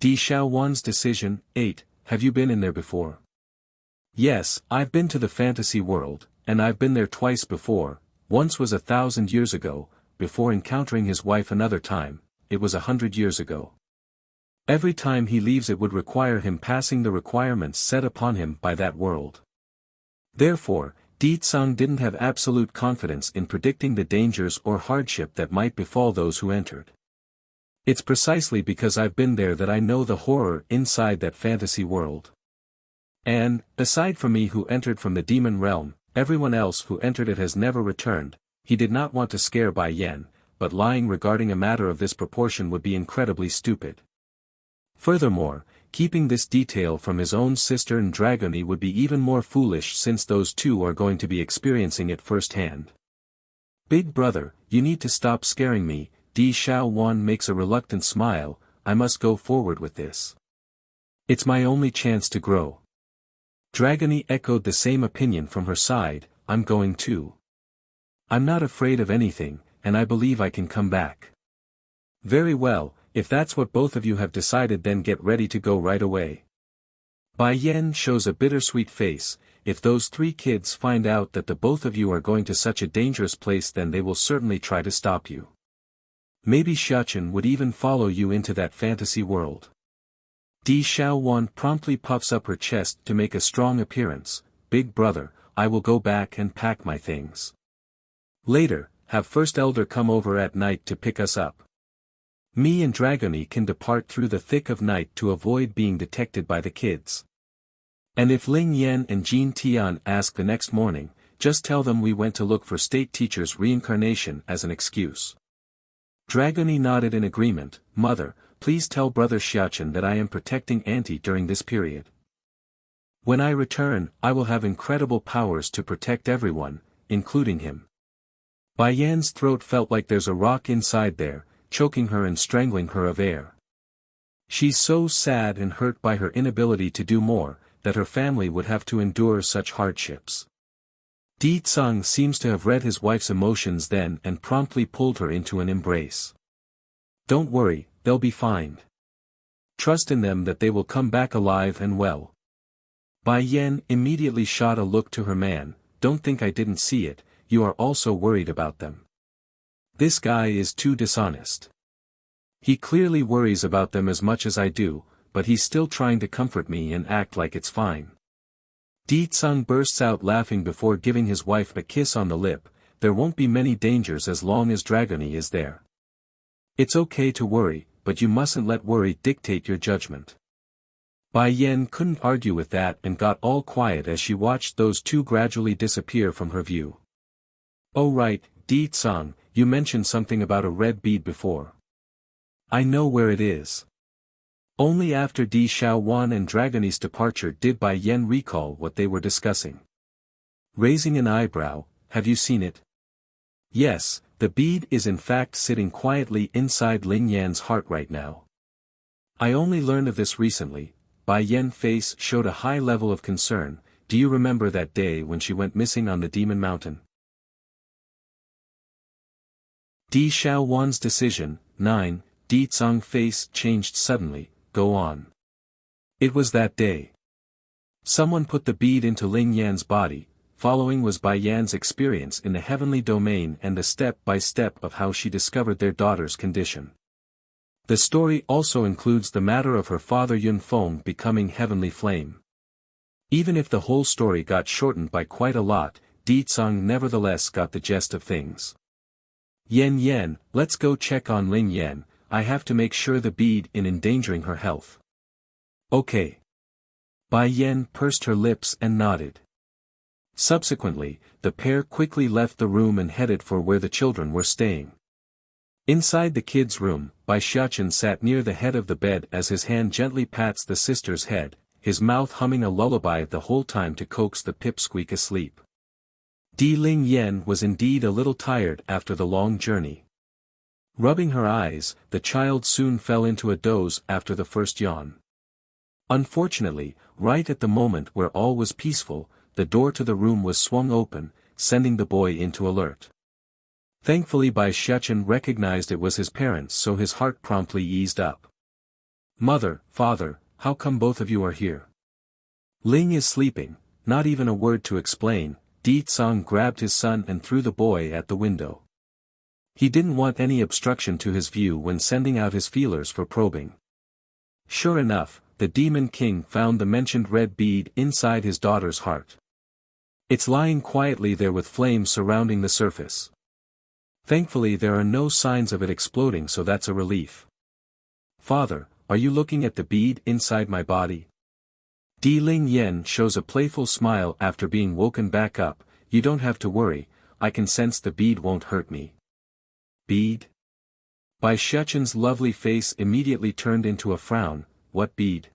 Di Xiaowan's decision. 8. Have you been in there before? Yes, I've been to the fantasy world, and I've been there twice before. Once was 1,000 years ago, before encountering his wife another time, it was 100 years ago. Every time he leaves it would require him passing the requirements set upon him by that world. Therefore, Di Tsang didn't have absolute confidence in predicting the dangers or hardship that might befall those who entered. It's precisely because I've been there that I know the horror inside that fantasy world. And, aside from me who entered from the demon realm, everyone else who entered it has never returned. He did not want to scare Bai Yan, but lying regarding a matter of this proportion would be incredibly stupid. Furthermore, keeping this detail from his own sister and Dragony would be even more foolish since those two are going to be experiencing it firsthand. Big brother, you need to stop scaring me. Di Xiaowan makes a reluctant smile. I must go forward with this. It's my only chance to grow. Dragony echoed the same opinion from her side. I'm going too. I'm not afraid of anything, and I believe I can come back. Very well, if that's what both of you have decided, then get ready to go right away. Bai Yan shows a bittersweet face. If those three kids find out that the both of you are going to such a dangerous place, then they will certainly try to stop you. Maybe Xiachen would even follow you into that fantasy world. Di Xiaowan promptly puffs up her chest to make a strong appearance. Big brother, I will go back and pack my things. Later, have First Elder come over at night to pick us up. Me and Dragony can depart through the thick of night to avoid being detected by the kids. And if Ling Yan and Jin Tian ask the next morning, just tell them we went to look for state teacher's reincarnation as an excuse. Dragony nodded in agreement. Mother, please tell brother Xiachen that I am protecting Auntie during this period. When I return, I will have incredible powers to protect everyone, including him. Bai Yan's throat felt like there's a rock inside there, choking her and strangling her of air. She's so sad and hurt by her inability to do more, that her family would have to endure such hardships. Di Tsang seems to have read his wife's emotions then and promptly pulled her into an embrace. Don't worry, they'll be fine. Trust in them that they will come back alive and well. Bai Yan immediately shot a look to her man. Don't think I didn't see it, you are also worried about them. This guy is too dishonest. He clearly worries about them as much as I do, but he's still trying to comfort me and act like it's fine. Di Tsang bursts out laughing before giving his wife a kiss on the lip. There won't be many dangers as long as Dragony is there. It's okay to worry, but you mustn't let worry dictate your judgment. Bai Yan couldn't argue with that and got all quiet as she watched those two gradually disappear from her view. Oh right, Di Tsang, you mentioned something about a red bead before. I know where it is. Only after Di Xiaowan and Dragony's departure did Bai Yan recall what they were discussing. Raising an eyebrow, have you seen it? Yes, the bead is in fact sitting quietly inside Ling Yan's heart right now. I only learned of this recently. Bai Yan's face showed a high level of concern. Do you remember that day when she went missing on the Demon Mountain? Di Xiaowan's decision. 9. Di Tsang's face changed suddenly. Go on. It was that day. Someone put the bead into Ling Yan's body. Following was Bai Yan's experience in the heavenly domain and the step-by-step of how she discovered their daughter's condition. The story also includes the matter of her father Yun Feng becoming heavenly flame. Even if the whole story got shortened by quite a lot, Di Tsang nevertheless got the gist of things. Yan, let's go check on Ling Yan. I have to make sure the bead isn't endangering her health. Okay. Bai Yan pursed her lips and nodded. Subsequently, the pair quickly left the room and headed for where the children were staying. Inside the kids' room, Bai Xiachen sat near the head of the bed as his hand gently pats the sister's head, his mouth humming a lullaby the whole time to coax the pipsqueak asleep. Di Ling Yan was indeed a little tired after the long journey. Rubbing her eyes, the child soon fell into a doze after the first yawn. Unfortunately, right at the moment where all was peaceful, the door to the room was swung open, sending the boy into alert. Thankfully Bai Xiachen recognized it was his parents, so his heart promptly eased up. Mother, father, how come both of you are here? Ling is sleeping, not even a word to explain. Di Tsang grabbed his son and threw the boy at the window. He didn't want any obstruction to his view when sending out his feelers for probing. Sure enough, the Demon King found the mentioned red bead inside his daughter's heart. It's lying quietly there with flames surrounding the surface. Thankfully there are no signs of it exploding, so that's a relief. Father, are you looking at the bead inside my body? Di Ling Yen shows a playful smile after being woken back up. You don't have to worry, I can sense the bead won't hurt me. Bead? Bai Shuchen's lovely face immediately turned into a frown. What bead?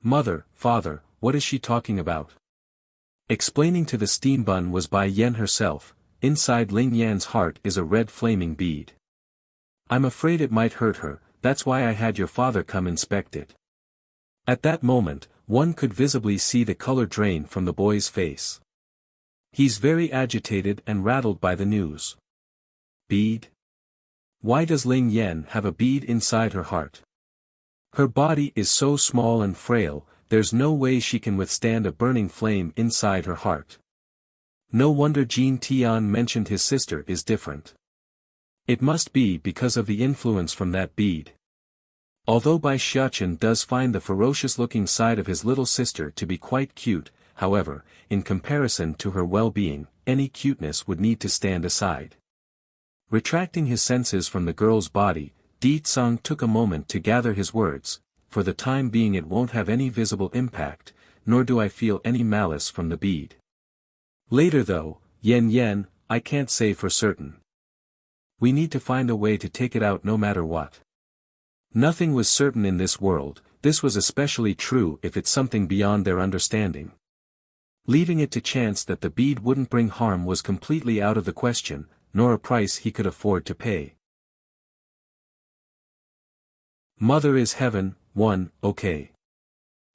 Mother, father, what is she talking about? Explaining to the steam bun was Bai Yen herself. Inside Ling Yan's heart is a red flaming bead. I'm afraid it might hurt her, that's why I had your father come inspect it. At that moment, one could visibly see the color drain from the boy's face. He's very agitated and rattled by the news. Bead? Why does Ling Yan have a bead inside her heart? Her body is so small and frail, there's no way she can withstand a burning flame inside her heart. No wonder Jin Tian mentioned his sister is different. It must be because of the influence from that bead. Although Bai Shuchen does find the ferocious-looking side of his little sister to be quite cute, however, in comparison to her well-being, any cuteness would need to stand aside. Retracting his senses from the girl's body, Di Tsang took a moment to gather his words. For the time being it won't have any visible impact, nor do I feel any malice from the bead. Later though, Yen, I can't say for certain. We need to find a way to take it out no matter what. Nothing was certain in this world, this was especially true if it's something beyond their understanding. Leaving it to chance that the bead wouldn't bring harm was completely out of the question, nor a price he could afford to pay. Mother is heaven, okay.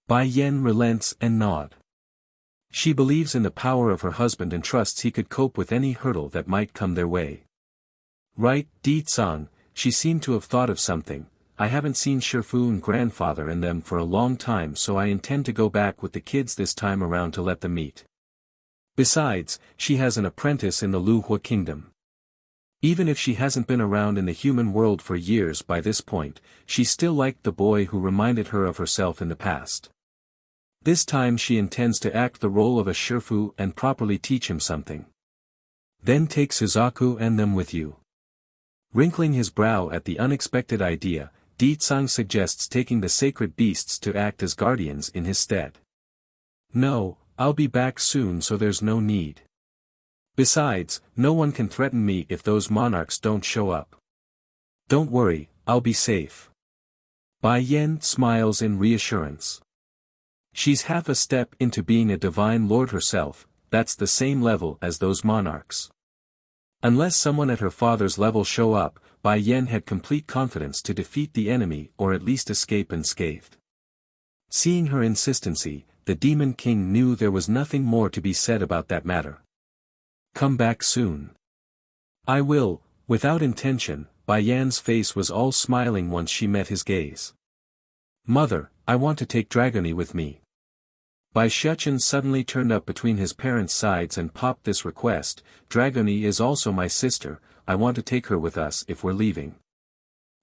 Bai Yen relents and nod. She believes in the power of her husband and trusts he could cope with any hurdle that might come their way. Right, Di Tsang, she seemed to have thought of something. I haven't seen Shifu and grandfather and them for a long time, so I intend to go back with the kids this time around to let them meet. Besides, she has an apprentice in the Lu Hua kingdom. Even if she hasn't been around in the human world for years by this point, she still liked the boy who reminded her of herself in the past. This time she intends to act the role of a Shifu and properly teach him something. Then take Suzaku and them with you. Wrinkling his brow at the unexpected idea, Di Tsang suggests taking the sacred beasts to act as guardians in his stead. No, I'll be back soon, so there's no need. Besides, no one can threaten me if those monarchs don't show up. Don't worry, I'll be safe. Bai Yen smiles in reassurance. She's half a step into being a divine lord herself, that's the same level as those monarchs. Unless someone at her father's level show up, Bai Yen had complete confidence to defeat the enemy or at least escape unscathed. Seeing her insistency, the Demon King knew there was nothing more to be said about that matter. Come back soon. I will, without intention. Bai Yan's face was all smiling once she met his gaze. Mother, I want to take Dragony with me. Bai Shuchen suddenly turned up between his parents' sides and popped this request. Dragony is also my sister, I want to take her with us if we're leaving.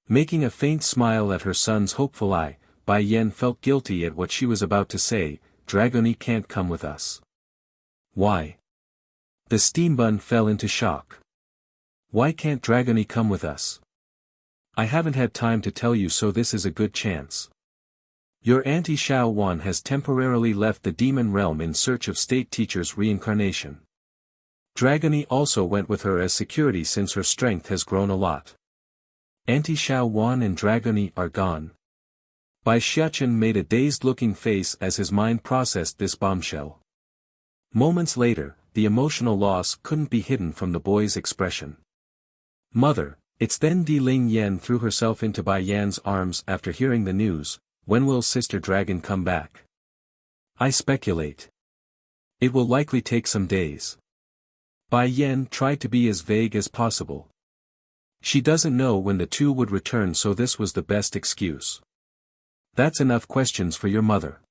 Making a faint smile at her son's hopeful eye, Bai Yen felt guilty at what she was about to say. Dragony can't come with us. Why? The steam bun fell into shock. Why can't Dragony come with us? I haven't had time to tell you, so this is a good chance. Your auntie Xiao Wan has temporarily left the demon realm in search of state teacher's reincarnation. Dragony also went with her as security since her strength has grown a lot. Auntie Xiao Wan and Dragony are gone. Bai Shuchen made a dazed-looking face as his mind processed this bombshell. Moments later, the emotional loss couldn't be hidden from the boy's expression. Mother, it's then Di Ling Yen threw herself into Bai Yan's arms after hearing the news. When will Sister Dragon come back? I speculate. It will likely take some days. Bai Yen tried to be as vague as possible. She doesn't know when the two would return, so this was the best excuse. That's enough questions for your mother.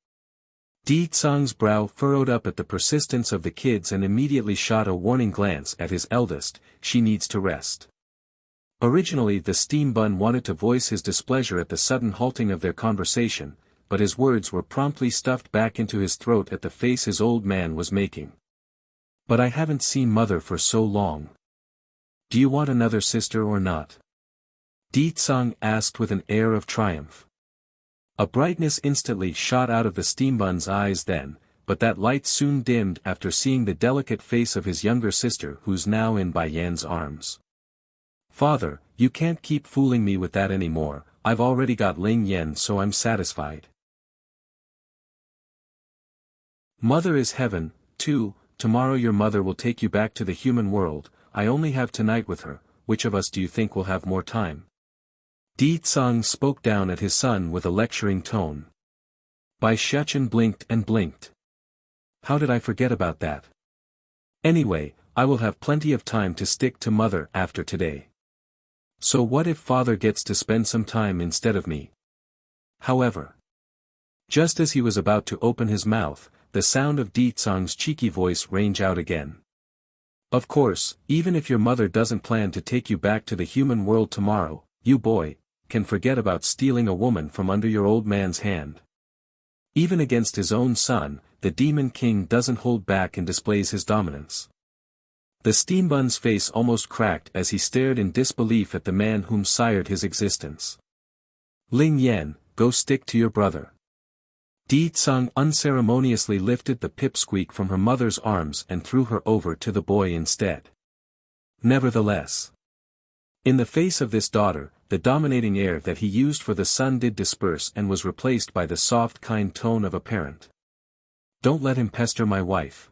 Di Tsang's brow furrowed up at the persistence of the kids and immediately shot a warning glance at his eldest. She needs to rest. Originally the steam bun wanted to voice his displeasure at the sudden halting of their conversation, but his words were promptly stuffed back into his throat at the face his old man was making. But I haven't seen mother for so long. Do you want another sister or not? Di Tsang asked with an air of triumph. A brightness instantly shot out of the steambun's eyes then, but that light soon dimmed after seeing the delicate face of his younger sister who's now in Bai Yan's arms. Father, you can't keep fooling me with that anymore, I've already got Ling Yan so I'm satisfied. Mother is heaven, too. Tomorrow your mother will take you back to the human world. I only have tonight with her. Which of us do you think will have more time? Di Tsang spoke down at his son with a lecturing tone. Bai Shechen blinked and blinked. How did I forget about that? Anyway, I will have plenty of time to stick to mother after today. So what if father gets to spend some time instead of me? However, just as he was about to open his mouth, the sound of Di Tsang's cheeky voice rang out again. Of course, even if your mother doesn't plan to take you back to the human world tomorrow, you boy, can forget about stealing a woman from under your old man's hand. Even against his own son, the Demon King doesn't hold back and displays his dominance. The steambun's face almost cracked as he stared in disbelief at the man whom sired his existence. Ling Yan, go stick to your brother. Di Tsang unceremoniously lifted the pipsqueak from her mother's arms and threw her over to the boy instead. Nevertheless, in the face of this daughter, the dominating air that he used for the son did disperse and was replaced by the soft kind tone of a parent. Don't let him pester my wife.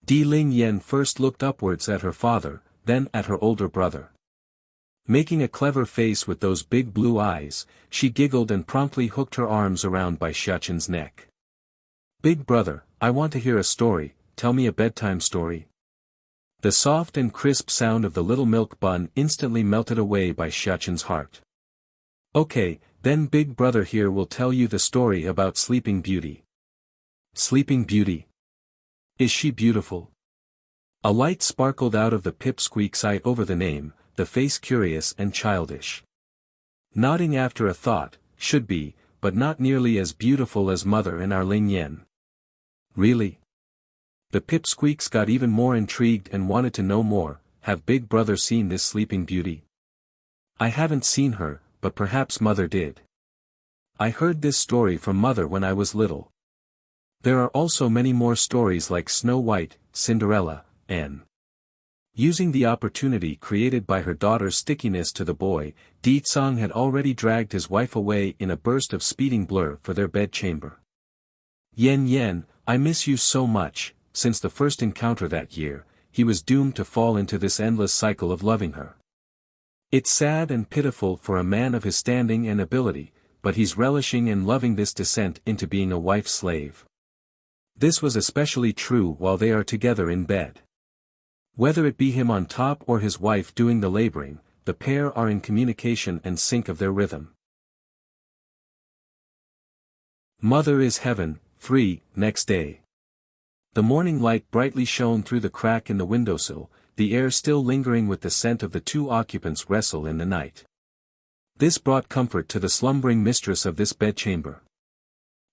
Di Ling Yan first looked upwards at her father, then at her older brother. Making a clever face with those big blue eyes, she giggled and promptly hooked her arms around Bai Shechen's neck. Big brother, I want to hear a story, tell me a bedtime story. The soft and crisp sound of the little milk bun instantly melted away Bai Shechen's heart. Okay, then big brother here will tell you the story about Sleeping Beauty. Sleeping Beauty? Is she beautiful? A light sparkled out of the pipsqueak's eye over the name, the face curious and childish. Nodding after a thought, should be, but not nearly as beautiful as mother and our Ling Yan. Really? The pipsqueaks got even more intrigued and wanted to know more. Have big brother seen this Sleeping Beauty? I haven't seen her, but perhaps mother did. I heard this story from mother when I was little. There are also many more stories like Snow White, Cinderella, and... Using the opportunity created by her daughter's stickiness to the boy, Di Tsang had already dragged his wife away in a burst of speeding blur for their bedchamber. Yan Yan, I miss you so much. Since the first encounter that year, he was doomed to fall into this endless cycle of loving her. It's sad and pitiful for a man of his standing and ability, but he's relishing and loving this descent into being a wife's slave. This was especially true while they are together in bed. Whether it be him on top or his wife doing the laboring, the pair are in communication and sync of their rhythm. Mother is heaven. 3. Next day. The morning light brightly shone through the crack in the windowsill, the air still lingering with the scent of the two occupants wrestle in the night. This brought comfort to the slumbering mistress of this bedchamber.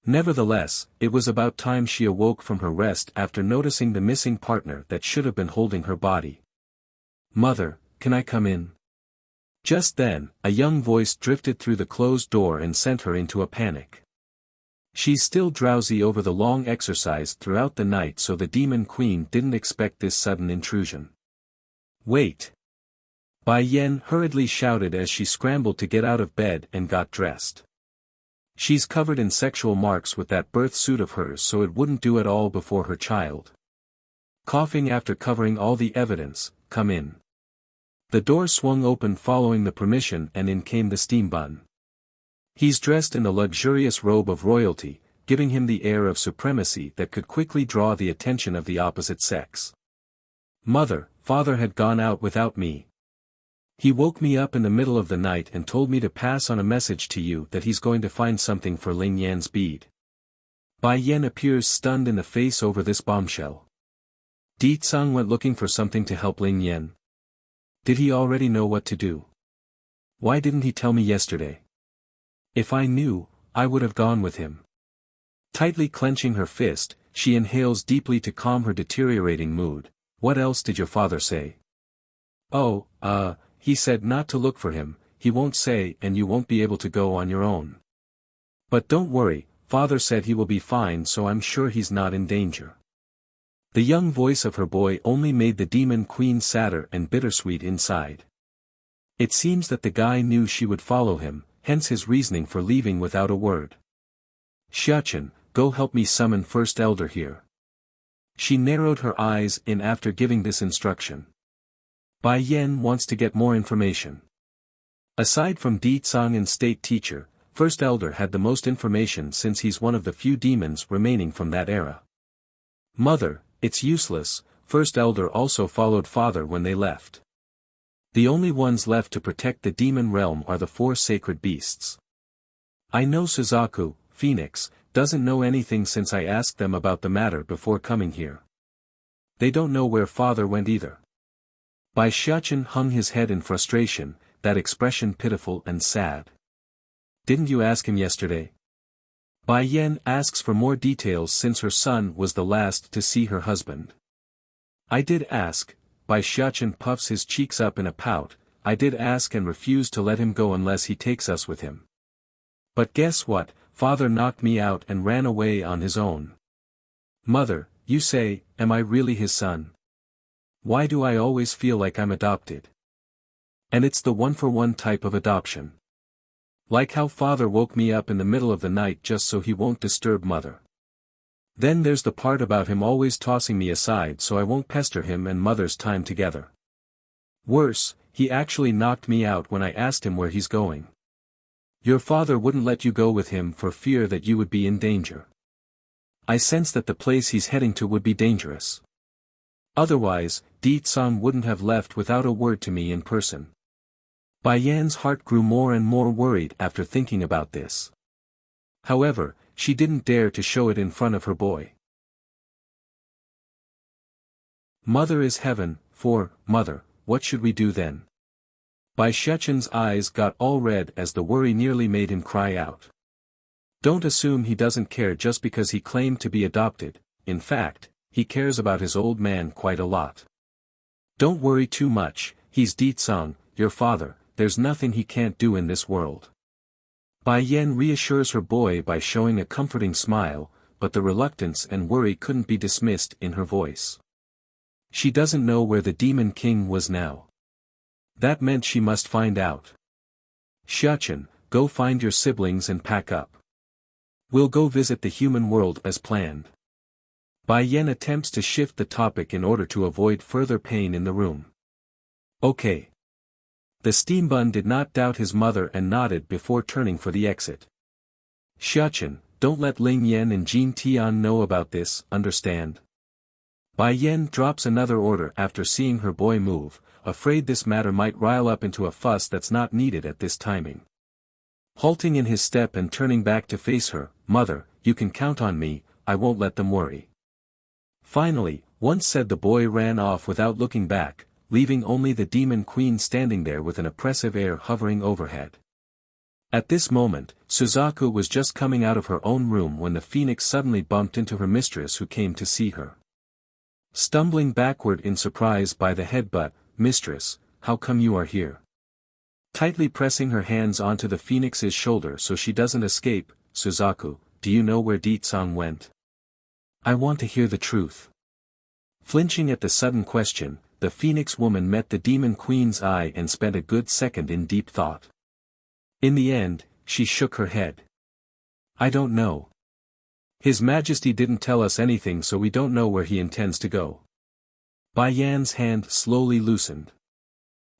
Nevertheless, it was about time she awoke from her rest after noticing the missing partner that should have been holding her body. Mother, can I come in? Just then, a young voice drifted through the closed door and sent her into a panic. She's still drowsy over the long exercise throughout the night, so the Demon Queen didn't expect this sudden intrusion. Wait! Bai Yan hurriedly shouted as she scrambled to get out of bed and got dressed. She's covered in sexual marks with that birth suit of hers, so it wouldn't do at all before her child. Coughing after covering all the evidence, come in. The door swung open following the permission and in came the steam bun. He's dressed in the luxurious robe of royalty, giving him the air of supremacy that could quickly draw the attention of the opposite sex. Mother, father had gone out without me. He woke me up in the middle of the night and told me to pass on a message to you that he's going to find something for Ling Yan's bead. Bai Yan appears stunned in the face over this bombshell. Di Tsang went looking for something to help Ling Yan. Did he already know what to do? Why didn't he tell me yesterday? If I knew, I would have gone with him. Tightly clenching her fist, she inhales deeply to calm her deteriorating mood. What else did your father say? Oh, he said not to look for him, he won't say and you won't be able to go on your own. But don't worry, father said he will be fine so I'm sure he's not in danger. The young voice of her boy only made the demon queen sadder and bittersweet inside. It seems that the guy knew she would follow him, hence his reasoning for leaving without a word. Xiachen, go help me summon First Elder here. She narrowed her eyes in after giving this instruction. Bai Yan wants to get more information. Aside from Di Tsang and State Teacher, First Elder had the most information since he's one of the few demons remaining from that era. Mother, it's useless, First Elder also followed Father when they left. The only ones left to protect the demon realm are the 4 sacred beasts. I know Suzaku, Phoenix, doesn't know anything since I asked them about the matter before coming here. They don't know where Father went either. Bai Xiachen hung his head in frustration, that expression pitiful and sad. Didn't you ask him yesterday? Bai Yan asks for more details since her son was the last to see her husband. I did ask, Bai Xiachen puffs his cheeks up in a pout, I did ask and refused to let him go unless he takes us with him. But guess what, Father knocked me out and ran away on his own. Mother, you say, am I really his son? Why do I always feel like I'm adopted? And it's the one-for-one type of adoption. Like how Father woke me up in the middle of the night just so he won't disturb Mother. Then there's the part about him always tossing me aside so I won't pester him and Mother's time together. Worse, he actually knocked me out when I asked him where he's going. Your father wouldn't let you go with him for fear that you would be in danger. I sense that the place he's heading to would be dangerous. Otherwise, Di Tsang wouldn't have left without a word to me in person. Bai Yan's heart grew more and more worried after thinking about this. However, she didn't dare to show it in front of her boy. Mother is heaven, Mother, what should we do then? Bai Xiachen's eyes got all red as the worry nearly made him cry out. Don't assume he doesn't care just because he claimed to be adopted, in fact, he cares about his old man quite a lot. Don't worry too much, he's Di Tsang, your father, there's nothing he can't do in this world. Bai Yan reassures her boy by showing a comforting smile, but the reluctance and worry couldn't be dismissed in her voice. She doesn't know where the Demon King was now. That meant she must find out. Xiachen, go find your siblings and pack up. We'll go visit the human world as planned. Bai Yan attempts to shift the topic in order to avoid further pain in the room. Okay. The steam bun did not doubt his mother and nodded before turning for the exit. Xiachen, don't let Ling Yan and Jin Tian know about this, understand? Bai Yan drops another order after seeing her boy move, afraid this matter might rile up into a fuss that's not needed at this timing. Halting in his step and turning back to face her, Mother, you can count on me, I won't let them worry. Finally, once said the boy ran off without looking back, leaving only the Demon Queen standing there with an oppressive air hovering overhead. At this moment, Suzaku was just coming out of her own room when the phoenix suddenly bumped into her mistress who came to see her. Stumbling backward in surprise by the headbutt, Mistress, how come you are here? Tightly pressing her hands onto the phoenix's shoulder so she doesn't escape, Suzaku, do you know where Di Tsang went? I want to hear the truth. Flinching at the sudden question, the phoenix woman met the Demon Queen's eye and spent a good second in deep thought. In the end, she shook her head. I don't know. His Majesty didn't tell us anything so we don't know where he intends to go. Bai Yan's hand slowly loosened.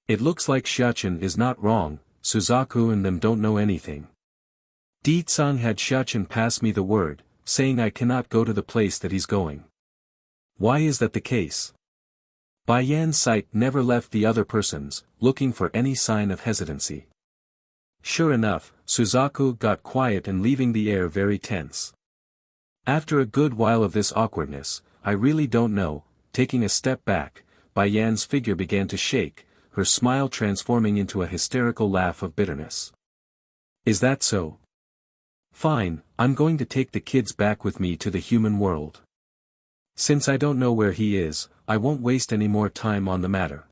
It looks like Xiachen is not wrong, Suzaku and them don't know anything. Di Tsang had Xiachen pass me the word, saying I cannot go to the place that he's going. Why is that the case? Bai Yan's sight never left the other person's, looking for any sign of hesitancy. Sure enough, Suzaku got quiet and leaving the air very tense. After a good while of this awkwardness, I really don't know, taking a step back, Bai Yan's figure began to shake, her smile transforming into a hysterical laugh of bitterness. Is that so? Fine, I'm going to take the kids back with me to the human world. Since I don't know where he is, I won't waste any more time on the matter.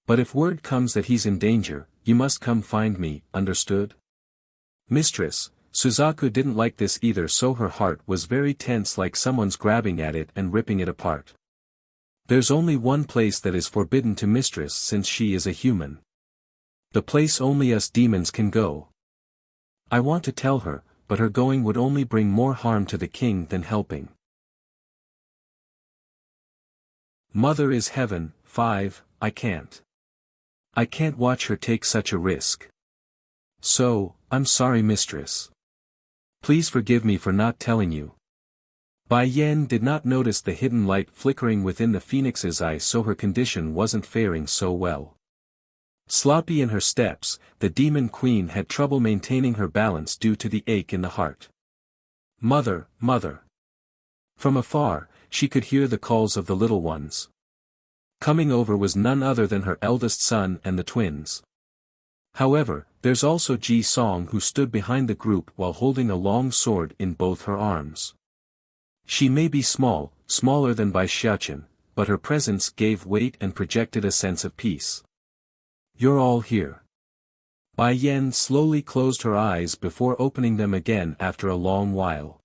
But if word comes that he's in danger, you must come find me, understood? Mistress, Suzaku didn't like this either, so her heart was very tense, like someone's grabbing at it and ripping it apart. There's only one place that is forbidden to Mistress since she is a human. The place only us demons can go. I want to tell her, but her going would only bring more harm to the king than helping. Mother is heaven. 5. I can't watch her take such a risk. So, I'm sorry, Mistress. Please forgive me for not telling you. Bai Yan did not notice the hidden light flickering within the phoenix's eye, so her condition wasn't faring so well. Sloppy in her steps, the demon queen had trouble maintaining her balance due to the ache in the heart. Mother, mother. From afar, she could hear the calls of the little ones. Coming over was none other than her eldest son and the twins. However, there's also Ji Song, who stood behind the group while holding a long sword in both her arms. She may be small, smaller than Bai Xiachen, but her presence gave weight and projected a sense of peace. You're all here. Bai Yan slowly closed her eyes before opening them again after a long while.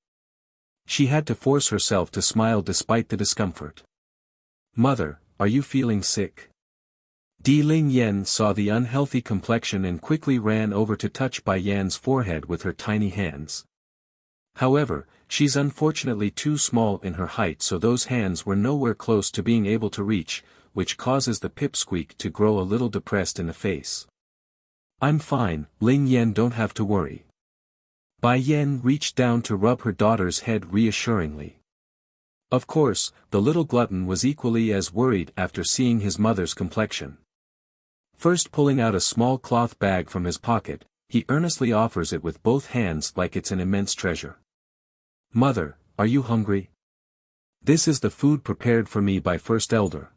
She had to force herself to smile despite the discomfort. Mother, are you feeling sick? Di Ling Yen saw the unhealthy complexion and quickly ran over to touch Bai Yan's forehead with her tiny hands. However, she's unfortunately too small in her height, so those hands were nowhere close to being able to reach, which causes the pipsqueak to grow a little depressed in the face. I'm fine, Ling Yen, don't have to worry. Bai Yan reached down to rub her daughter's head reassuringly. Of course, the little glutton was equally as worried after seeing his mother's complexion. First pulling out a small cloth bag from his pocket, he earnestly offers it with both hands like it's an immense treasure. Mother, are you hungry? This is the food prepared for me by First Elder.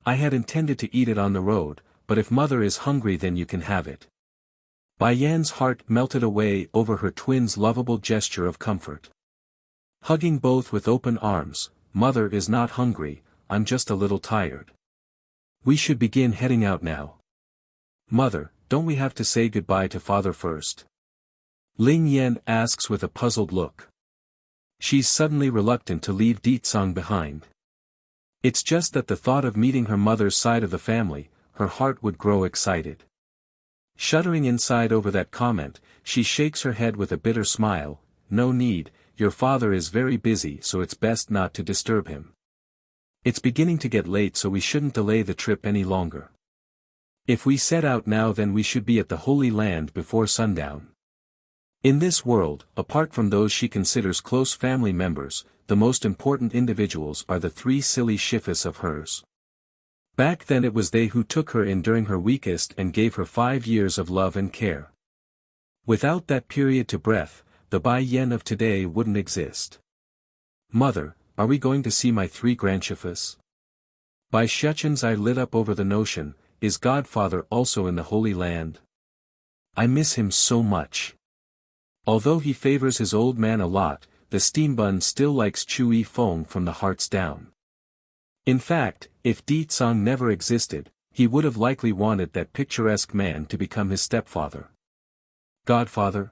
I had intended to eat it on the road, but if Mother is hungry then you can have it. Bai Yan's heart melted away over her twins' lovable gesture of comfort. Hugging both with open arms, Mother is not hungry, I'm just a little tired. We should begin heading out now. Mother, don't we have to say goodbye to Father first? Ling Yan asks with a puzzled look. She's suddenly reluctant to leave Ditsang behind. It's just that the thought of meeting her mother's side of the family, her heart would grow excited. Shuddering inside over that comment, she shakes her head with a bitter smile. No need, your father is very busy, so it's best not to disturb him. It's beginning to get late, so we shouldn't delay the trip any longer. If we set out now then we should be at the Holy Land before sundown. In this world, apart from those she considers close family members, the most important individuals are the three silly shifis of hers. Back then it was they who took her in during her weakest and gave her 5 years of love and care. Without that period to breath, the Bai Yan of today wouldn't exist. Mother, are we going to see my 3 grandshifas? Bai Xiachen's eye lit up over the notion, is Godfather also in the Holy Land? I miss him so much. Although he favors his old man a lot, the steambun still likes Chui Feng from the hearts down. In fact, if Ditsang never existed, he would have likely wanted that picturesque man to become his stepfather. Godfather?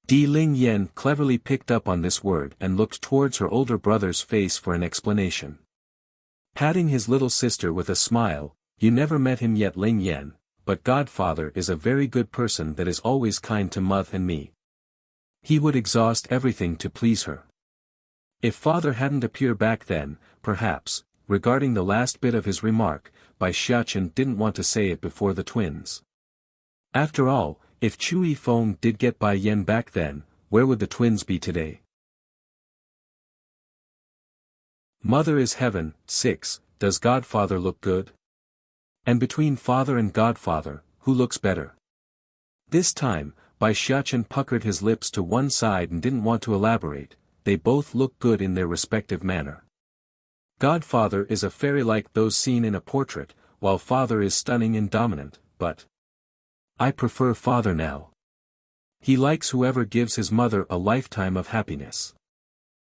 Di Ling Yen cleverly picked up on this word and looked towards her older brother's face for an explanation. Patting his little sister with a smile, you never met him yet, Ling Yen, but Godfather is a very good person that is always kind to Mother and me. He would exhaust everything to please her. If Father hadn't appeared back then, perhaps, regarding the last bit of his remark, Bai Xiachen didn't want to say it before the twins. After all, if Chui Feng did get Bai Yan back then, where would the twins be today? Mother is heaven. 6. does Godfather look good? And between father and Godfather, who looks better? This time, Bai Xiachen puckered his lips to one side and didn't want to elaborate. They both look good in their respective manner. Godfather is a fairy like those seen in a portrait, while father is stunning and dominant, but I prefer father now. He likes whoever gives his mother a lifetime of happiness.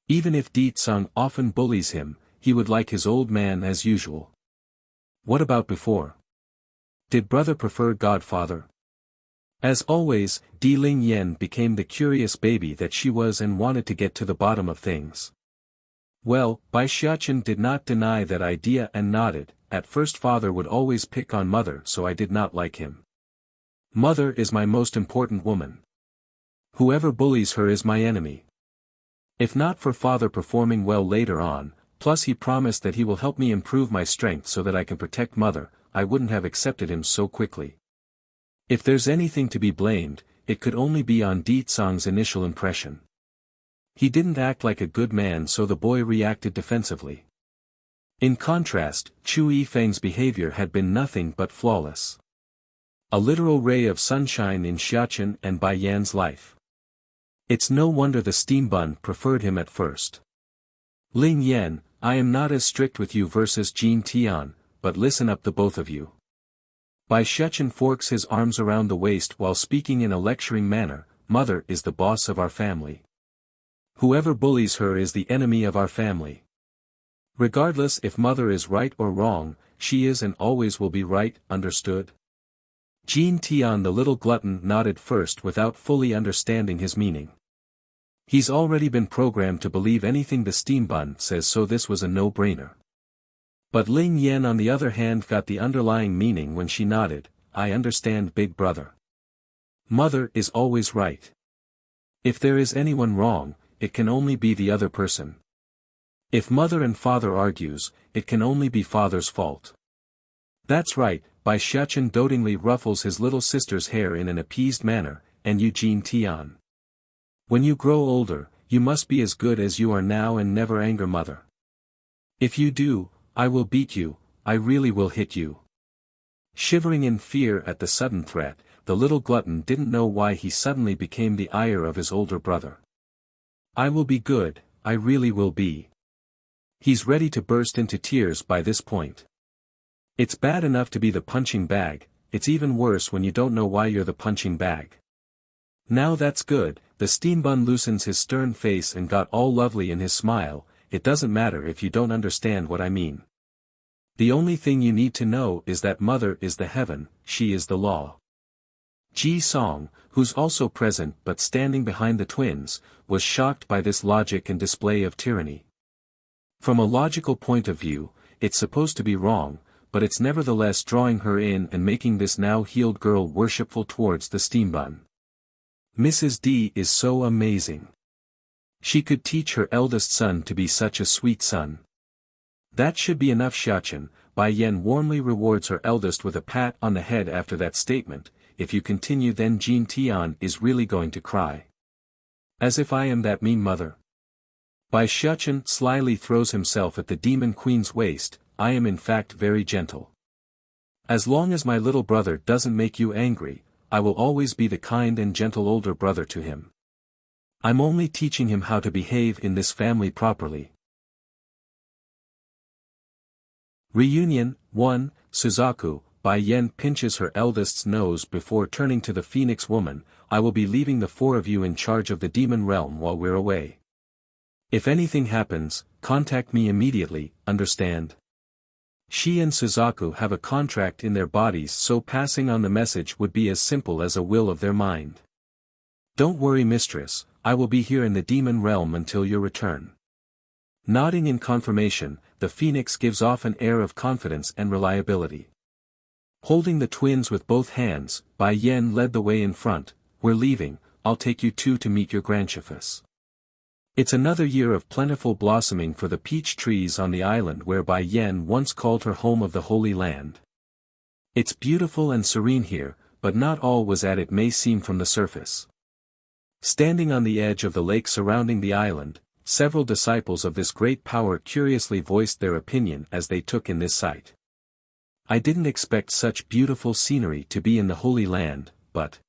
Even if Di Tsung often bullies him, he would like his old man as usual. What about before? Did brother prefer Godfather? As always, Di Lingyan became the curious baby that she was and wanted to get to the bottom of things. Well, Bai Xiachen did not deny that idea and nodded. At first father would always pick on mother, so I did not like him. Mother is my most important woman. Whoever bullies her is my enemy. If not for father performing well later on, plus he promised that he will help me improve my strength so that I can protect mother, I wouldn't have accepted him so quickly. If there's anything to be blamed, it could only be on Di Tsung's initial impression. He didn't act like a good man, so the boy reacted defensively. In contrast, Chu Yifeng's behavior had been nothing but flawless. A literal ray of sunshine in Xiachen and Bai Yan's life. It's no wonder the steam bun preferred him at first. Ling Yan, I am not as strict with you versus Jin Tian, but listen up the both of you. Bai Xiachen forks his arms around the waist while speaking in a lecturing manner. Mother is the boss of our family. Whoever bullies her is the enemy of our family. Regardless if mother is right or wrong, she is and always will be right, understood? Jin Tian the little glutton nodded first without fully understanding his meaning. He's already been programmed to believe anything the steam bun says, so this was a no-brainer. But Ling Yan on the other hand got the underlying meaning when she nodded. I understand, big brother. Mother is always right. If there is anyone wrong, it can only be the other person. If mother and father argues, it can only be father's fault. That's right. Bai Xiachen dotingly ruffles his little sister's hair in an appeased manner, and you Jin Tian. When you grow older, you must be as good as you are now and never anger mother. If you do, I will beat you, I really will hit you. Shivering in fear at the sudden threat, the little glutton didn't know why he suddenly became the ire of his older brother. I will be good, I really will be. He's ready to burst into tears by this point. It's bad enough to be the punching bag, it's even worse when you don't know why you're the punching bag. Now that's good, the steam bun loosens his stern face and got all lovely in his smile. It doesn't matter if you don't understand what I mean. The only thing you need to know is that mother is the heaven, she is the law. Ji Song, who's also present but standing behind the twins, was shocked by this logic and display of tyranny. From a logical point of view, it's supposed to be wrong, but it's nevertheless drawing her in and making this now healed girl worshipful towards the steam bun. Mrs. D is so amazing. She could teach her eldest son to be such a sweet son. That should be enough. Xiachen, Bai Yan warmly rewards her eldest with a pat on the head after that statement. If you continue, then Jin Tian is really going to cry. As if I am that mean mother. Bai Xiachen slyly throws himself at the demon queen's waist. I am in fact very gentle. As long as my little brother doesn't make you angry, I will always be the kind and gentle older brother to him. I'm only teaching him how to behave in this family properly. Reunion 1. Suzaku, Bai Yan pinches her eldest's nose before turning to the Phoenix woman. I will be leaving the four of you in charge of the demon realm while we're away. If anything happens, contact me immediately, understand? She and Suzaku have a contract in their bodies, so passing on the message would be as simple as a will of their mind. Don't worry, mistress, I will be here in the demon realm until your return. Nodding in confirmation, the Phoenix gives off an air of confidence and reliability. Holding the twins with both hands, Bai Yan led the way in front. We're leaving, I'll take you two to meet your grandchiefess. It's another year of plentiful blossoming for the peach trees on the island where Bai Yan once called her home of the Holy Land. It's beautiful and serene here, but not all was as it may seem from the surface. Standing on the edge of the lake surrounding the island, several disciples of this great power curiously voiced their opinion as they took in this sight. I didn't expect such beautiful scenery to be in the Holy Land, but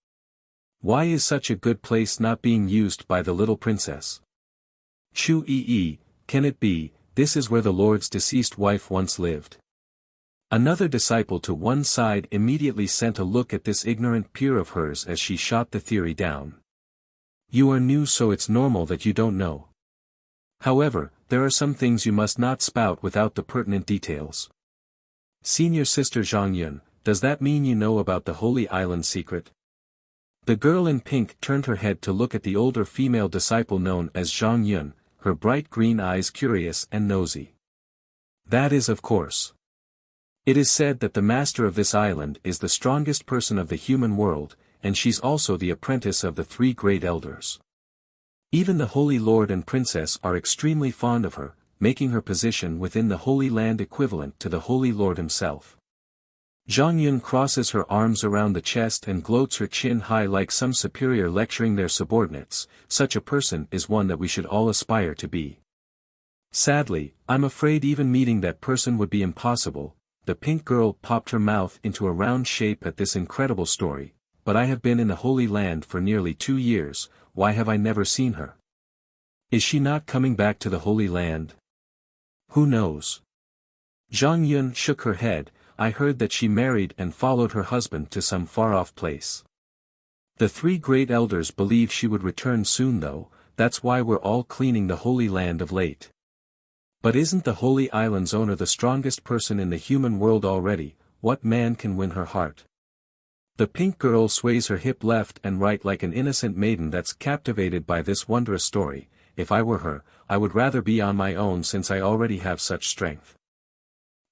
why is such a good place not being used by the little princess? Chu-ee, can it be, this is where the Lord's deceased wife once lived? Another disciple to one side immediately sent a look at this ignorant peer of hers as she shot the theory down. You are new, so it's normal that you don't know. However, there are some things you must not spout without the pertinent details. Senior Sister Zhang Yun, does that mean you know about the Holy Island secret? The girl in pink turned her head to look at the older female disciple known as Zhang Yun, her bright green eyes curious and nosy. That is, of course. It is said that the master of this island is the strongest person of the human world, and she's also the apprentice of the three great elders. Even the Holy Lord and Princess are extremely fond of her, making her position within the Holy Land equivalent to the Holy Lord himself. Zhang Yun crosses her arms around the chest and gloats her chin high like some superior lecturing their subordinates. Such a person is one that we should all aspire to be. Sadly, I'm afraid even meeting that person would be impossible. The pink girl popped her mouth into a round shape at this incredible story. But I have been in the Holy Land for nearly 2 years, why have I never seen her? Is she not coming back to the Holy Land? Who knows? Zhang Yun shook her head. I heard that she married and followed her husband to some far-off place. The three great elders believe she would return soon though, that's why we're all cleaning the Holy Land of late. But isn't the Holy Island's owner the strongest person in the human world already? What man can win her heart? The pink girl sways her hip left and right like an innocent maiden that's captivated by this wondrous story. If I were her, I would rather be on my own since I already have such strength.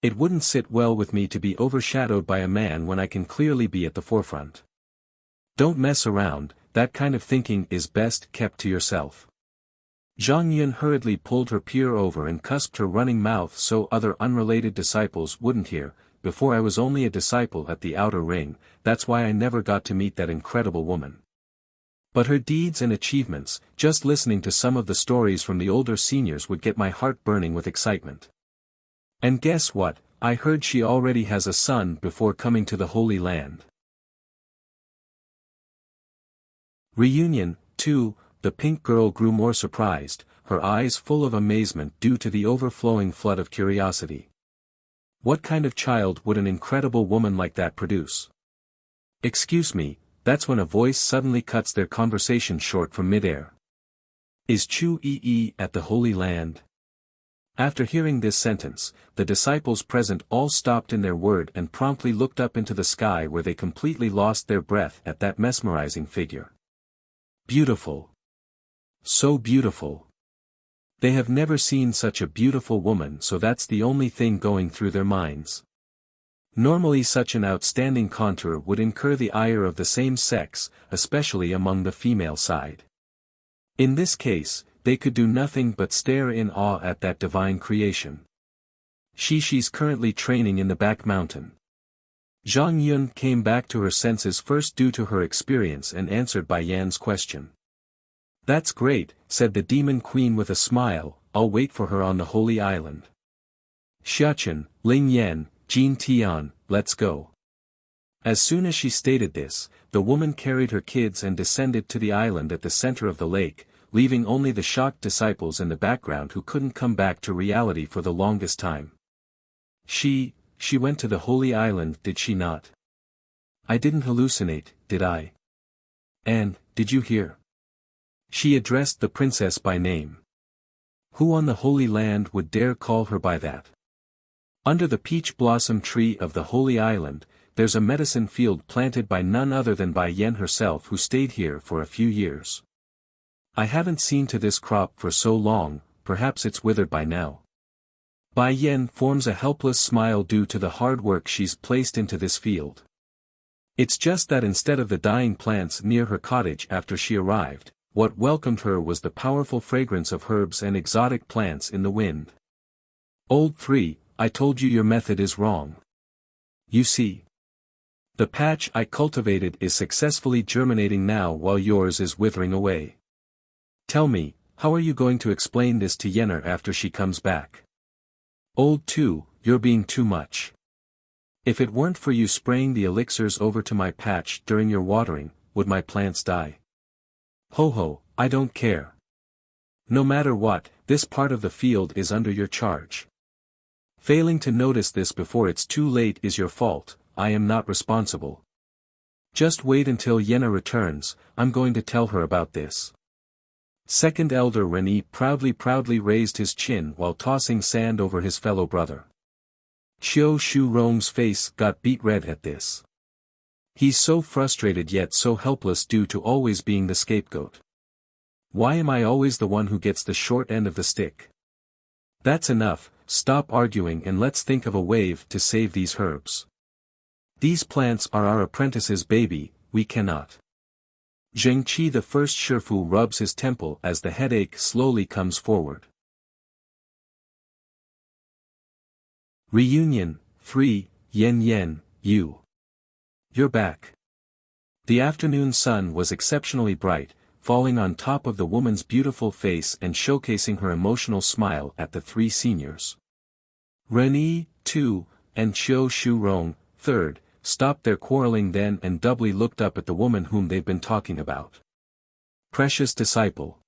It wouldn't sit well with me to be overshadowed by a man when I can clearly be at the forefront. Don't mess around, that kind of thinking is best kept to yourself. Zhang Yun hurriedly pulled her peer over and cusped her running mouth so other unrelated disciples wouldn't hear. Before I was only a disciple at the outer ring, that's why I never got to meet that incredible woman. But her deeds and achievements, just listening to some of the stories from the older seniors would get my heart burning with excitement. And guess what, I heard she already has a son before coming to the Holy Land. Reunion, 2, the pink girl grew more surprised, her eyes full of amazement due to the overflowing flood of curiosity. What kind of child would an incredible woman like that produce? Excuse me, that's when a voice suddenly cuts their conversation short from midair. Is Chu-ee at the Holy Land? After hearing this sentence, the disciples present all stopped in their word and promptly looked up into the sky where they completely lost their breath at that mesmerizing figure. Beautiful. So beautiful. They have never seen such a beautiful woman, so that's the only thing going through their minds. Normally such an outstanding contour would incur the ire of the same sex, especially among the female side. In this case, they could do nothing but stare in awe at that divine creation. She's currently training in the back mountain. Zhang Yun came back to her senses first due to her experience and answered Bai Yan's question. That's great, said the demon queen with a smile, I'll wait for her on the Holy Island. Xiachen, Ling Yan, Jin Tian, let's go. As soon as she stated this, the woman carried her kids and descended to the island at the center of the lake, leaving only the shocked disciples in the background who couldn't come back to reality for the longest time. She went to the Holy Island, did she not? I didn't hallucinate, did I? And, did you hear? She addressed the princess by name. Who on the Holy Land would dare call her by that? Under the peach blossom tree of the Holy Island, there's a medicine field planted by none other than Bai Yan herself, who stayed here for a few years. I haven't seen to this crop for so long, perhaps it's withered by now. Bai Yan forms a helpless smile due to the hard work she's placed into this field. It's just that instead of the dying plants near her cottage after she arrived, what welcomed her was the powerful fragrance of herbs and exotic plants in the wind. Old 3, I told you your method is wrong. You see. The patch I cultivated is successfully germinating now while yours is withering away. Tell me, how are you going to explain this to Yenner after she comes back? Old 2, you're being too much. If it weren't for you spraying the elixirs over to my patch during your watering, would my plants die? Ho ho, I don't care. No matter what, this part of the field is under your charge. Failing to notice this before it's too late is your fault, I am not responsible. Just wait until Yenna returns, I'm going to tell her about this. Second Elder Reni proudly raised his chin while tossing sand over his fellow brother. Qiu Shu Rong's face got beet red at this. He's so frustrated yet so helpless due to always being the scapegoat. Why am I always the one who gets the short end of the stick? That's enough, stop arguing and let's think of a way to save these herbs. These plants are our apprentices, baby, we cannot. Zhengqi the first Shifu rubs his temple as the headache slowly comes forward. Reunion 3, Yen, you're back. The afternoon sun was exceptionally bright, falling on top of the woman's beautiful face and showcasing her emotional smile at the three seniors. Reni, 2, and Qiu Shu Rong, 3rd, stopped their quarreling then and doubly looked up at the woman whom they've been talking about. Precious disciple.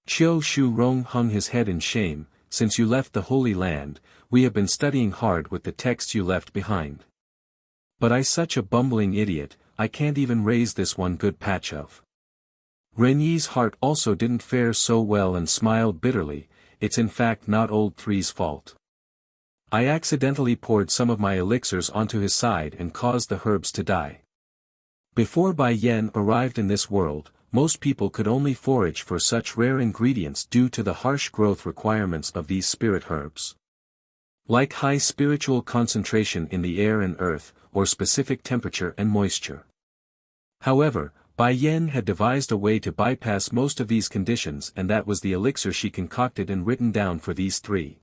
Qiu Shu Rong hung his head in shame, since you left the Holy Land, we have been studying hard with the texts you left behind. But I such a bumbling idiot, I can't even raise this one good patch of. Renyi's heart also didn't fare so well and smiled bitterly, it's in fact not old 3's fault. I accidentally poured some of my elixirs onto his side and caused the herbs to die. Before Bai Yen arrived in this world, most people could only forage for such rare ingredients due to the harsh growth requirements of these spirit herbs. Like high spiritual concentration in the air and earth, or specific temperature and moisture. However, Bai Yen had devised a way to bypass most of these conditions, and that was the elixir she concocted and written down for these three.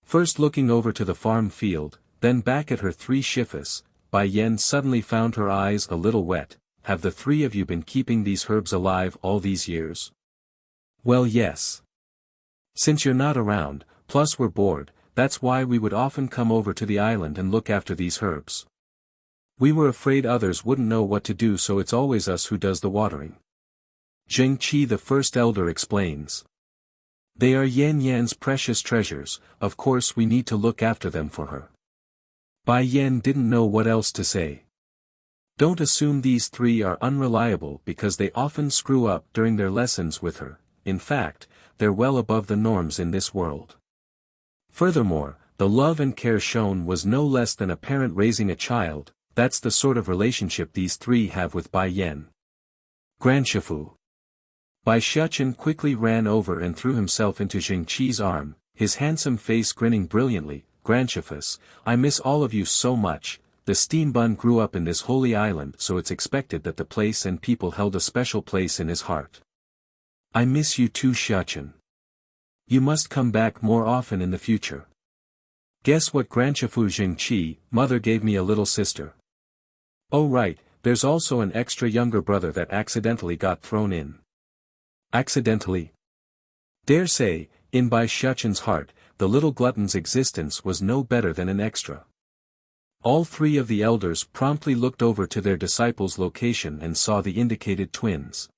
First looking over to the farm field, then back at her three shifas, Bai Yen suddenly found her eyes a little wet. Have the three of you been keeping these herbs alive all these years? Well, yes. Since you're not around, plus we're bored, that's why we would often come over to the island and look after these herbs. We were afraid others wouldn't know what to do, so it's always us who does the watering. Zhengqi the first elder explains. They are Yan's precious treasures, of course we need to look after them for her. Bai Yen didn't know what else to say. Don't assume these three are unreliable because they often screw up during their lessons with her, in fact, they're well above the norms in this world. Furthermore, the love and care shown was no less than a parent raising a child, that's the sort of relationship these three have with Bai Yen. Grandshifu. Bai Shichen quickly ran over and threw himself into Zhengqi's arm, his handsome face grinning brilliantly. Grandshifus, I miss all of you so much. The steam bun grew up in this holy island, so it's expected that the place and people held a special place in his heart. I miss you too, Shichen. You must come back more often in the future. Guess what, Grandshifu Zhengqi, mother gave me a little sister. Oh right, there's also an extra younger brother that accidentally got thrown in. Accidentally? Dare say, in Bai Shichen's heart, the little glutton's existence was no better than an extra. All three of the elders promptly looked over to their disciples' location and saw the indicated twins.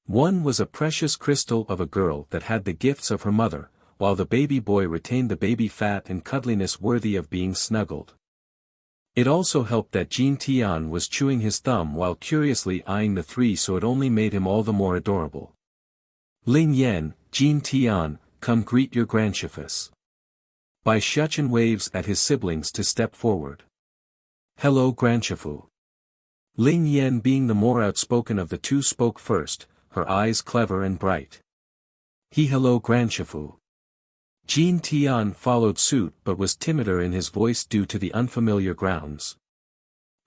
One was a precious crystal of a girl that had the gifts of her mother, while the baby boy retained the baby fat and cuddliness worthy of being snuggled. It also helped that Jin Tian was chewing his thumb while curiously eyeing the three, so it only made him all the more adorable. Ling Yan, Jin Tian, come greet your grandshifus. Bai Shichen waves at his siblings to step forward. Hello Grandshifu. Ling Yan, being the more outspoken of the two, spoke first, her eyes clever and bright. Hello Grandshifu. Jin Tian followed suit but was timider in his voice due to the unfamiliar grounds.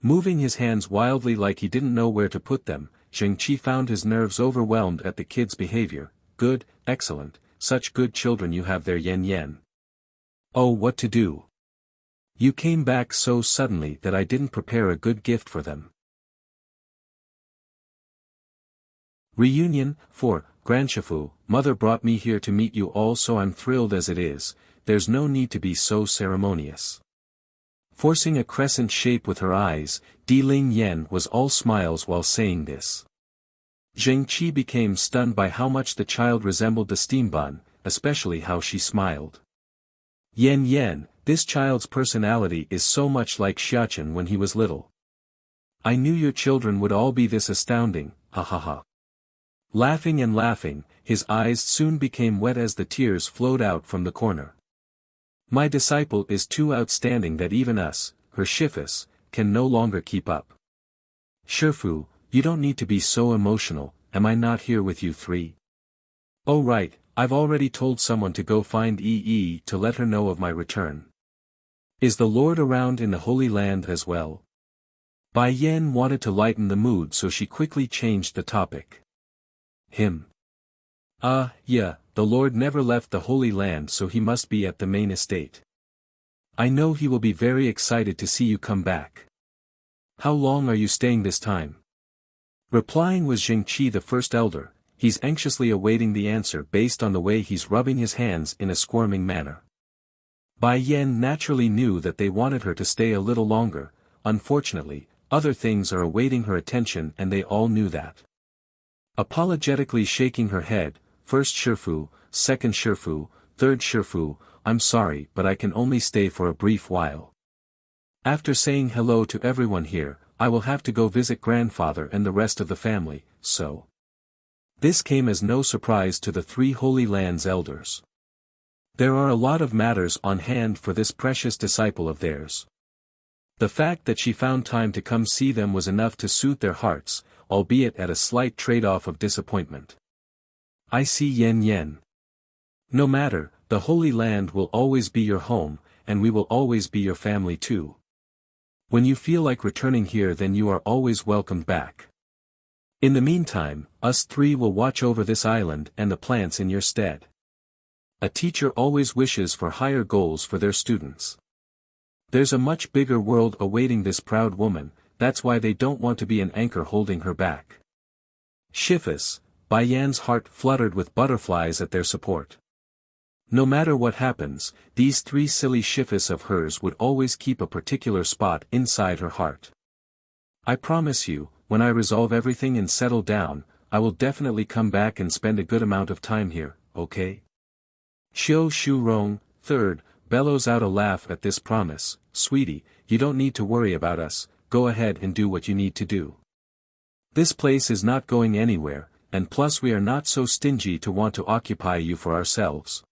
Moving his hands wildly like he didn't know where to put them, Zhengqi found his nerves overwhelmed at the kid's behavior. Good, excellent, such good children you have there, Yan. Oh, what to do? You came back so suddenly that I didn't prepare a good gift for them. Reunion 4, Grandshifu, mother brought me here to meet you all, so I'm thrilled as it is, there's no need to be so ceremonious. Forcing a crescent shape with her eyes, Di Ling Yen was all smiles while saying this. Zheng Qi became stunned by how much the child resembled the steam bun, especially how she smiled. Yen, this child's personality is so much like Xiachen when he was little. I knew your children would all be this astounding, ha ha ha. Laughing and laughing, his eyes soon became wet as the tears flowed out from the corner. My disciple is too outstanding that even us, her Shifus, can no longer keep up. Shifu, you don't need to be so emotional, am I not here with you three? Oh right, I've already told someone to go find Yi to let her know of my return. Is the Lord around in the Holy Land as well? Bai Yan wanted to lighten the mood, so she quickly changed the topic. Him. Yeah, the Lord never left the Holy Land, so he must be at the main estate. I know he will be very excited to see you come back. How long are you staying this time? Replying was Zheng Qi, the first elder. He's anxiously awaiting the answer based on the way he's rubbing his hands in a squirming manner. Bai Yan naturally knew that they wanted her to stay a little longer. Unfortunately, other things are awaiting her attention, and they all knew that. Apologetically shaking her head, first Shifu, second Shifu, third Shifu, I'm sorry but I can only stay for a brief while. After saying hello to everyone here, I will have to go visit grandfather and the rest of the family, so. This came as no surprise to the three Holy Lands elders. There are a lot of matters on hand for this precious disciple of theirs. The fact that she found time to come see them was enough to soothe their hearts, albeit at a slight trade-off of disappointment. I see Yen. No matter, the Holy Land will always be your home, and we will always be your family too. When you feel like returning here, then you are always welcomed back. In the meantime, us three will watch over this island and the plants in your stead. A teacher always wishes for higher goals for their students. There's a much bigger world awaiting this proud woman, that's why they don't want to be an anchor holding her back. Shifus, Bai Yan's heart fluttered with butterflies at their support. No matter what happens, these three silly Shifus of hers would always keep a particular spot inside her heart. I promise you, when I resolve everything and settle down, I will definitely come back and spend a good amount of time here, okay? Xiu Shurong, third, bellows out a laugh at this promise. Sweetie, you don't need to worry about us, go ahead and do what you need to do. This place is not going anywhere, and plus we are not so stingy to want to occupy you for ourselves.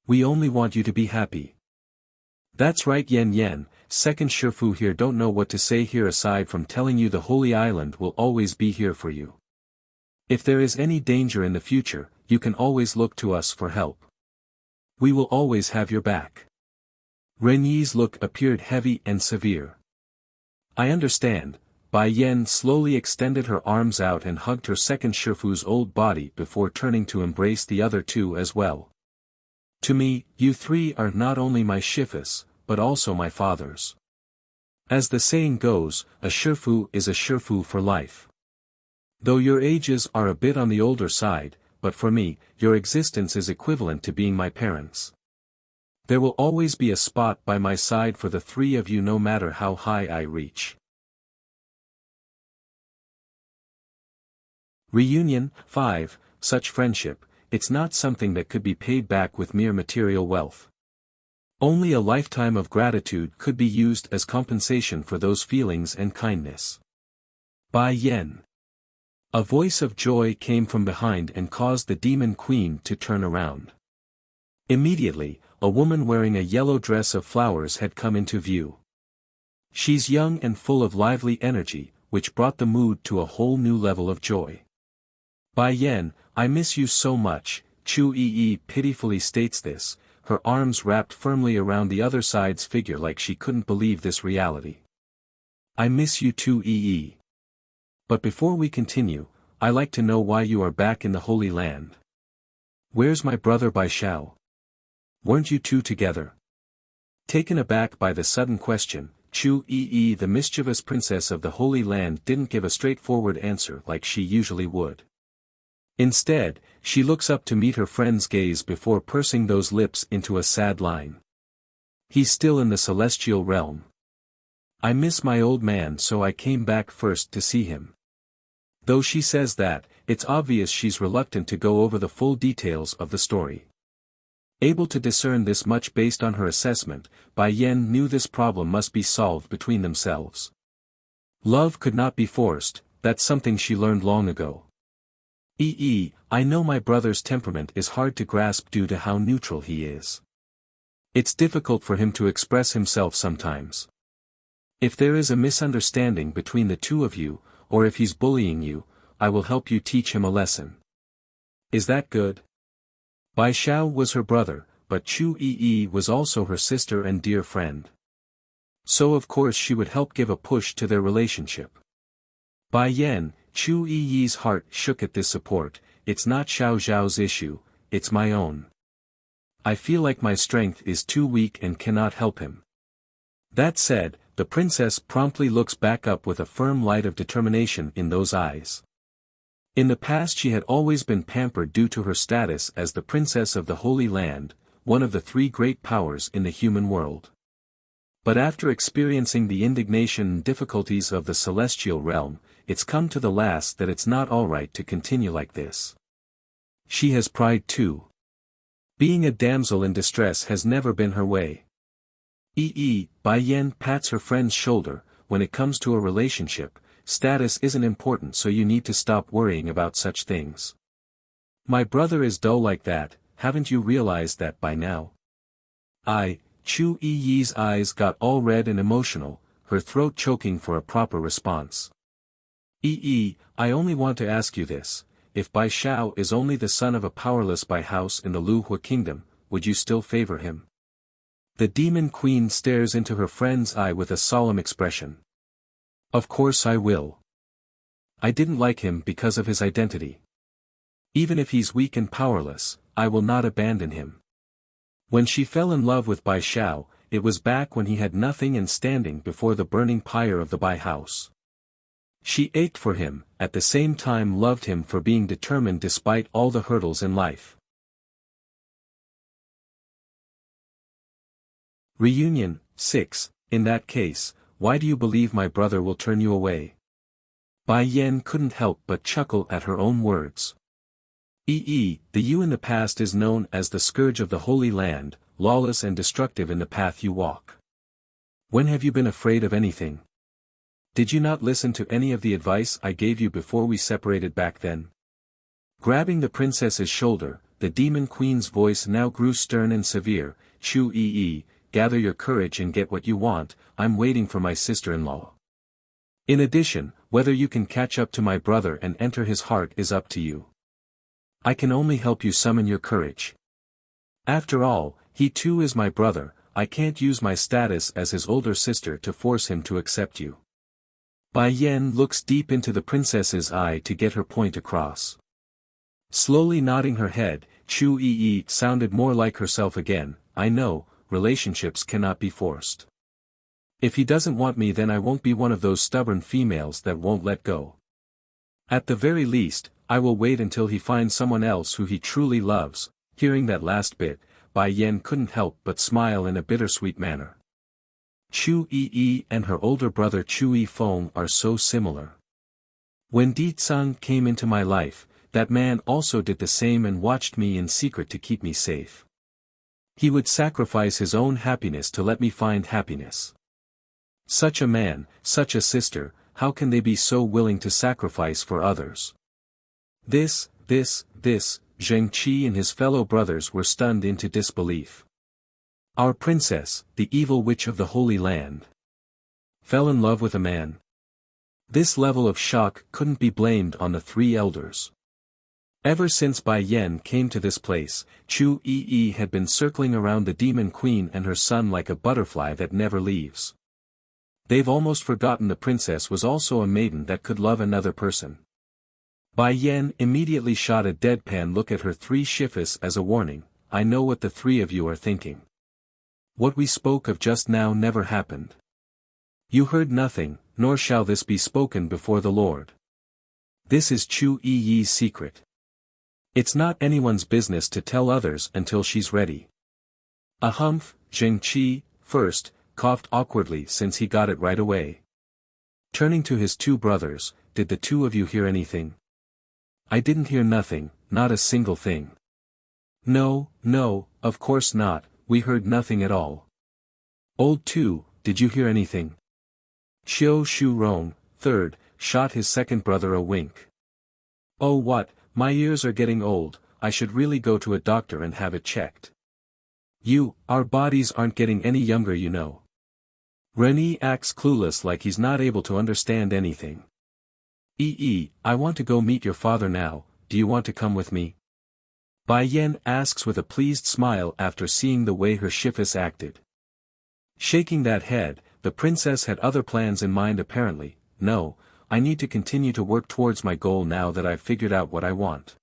We only want you to be happy. That's right Yen, second Shifu here don't know what to say here aside from telling you the Holy Island will always be here for you. If there is any danger in the future, you can always look to us for help. We will always have your back. Renyi's look appeared heavy and severe. I understand. Bai Yan slowly extended her arms out and hugged her second Shifu's old body before turning to embrace the other two as well. To me, you three are not only my Shifus, but also my fathers. As the saying goes, a Shifu is a Shifu for life. Though your ages are a bit on the older side, but for me, your existence is equivalent to being my parents. There will always be a spot by my side for the three of you no matter how high I reach. Reunion 5. Such friendship, it's not something that could be paid back with mere material wealth. Only a lifetime of gratitude could be used as compensation for those feelings and kindness. Bai Yan. A voice of joy came from behind and caused the demon queen to turn around. Immediately, a woman wearing a yellow dress of flowers had come into view. She's young and full of lively energy, which brought the mood to a whole new level of joy. Bai Yan, I miss you so much, Chu Yi pitifully states this, her arms wrapped firmly around the other side's figure like she couldn't believe this reality. I miss you too Yi. But before we continue, I like to know why you are back in the Holy Land. Where's my brother Bai Xiao? Weren't you two together? Taken aback by the sudden question, Chu Yi the mischievous princess of the Holy Land didn't give a straightforward answer like she usually would. Instead, she looks up to meet her friend's gaze before pursing those lips into a sad line. He's still in the celestial realm. I miss my old man, so I came back first to see him. Though she says that, it's obvious she's reluctant to go over the full details of the story. Able to discern this much based on her assessment, Bai Yan knew this problem must be solved between themselves. Love could not be forced, that's something she learned long ago. I know my brother's temperament is hard to grasp due to how neutral he is. It's difficult for him to express himself sometimes. If there is a misunderstanding between the two of you, or if he's bullying you, I will help you teach him a lesson. Is that good? Bai Xiao was her brother, but Chu Yi was also her sister and dear friend. So of course she would help give a push to their relationship. Bai Yan, Chu Yi's heart shook at this support. It's not Xiao Zhao's issue, it's my own. I feel like my strength is too weak and cannot help him. That said, the princess promptly looks back up with a firm light of determination in those eyes. In the past she had always been pampered due to her status as the princess of the Holy Land, one of the three great powers in the human world. But after experiencing the indignation and difficulties of the celestial realm, it's come to the last that it's not alright to continue like this. She has pride too. Being a damsel in distress has never been her way. Bai Yan pats her friend's shoulder. When it comes to a relationship, status isn't important, so you need to stop worrying about such things. My brother is dull like that, haven't you realized that by now? Chu Yi's eyes got all red and emotional, her throat choking for a proper response. I only want to ask you this, if Bai Xiao is only the son of a powerless Bai house in the Lu Hua kingdom, would you still favor him? The demon queen stares into her friend's eye with a solemn expression. Of course I will. I didn't like him because of his identity. Even if he's weak and powerless, I will not abandon him. When she fell in love with Bai Xiao, it was back when he had nothing and standing before the burning pyre of the Bai house. She ached for him, at the same time loved him for being determined despite all the hurdles in life. Reunion 6. In that case, why do you believe my brother will turn you away? Bai Yan couldn't help but chuckle at her own words. The you in the past is known as the scourge of the Holy Land, lawless and destructive in the path you walk. When have you been afraid of anything? Did you not listen to any of the advice I gave you before we separated back then? Grabbing the princess's shoulder, the demon queen's voice now grew stern and severe. Chu Yi, gather your courage and get what you want, I'm waiting for my sister-in-law. In addition, whether you can catch up to my brother and enter his heart is up to you. I can only help you summon your courage. After all, he too is my brother, I can't use my status as his older sister to force him to accept you. Bai Yan looks deep into the princess's eye to get her point across. Slowly nodding her head, Chu Yi sounded more like herself again. I know, relationships cannot be forced. If he doesn't want me, then I won't be one of those stubborn females that won't let go. At the very least, I will wait until he finds someone else who he truly loves. Hearing that last bit, Bai Yan couldn't help but smile in a bittersweet manner. Chu Yi and her older brother Chu Yifeng are so similar. When Di Tsang came into my life, that man also did the same and watched me in secret to keep me safe. He would sacrifice his own happiness to let me find happiness. Such a man, such a sister, how can they be so willing to sacrifice for others? This, Zheng Qi and his fellow brothers were stunned into disbelief. Our princess, the evil witch of the Holy Land, fell in love with a man. This level of shock couldn't be blamed on the three elders. Ever since Bai Yan came to this place, Chu Yi had been circling around the demon queen and her son like a butterfly that never leaves. They've almost forgotten the princess was also a maiden that could love another person. Bai Yan immediately shot a deadpan look at her three shifus as a warning. I know what the three of you are thinking. What we spoke of just now never happened. You heard nothing, nor shall this be spoken before the Lord. This is Chu Yi's secret. It's not anyone's business to tell others until she's ready. A humph, Zheng Qi, first, coughed awkwardly since he got it right away. Turning to his two brothers, did the two of you hear anything? I didn't hear nothing, not a single thing. No, no, of course not, we heard nothing at all. Old two, did you hear anything? Xiu Shu Rong, third, shot his second brother a wink. Oh what, my ears are getting old, I should really go to a doctor and have it checked. Our bodies aren't getting any younger you know. Reni acts clueless like he's not able to understand anything. I want to go meet your father now, do you want to come with me? Bai Yan asks with a pleased smile after seeing the way her Shifus acted. Shaking that head, the princess had other plans in mind apparently. No, I need to continue to work towards my goal now that I've figured out what I want.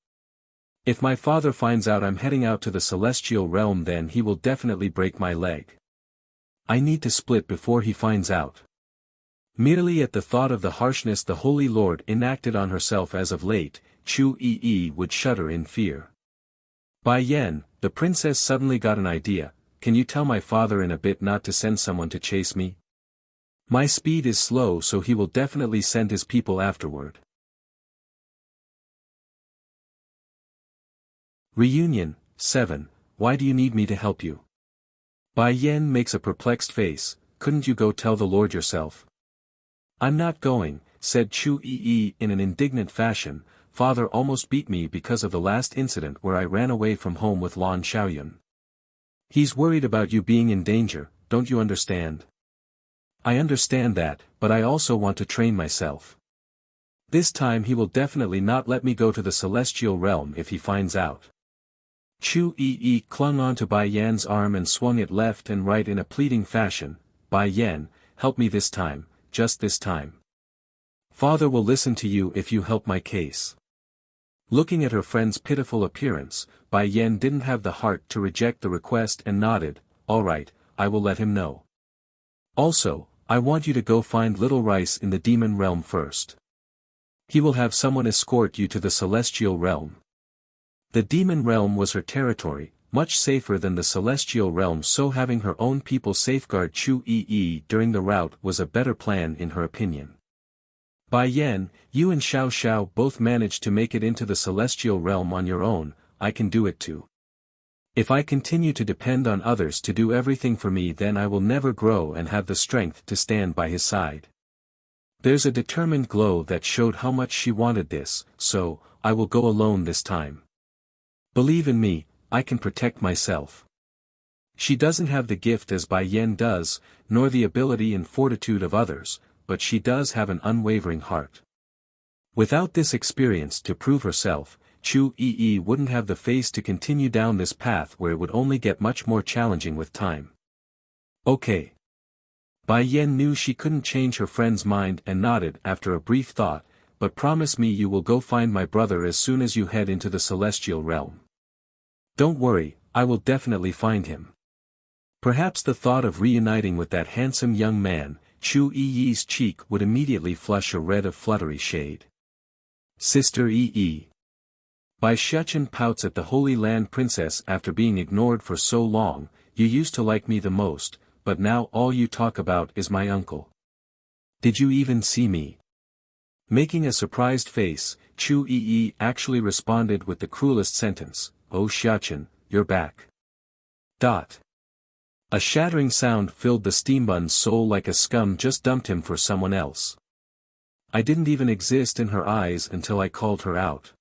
If my father finds out I'm heading out to the celestial realm then he will definitely break my leg. I need to split before he finds out. Merely at the thought of the harshness the Holy Lord enacted on herself as of late, Chu Yi would shudder in fear. Bai Yan, the princess suddenly got an idea, can you tell my father in a bit not to send someone to chase me? My speed is slow so he will definitely send his people afterward. Reunion, 7, why do you need me to help you? Bai Yan makes a perplexed face, couldn't you go tell the Lord yourself? I'm not going, said Chu Yi in an indignant fashion, father almost beat me because of the last incident where I ran away from home with Lan Xiaoyun. He's worried about you being in danger, don't you understand? I understand that, but I also want to train myself. This time he will definitely not let me go to the celestial realm if he finds out. Chu Yi clung onto Bai Yan's arm and swung it left and right in a pleading fashion. Bai Yan, help me this time, just this time. Father will listen to you if you help my case. Looking at her friend's pitiful appearance, Bai Yan didn't have the heart to reject the request and nodded, all right, I will let him know. Also, I want you to go find Little Rice in the demon realm first. He will have someone escort you to the celestial realm. The demon realm was her territory, much safer than the celestial realm, so having her own people safeguard Chu Yi during the route was a better plan in her opinion. Bai Yan, you and Xiao Xiao both managed to make it into the celestial realm on your own, I can do it too. If I continue to depend on others to do everything for me then I will never grow and have the strength to stand by his side. There's a determined glow that showed how much she wanted this, so, I will go alone this time. Believe in me, I can protect myself. She doesn't have the gift as Bai Yan does, nor the ability and fortitude of others, but she does have an unwavering heart. Without this experience to prove herself, Chu Yi wouldn't have the face to continue down this path where it would only get much more challenging with time. Okay. Bai Yan knew she couldn't change her friend's mind and nodded after a brief thought, but promise me you will go find my brother as soon as you head into the celestial realm. Don't worry, I will definitely find him. Perhaps the thought of reuniting with that handsome young man, Chu Yi's cheek would immediately flush a red of fluttery shade. Sister Yi. Bai Shechen pouts at the Holy Land Princess after being ignored for so long, you used to like me the most, but now all you talk about is my uncle. Did you even see me? Making a surprised face, Chu Yi actually responded with the cruelest sentence, Oh Xiachen, you're back. A shattering sound filled the steambun's soul like a scum just dumped him for someone else. I didn't even exist in her eyes until I called her out.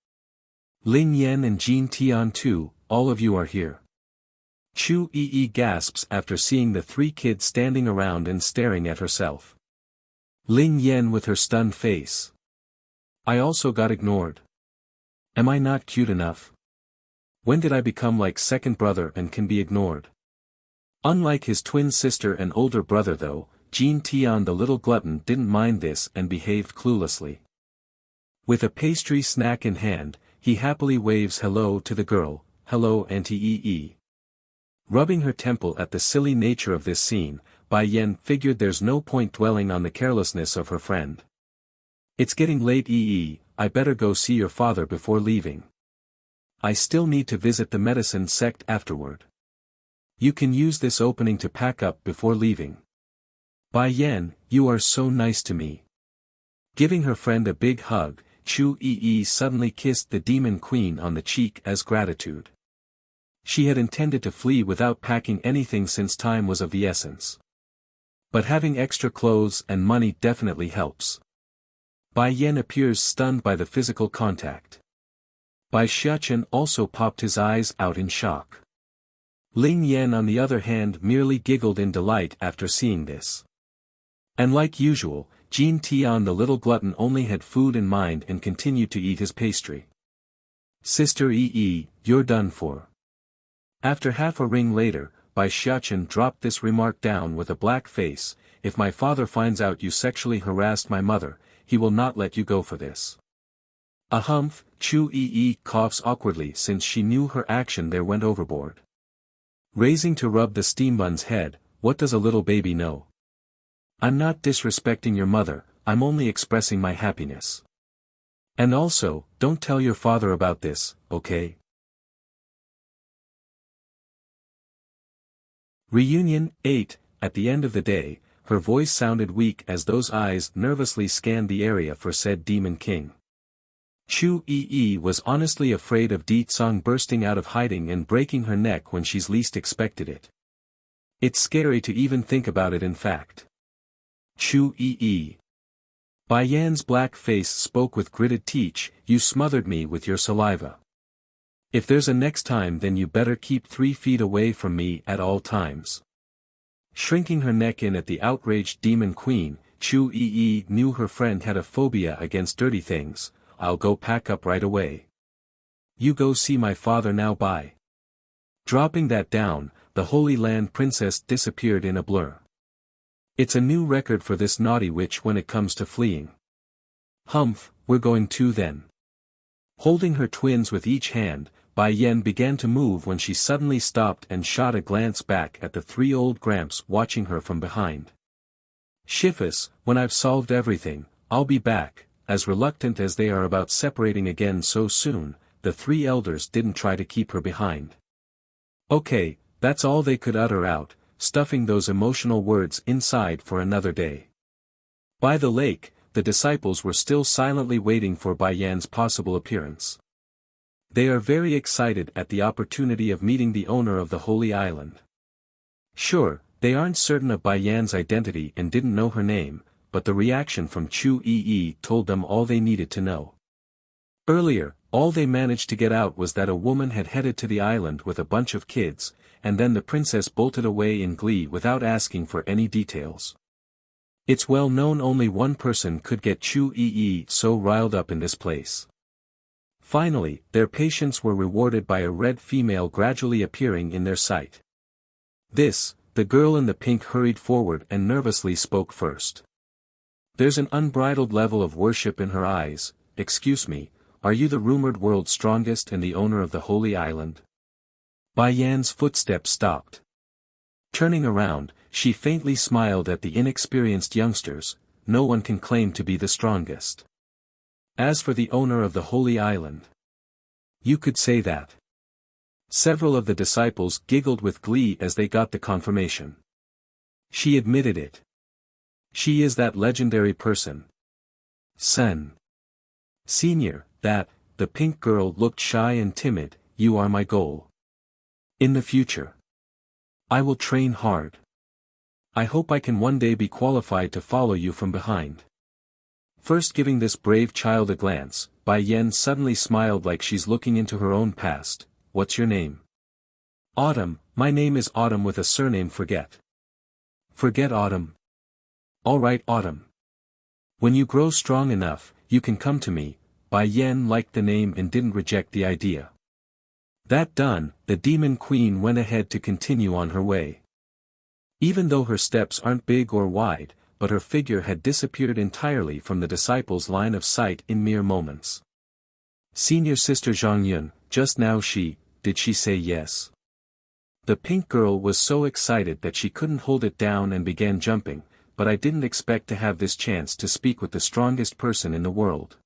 Ling Yan and Jin Tian too, all of you are here. Chu Yi gasps after seeing the three kids standing around and staring at herself. Ling Yan with her stunned face. I also got ignored. Am I not cute enough? When did I become like second brother and can be ignored? Unlike his twin sister and older brother though, Jin Tian the little glutton didn't mind this and behaved cluelessly. With a pastry snack in hand, he happily waves hello to the girl, hello Auntie Yi. Rubbing her temple at the silly nature of this scene, Bai Yan figured there's no point dwelling on the carelessness of her friend. It's getting late Yi, I better go see your father before leaving. I still need to visit the medicine sect afterward. You can use this opening to pack up before leaving. Bai Yan, you are so nice to me. Giving her friend a big hug, Chu Yi suddenly kissed the demon queen on the cheek as gratitude. She had intended to flee without packing anything since time was of the essence. But having extra clothes and money definitely helps. Bai Yan appears stunned by the physical contact. Bai Xiachen also popped his eyes out in shock. Ling Yan on the other hand merely giggled in delight after seeing this. And like usual, Jin Tian the little glutton only had food in mind and continued to eat his pastry. Sister Yi, you're done for. After half a ring later, Bai Xiachen dropped this remark down with a black face, if my father finds out you sexually harassed my mother, he will not let you go for this. A humph, Chu Yi coughs awkwardly since she knew her action there went overboard. Raising to rub the steambun's head, what does a little baby know? I'm not disrespecting your mother, I'm only expressing my happiness. And also, don't tell your father about this, okay? Reunion 8. At the end of the day, her voice sounded weak as those eyes nervously scanned the area for said demon king. Chu Yi was honestly afraid of Di Tsang bursting out of hiding and breaking her neck when she's least expected it. It's scary to even think about it in fact. Chu Yi. Bai Yan's black face spoke with gritted teeth, you smothered me with your saliva. If there's a next time then you better keep 3 feet away from me at all times. Shrinking her neck in at the outraged demon queen, Chu Yi knew her friend had a phobia against dirty things. I'll go pack up right away. You go see my father now bye. Dropping that down, the Holy Land princess disappeared in a blur. It's a new record for this naughty witch when it comes to fleeing. Humph, we're going too then. Holding her twins with each hand, Bai Yan began to move when she suddenly stopped and shot a glance back at the 3 old gramps watching her from behind. Shifus, when I've solved everything, I'll be back. As reluctant as they are about separating again so soon, the 3 elders didn't try to keep her behind. Okay, that's all they could utter out, stuffing those emotional words inside for another day. By the lake, the disciples were still silently waiting for Bai Yan's possible appearance. They are very excited at the opportunity of meeting the owner of the Holy Island. Sure, they aren't certain of Bai Yan's identity and didn't know her name, but the reaction from Chu Yi told them all they needed to know. Earlier, all they managed to get out was that a woman had headed to the island with a bunch of kids, and then the princess bolted away in glee without asking for any details. It's well known only one person could get Chu Yi so riled up in this place. Finally, their patience were rewarded by a red female gradually appearing in their sight. This, the girl in the pink hurried forward and nervously spoke first. There's an unbridled level of worship in her eyes. Excuse me, are you the rumored world's strongest and the owner of the Holy Island? Bai Yan's footsteps stopped. Turning around, she faintly smiled at the inexperienced youngsters. No one can claim to be the strongest. As for the owner of the Holy Island, you could say that. Several of the disciples giggled with glee as they got the confirmation. She admitted it. She is that legendary person. Sen. Senior, that, the pink girl looked shy and timid, you are my goal. In the future, I will train hard. I hope I can one day be qualified to follow you from behind. First giving this brave child a glance, Bai Yan suddenly smiled like she's looking into her own past. What's your name? Autumn, my name is Autumn with a surname Forget. Forget Autumn. Alright Autumn. When you grow strong enough, you can come to me. Bai Yan liked the name and didn't reject the idea. That done, the demon queen went ahead to continue on her way. Even though her steps aren't big or wide, but her figure had disappeared entirely from the disciples' line of sight in mere moments. Senior Sister Zhang Yun, just now did she say yes? The pink girl was so excited that she couldn't hold it down and began jumping, but I didn't expect to have this chance to speak with the strongest person in the world.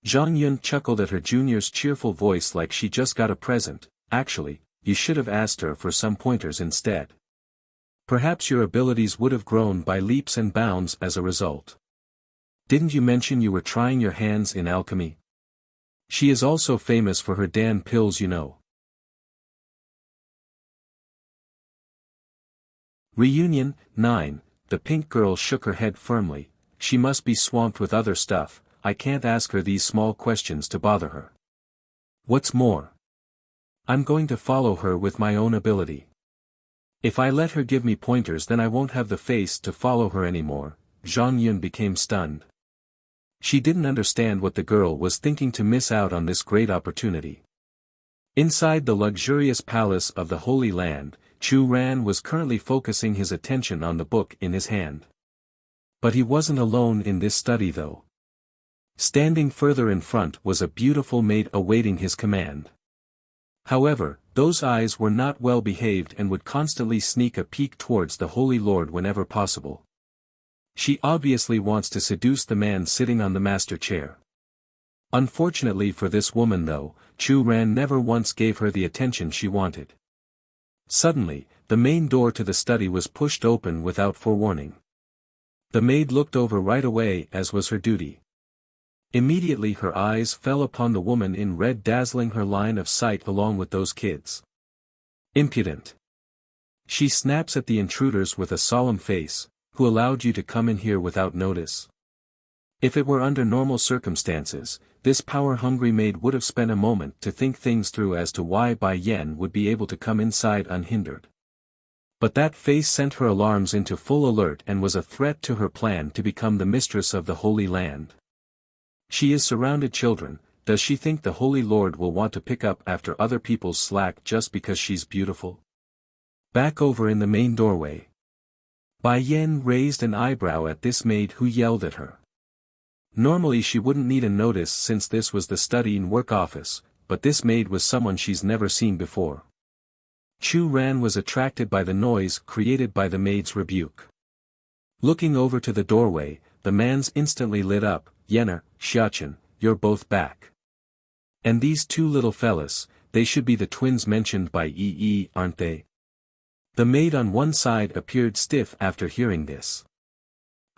Zhang Yun chuckled at her junior's cheerful voice like she just got a present. Actually, you should have asked her for some pointers instead. Perhaps your abilities would have grown by leaps and bounds as a result. Didn't you mention you were trying your hands in alchemy? She is also famous for her Dan pills, you know. Reunion 9. The pink girl shook her head firmly. She must be swamped with other stuff. I can't ask her these small questions to bother her. What's more, I'm going to follow her with my own ability. If I let her give me pointers, then I won't have the face to follow her anymore. Zhang Yun became stunned. She didn't understand what the girl was thinking to miss out on this great opportunity. Inside the luxurious palace of the Holy Land, Chu Ran was currently focusing his attention on the book in his hand. But he wasn't alone in this study though. Standing further in front was a beautiful maid awaiting his command. However, those eyes were not well behaved and would constantly sneak a peek towards the Holy Lord whenever possible. She obviously wants to seduce the man sitting on the master chair. Unfortunately for this woman though, Chu Ran never once gave her the attention she wanted. Suddenly, the main door to the study was pushed open without forewarning. The maid looked over right away, as was her duty. Immediately her eyes fell upon the woman in red, dazzling her line of sight along with those kids. Impudent! She snaps at the intruders with a solemn face. Who allowed you to come in here without notice? If it were under normal circumstances, this power-hungry maid would have spent a moment to think things through as to why Bai Yen would be able to come inside unhindered. But that face sent her alarms into full alert and was a threat to her plan to become the mistress of the Holy Land. She is surrounded children. Does she think the Holy Lord will want to pick up after other people's slack just because she's beautiful? Back over in the main doorway, Bai Yen raised an eyebrow at this maid who yelled at her. Normally she wouldn't need a notice since this was the study and work office, but this maid was someone she's never seen before. Chu Ran was attracted by the noise created by the maid's rebuke. Looking over to the doorway, the man's instantly lit up. Yenner, Xiachen, you're both back. And these two little fellas, they should be the twins mentioned by Yi, aren't they? The maid on one side appeared stiff after hearing this.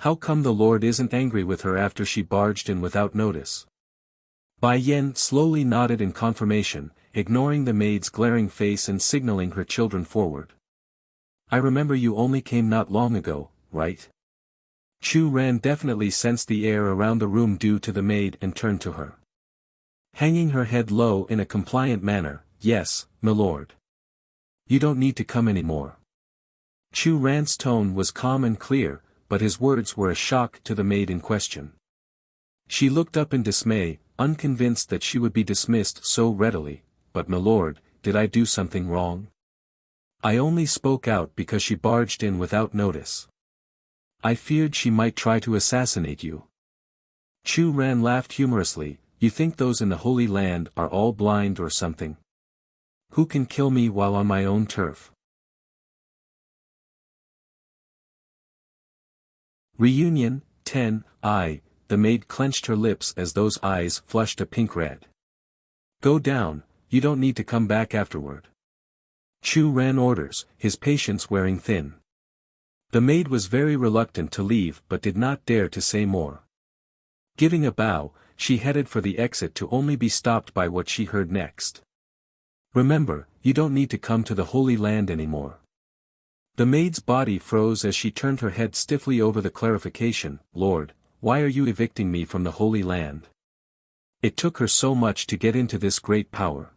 How come the Lord isn't angry with her after she barged in without notice? Bai Yen slowly nodded in confirmation, ignoring the maid's glaring face and signaling her children forward. I remember you only came not long ago, right? Chu Ran definitely sensed the air around the room due to the maid and turned to her. Hanging her head low in a compliant manner, yes, milord. You don't need to come anymore. Chu Ran's tone was calm and clear, but his words were a shock to the maid in question. She looked up in dismay, unconvinced that she would be dismissed so readily. But milord, did I do something wrong? I only spoke out because she barged in without notice. I feared she might try to assassinate you. Chu Ran laughed humorously. You think those in the Holy Land are all blind or something? Who can kill me while on my own turf? Reunion 10. The maid clenched her lips as those eyes flushed a pink red. Go down, you don't need to come back afterward. Chu Ran orders, his patience wearing thin. The maid was very reluctant to leave but did not dare to say more. Giving a bow, she headed for the exit to only be stopped by what she heard next. Remember, you don't need to come to the Holy Land anymore. The maid's body froze as she turned her head stiffly over the clarification. Lord, why are you evicting me from the Holy Land? It took her so much to get into this great power.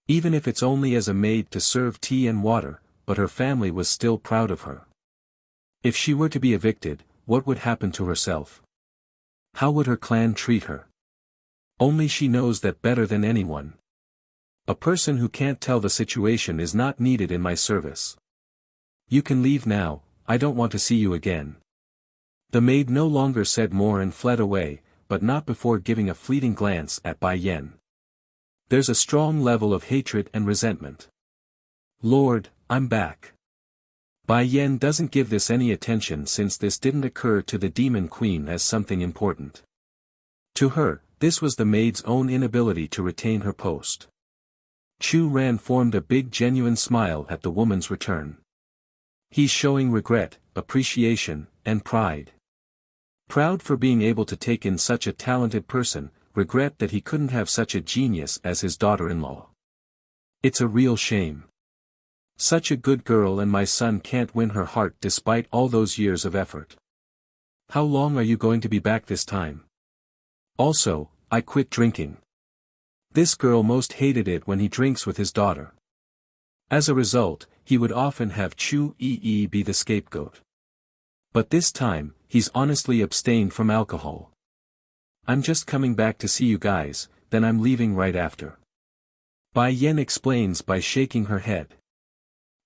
Even if it's only as a maid to serve tea and water, but her family was still proud of her. If she were to be evicted, what would happen to herself? How would her clan treat her? Only she knows that better than anyone. A person who can't tell the situation is not needed in my service. You can leave now, I don't want to see you again. The maid no longer said more and fled away, but not before giving a fleeting glance at Bai Yen. There's a strong level of hatred and resentment. Lord, I'm back. Bai Yen doesn't give this any attention since this didn't occur to the Demon Queen as something important. To her, this was the maid's own inability to retain her post. Chu Ran formed a big genuine smile at the woman's return. He's showing regret, appreciation, and pride. Proud for being able to take in such a talented person, regret that he couldn't have such a genius as his daughter-in-law. It's a real shame. Such a good girl and my son can't win her heart despite all those years of effort. How long are you going to be back this time? Also, I quit drinking. This girl most hated it when he drinks with his daughter. As a result, he would often have Chu Yi be the scapegoat. But this time, he's honestly abstained from alcohol. I'm just coming back to see you guys, then I'm leaving right after. Bai Yan explains by shaking her head.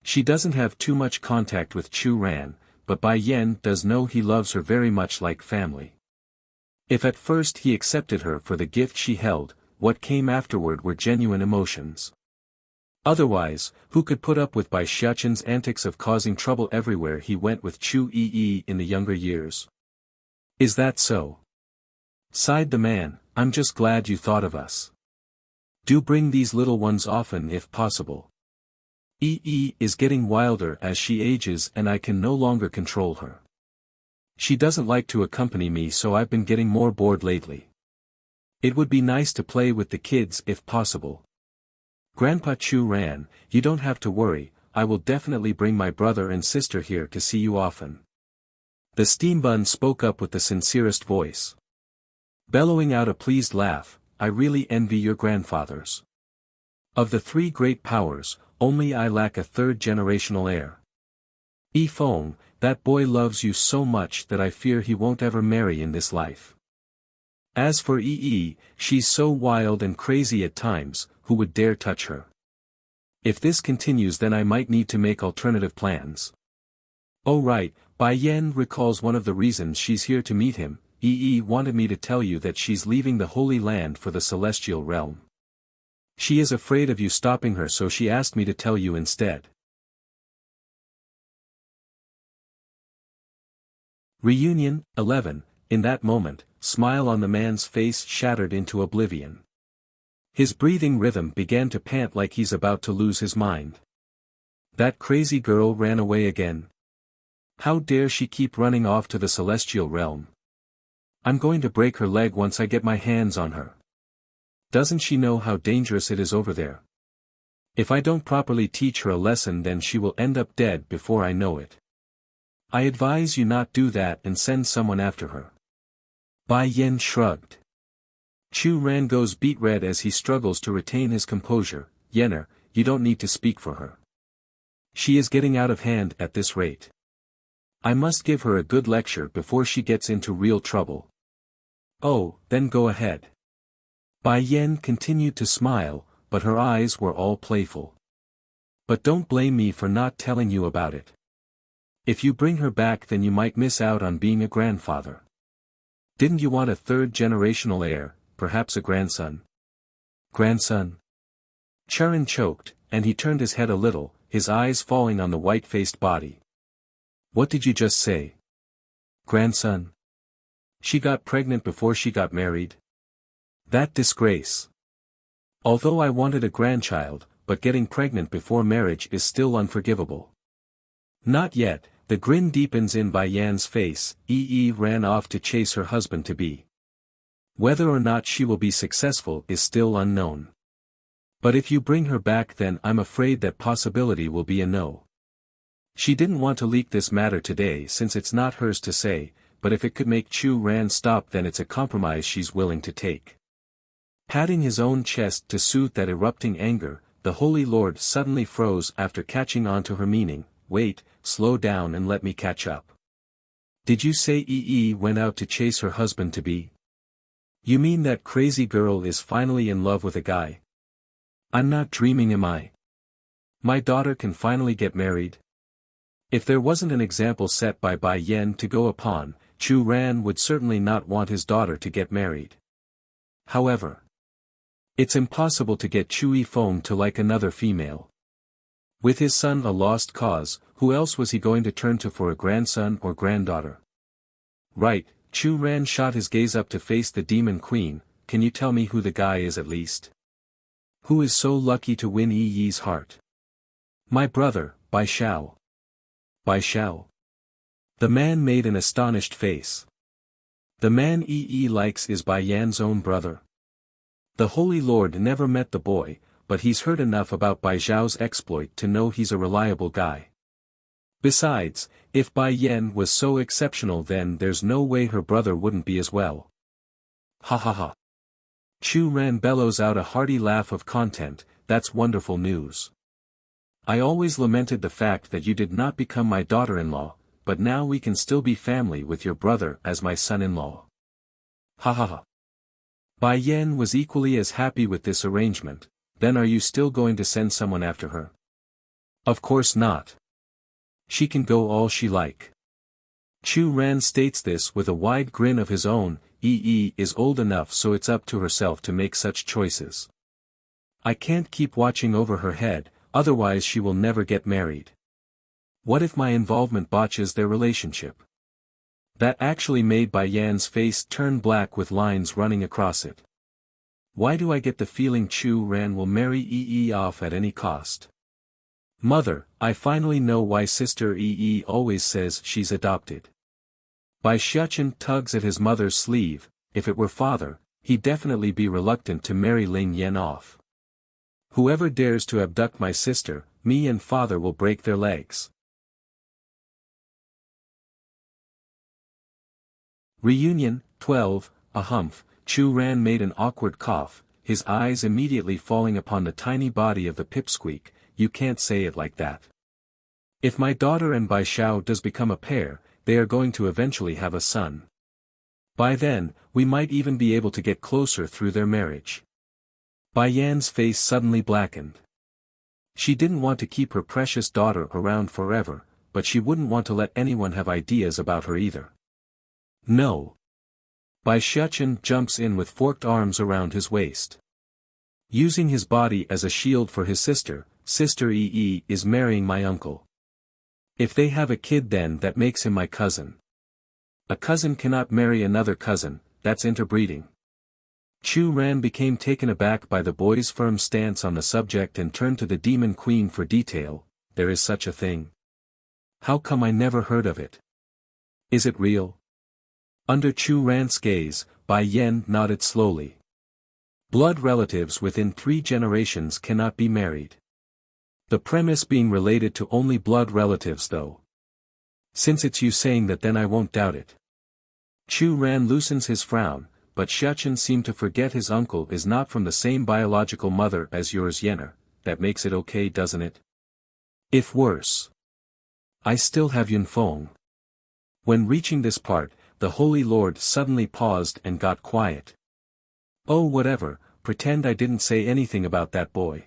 She doesn't have too much contact with Chu Ran, but Bai Yan does know he loves her very much like family. If at first he accepted her for the gift she held, what came afterward were genuine emotions. Otherwise, who could put up with Bai Xiaoqin's antics of causing trouble everywhere he went with Chu Yi in the younger years? Is that so? Sighed the man, I'm just glad you thought of us. Do bring these little ones often if possible. Yi is getting wilder as she ages and I can no longer control her. She doesn't like to accompany me so I've been getting more bored lately. It would be nice to play with the kids if possible. Grandpa Chu Ran, you don't have to worry, I will definitely bring my brother and sister here to see you often. The steam bun spoke up with the sincerest voice. Bellowing out a pleased laugh, I really envy your grandfathers. Of the three great powers, only I lack a third generational heir. Yi Feng, that boy loves you so much that I fear he won't ever marry in this life. As for Yi, she's so wild and crazy at times, who would dare touch her? If this continues then I might need to make alternative plans. Oh right, Bai Yan recalls one of the reasons she's here to meet him. Yi wanted me to tell you that she's leaving the Holy Land for the Celestial Realm. She is afraid of you stopping her so she asked me to tell you instead. Reunion 11. In that moment, smile on the man's face shattered into oblivion. His breathing rhythm began to pant like he's about to lose his mind. That crazy girl ran away again. How dare she keep running off to the Celestial Realm? I'm going to break her leg once I get my hands on her. Doesn't she know how dangerous it is over there? If I don't properly teach her a lesson then she will end up dead before I know it. I advise you not do that and send someone after her. Bai Yan shrugged. Chu Ran goes beet red as he struggles to retain his composure. Yenner, you don't need to speak for her. She is getting out of hand at this rate. I must give her a good lecture before she gets into real trouble. Oh, then go ahead. Bai Yan continued to smile, but her eyes were all playful. But don't blame me for not telling you about it. If you bring her back then you might miss out on being a grandfather. Didn't you want a third generational heir, perhaps a grandson? Grandson? Charon choked, and he turned his head a little, his eyes falling on the white-faced body. What did you just say? Grandson? She got pregnant before she got married? That disgrace. Although I wanted a grandchild, but getting pregnant before marriage is still unforgivable. Not yet, the grin deepens in Bai Yan's face. Yi ran off to chase her husband-to-be. Whether or not she will be successful is still unknown. But if you bring her back then I'm afraid that possibility will be a no. She didn't want to leak this matter today since it's not hers to say, but if it could make Chu Ran stop then it's a compromise she's willing to take. Patting his own chest to soothe that erupting anger, the Holy Lord suddenly froze after catching on to her meaning. Wait, slow down and let me catch up. Did you say Yi went out to chase her husband-to-be? You mean that crazy girl is finally in love with a guy? I'm not dreaming, am I? My daughter can finally get married? If there wasn't an example set by Bai Yan to go upon, Chu Ran would certainly not want his daughter to get married. However, it's impossible to get Chu Yifeng to like another female. With his son a lost cause, who else was he going to turn to for a grandson or granddaughter? Right, Chu Ran shot his gaze up to face the demon queen. can you tell me who the guy is at least? Who is so lucky to win Yi Yi's heart? My brother, Bai Xiao. Bai Xiao. The man made an astonished face. The man Yi Yi likes is Bai Yan's own brother. The Holy Lord never met the boy, but he's heard enough about Bai Xiao's exploit to know he's a reliable guy. Besides, if Bai Yan was so exceptional then there's no way her brother wouldn't be as well. Ha ha ha. Chu Ran bellows out a hearty laugh of content. That's wonderful news. I always lamented the fact that you did not become my daughter-in-law, but now we can still be family with your brother as my son-in-law. Ha ha ha. Bai Yan was equally as happy with this arrangement. Then are you still going to send someone after her? Of course not. She can go all she like. Chu Ran states this with a wide grin of his own. Yi Yi is old enough so it's up to herself to make such choices. I can't keep watching over her head, otherwise she will never get married. What if my involvement botches their relationship? That actually made Bai Yan's face turn black with lines running across it. Why do I get the feeling Chu Ran will marry Yi Yi off at any cost? Mother, I finally know why Sister Yi Yi always says she's adopted. Bai Xiachen tugs at his mother's sleeve. If it were father, he'd definitely be reluctant to marry Ling Yan off. Whoever dares to abduct my sister, me and father will break their legs. Reunion, 12, a humph. Chu Ran made an awkward cough, his eyes immediately falling upon the tiny body of the pipsqueak. You can't say it like that. If my daughter and Bai Xiao does become a pair, they are going to eventually have a son. By then, we might even be able to get closer through their marriage. Bai Yan's face suddenly blackened. She didn't want to keep her precious daughter around forever, but she wouldn't want to let anyone have ideas about her either. No. Bai Xiachen jumps in with forked arms around his waist. Using his body as a shield for his sister, Sister Yi Yi is marrying my uncle. If they have a kid then that makes him my cousin. A cousin cannot marry another cousin, that's interbreeding. Chu Ran became taken aback by the boy's firm stance on the subject and turned to the Demon Queen for detail. There is such a thing. How come I never heard of it? Is it real? Under Chu Ran's gaze, Bai Yan nodded slowly. Blood relatives within 3 generations cannot be married. The premise being related to only blood relatives though. Since it's you saying that then I won't doubt it. Chu Ran loosens his frown, but Xiachen seemed to forget his uncle is not from the same biological mother as yours Yenner. That makes it okay doesn't it? If worse. I still have Yunfeng. When reaching this part, the Holy Lord suddenly paused and got quiet. Oh whatever, pretend I didn't say anything about that boy.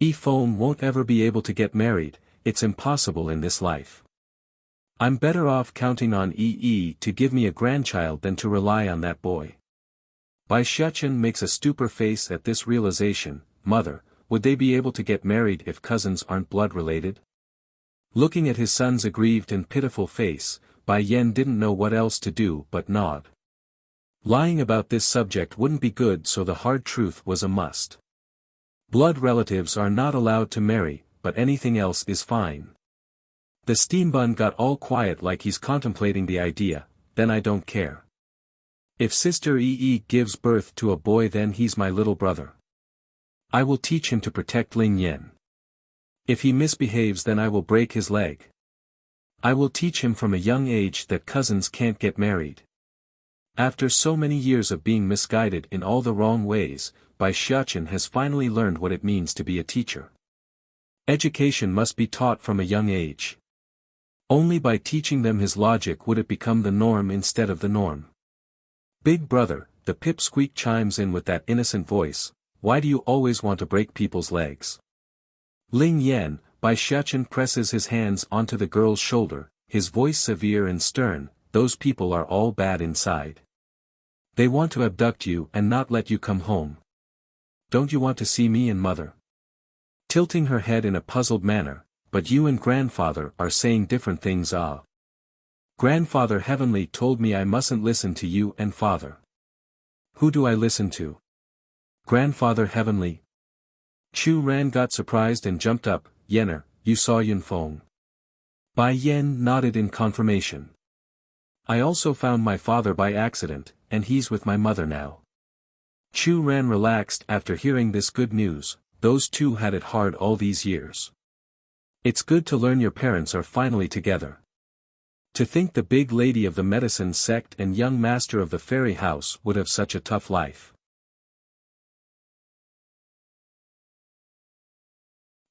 Yifeng won't ever be able to get married, it's impossible in this life. I'm better off counting on Yi Yi to give me a grandchild than to rely on that boy. Bai Xiachen makes a stupor face at this realization. Mother, would they be able to get married if cousins aren't blood related? Looking at his son's aggrieved and pitiful face, Bai Yan didn't know what else to do but nod. Lying about this subject wouldn't be good, so the hard truth was a must. Blood relatives are not allowed to marry, but anything else is fine. The steambun got all quiet like he's contemplating the idea. Then I don't care. If Sister Yi Yi gives birth to a boy then he's my little brother. I will teach him to protect Ling Yan. If he misbehaves then I will break his leg. I will teach him from a young age that cousins can't get married. After so many years of being misguided in all the wrong ways, Bai Xiachen has finally learned what it means to be a teacher. Education must be taught from a young age. Only by teaching them his logic would it become the norm instead of the norm. Big brother, the pipsqueak chimes in with that innocent voice, why do you always want to break people's legs? Ling Yan, Bai Xiachen presses his hands onto the girl's shoulder, his voice severe and stern, those people are all bad inside. They want to abduct you and not let you come home. Don't you want to see me and mother? Tilting her head in a puzzled manner, but you and grandfather are saying different things. Grandfather Heavenly told me I mustn't listen to you and father. Who do I listen to? Grandfather Heavenly? Chu Ran got surprised and jumped up. Yener, you saw Yunfeng. Bai Yen nodded in confirmation. I also found my father by accident, and he's with my mother now. Chu Ran relaxed after hearing this good news. Those two had it hard all these years. It's good to learn your parents are finally together. To think the big lady of the medicine sect and young master of the fairy house would have such a tough life.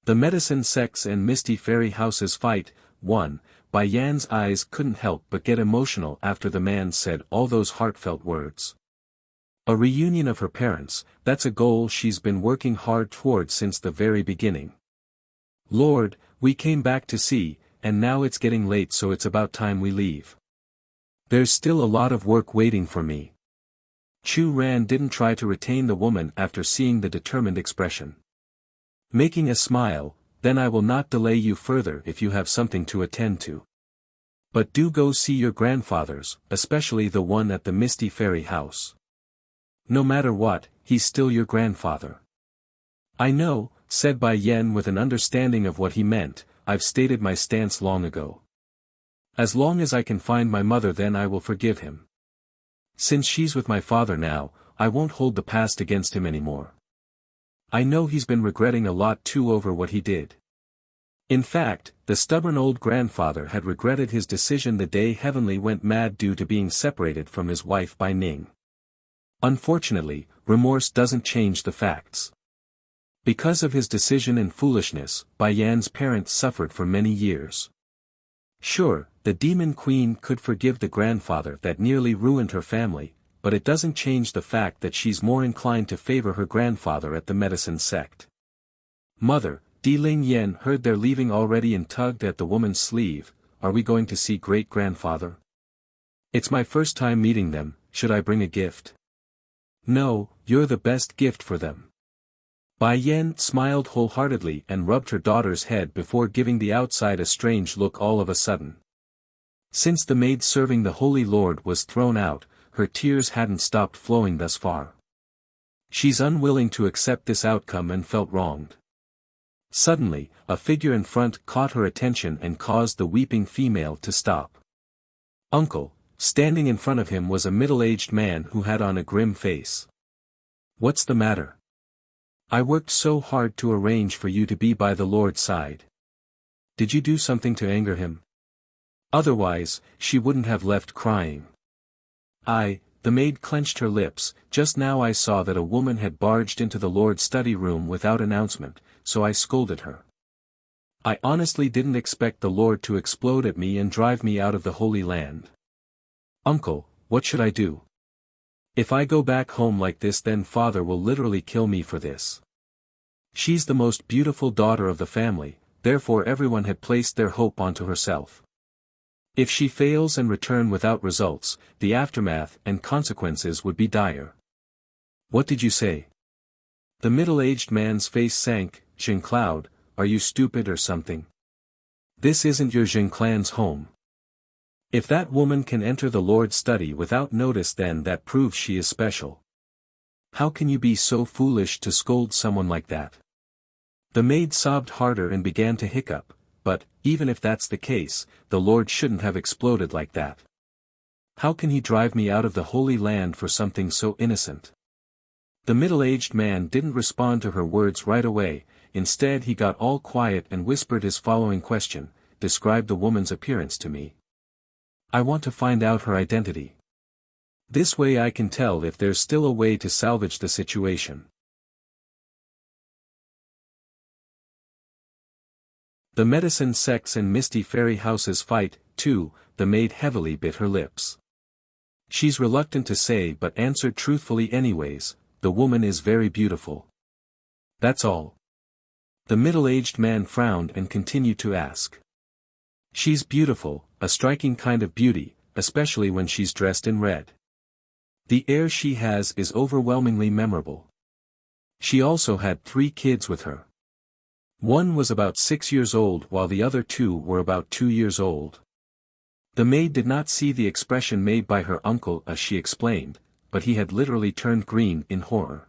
The medicine sects and misty fairy houses fight. 1. Bai Yan's eyes couldn't help but get emotional after the man said all those heartfelt words. A reunion of her parents, that's a goal she's been working hard toward since the very beginning. Lord, we came back to see, and now it's getting late, so it's about time we leave. There's still a lot of work waiting for me. Chu Ran didn't try to retain the woman after seeing the determined expression. Making a smile, then I will not delay you further if you have something to attend to. But do go see your grandfathers, especially the one at the Misty Fairy House. No matter what, he's still your grandfather. I know, said Bai Yen with an understanding of what he meant. I've stated my stance long ago. As long as I can find my mother, then I will forgive him. Since she's with my father now, I won't hold the past against him anymore. I know he's been regretting a lot too over what he did. In fact, the stubborn old grandfather had regretted his decision the day Heavenly went mad due to being separated from his wife by Ning. Unfortunately, remorse doesn't change the facts. Because of his decision and foolishness, Bai Yan's parents suffered for many years. Sure, the Demon Queen could forgive the grandfather that nearly ruined her family, but it doesn't change the fact that she's more inclined to favor her grandfather at the medicine sect. Mother, Di Ling Yen heard they're leaving already and tugged at the woman's sleeve. Are we going to see great-grandfather? It's my first time meeting them, should I bring a gift? No, you're the best gift for them. Bai Yen smiled wholeheartedly and rubbed her daughter's head before giving the outside a strange look all of a sudden. Since the maid serving the Holy Lord was thrown out, her tears hadn't stopped flowing thus far. She's unwilling to accept this outcome and felt wronged. Suddenly, a figure in front caught her attention and caused the weeping female to stop. Uncle, standing in front of him was a middle-aged man who had on a grim face. What's the matter? I worked so hard to arrange for you to be by the Lord's side. Did you do something to anger him? Otherwise, she wouldn't have left crying. The maid clenched her lips. Just now I saw that a woman had barged into the Lord's study room without announcement, so I scolded her. I honestly didn't expect the Lord to explode at me and drive me out of the Holy Land. Uncle, what should I do? If I go back home like this, then Father will literally kill me for this. She's the most beautiful daughter of the family, therefore everyone had placed their hope onto herself. If she fails and return without results, the aftermath and consequences would be dire. What did you say? The middle-aged man's face sank. Jing Cloud, are you stupid or something? This isn't your Jing clan's home. If that woman can enter the Lord's study without notice, then that proves she is special. How can you be so foolish to scold someone like that? The maid sobbed harder and began to hiccup. But, even if that's the case, the Lord shouldn't have exploded like that. How can he drive me out of the Holy Land for something so innocent? The middle-aged man didn't respond to her words right away. Instead he got all quiet and whispered his following question: describe the woman's appearance to me. I want to find out her identity. This way I can tell if there's still a way to salvage the situation. The medicine sects and misty fairy houses fight. 2. The maid heavily bit her lips. She's reluctant to say but answered truthfully anyways, the woman is very beautiful. That's all. The middle-aged man frowned and continued to ask. She's beautiful, a striking kind of beauty, especially when she's dressed in red. The air she has is overwhelmingly memorable. She also had 3 kids with her. One was about 6 years old while the other 2 were about 2 years old. The maid did not see the expression made by her uncle as she explained, but he had literally turned green in horror.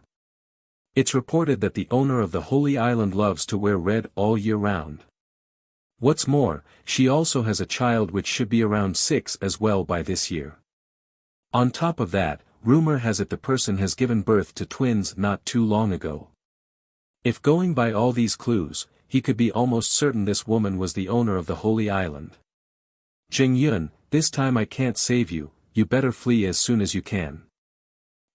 It's reported that the owner of the Holy Island loves to wear red all year round. What's more, she also has a child which should be around 6 as well by this year. On top of that, rumor has it the person has given birth to twins not too long ago. If going by all these clues, he could be almost certain this woman was the owner of the Holy Island. Jing Yun, this time I can't save you, you better flee as soon as you can.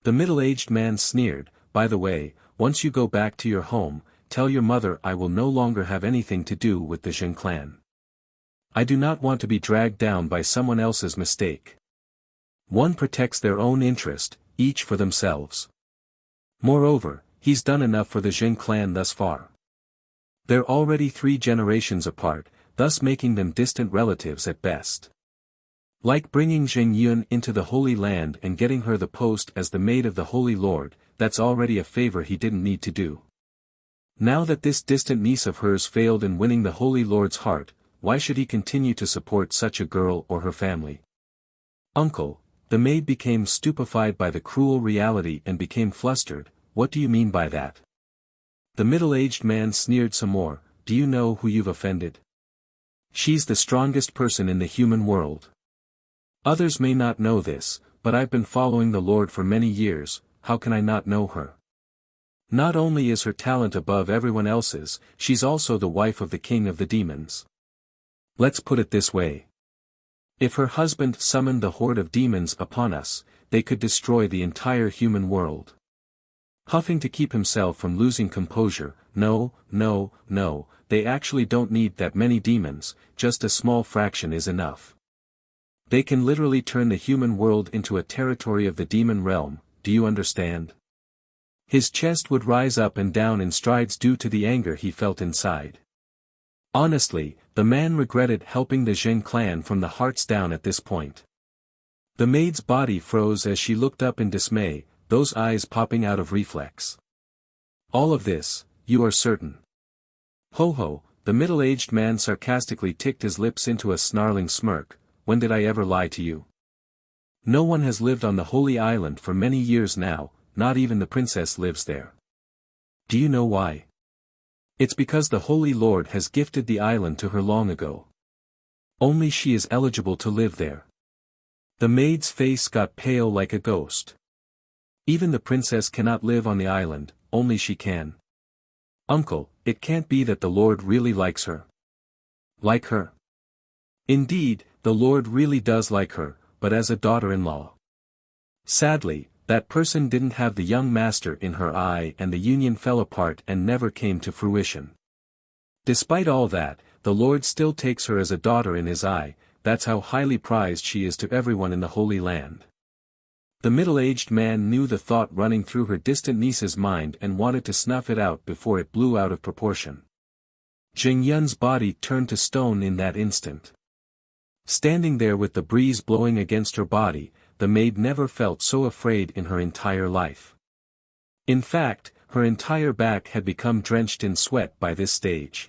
The middle-aged man sneered, by the way, once you go back to your home, tell your mother I will no longer have anything to do with the Jin clan. I do not want to be dragged down by someone else's mistake. One protects their own interest, each for themselves. Moreover, he's done enough for the Jin clan thus far. They're already 3 generations apart, thus making them distant relatives at best. Like bringing Jing Yun into the Holy Land and getting her the post as the maid of the Holy Lord, that's already a favor he didn't need to do. Now that this distant niece of hers failed in winning the Holy Lord's heart, why should he continue to support such a girl or her family? Uncle, the maid became stupefied by the cruel reality and became flustered. What do you mean by that? The middle-aged man sneered some more. Do you know who you've offended? She's the strongest person in the human world. Others may not know this, but I've been following the Lord for many years, how can I not know her? Not only is her talent above everyone else's, she's also the wife of the king of the demons. Let's put it this way. If her husband summoned the horde of demons upon us, they could destroy the entire human world. Huffing to keep himself from losing composure, no, they actually don't need that many demons, just a small fraction is enough. They can literally turn the human world into a territory of the demon realm, do you understand? His chest would rise up and down in strides due to the anger he felt inside. Honestly, the man regretted helping the Jin clan from the hearts down at this point. The maid's body froze as she looked up in dismay, those eyes popping out of reflex. All of this, you are certain? Ho ho, the middle-aged man sarcastically ticked his lips into a snarling smirk. When did I ever lie to you? No one has lived on the Holy Island for many years now, not even the princess lives there. Do you know why? It's because the Holy Lord has gifted the island to her long ago. Only she is eligible to live there. The maid's face got pale like a ghost. Even the princess cannot live on the island, only she can. Uncle, it can't be that the Lord really likes her. Like her? Indeed, the Lord really does like her, but as a daughter-in-law. Sadly, that person didn't have the young master in her eye and the union fell apart and never came to fruition. Despite all that, the Lord still takes her as a daughter in his eye, that's how highly prized she is to everyone in the Holy Land. The middle-aged man knew the thought running through her distant niece's mind and wanted to snuff it out before it blew out of proportion. Jing Yun's body turned to stone in that instant. Standing there with the breeze blowing against her body, the maid never felt so afraid in her entire life. In fact, her entire back had become drenched in sweat by this stage.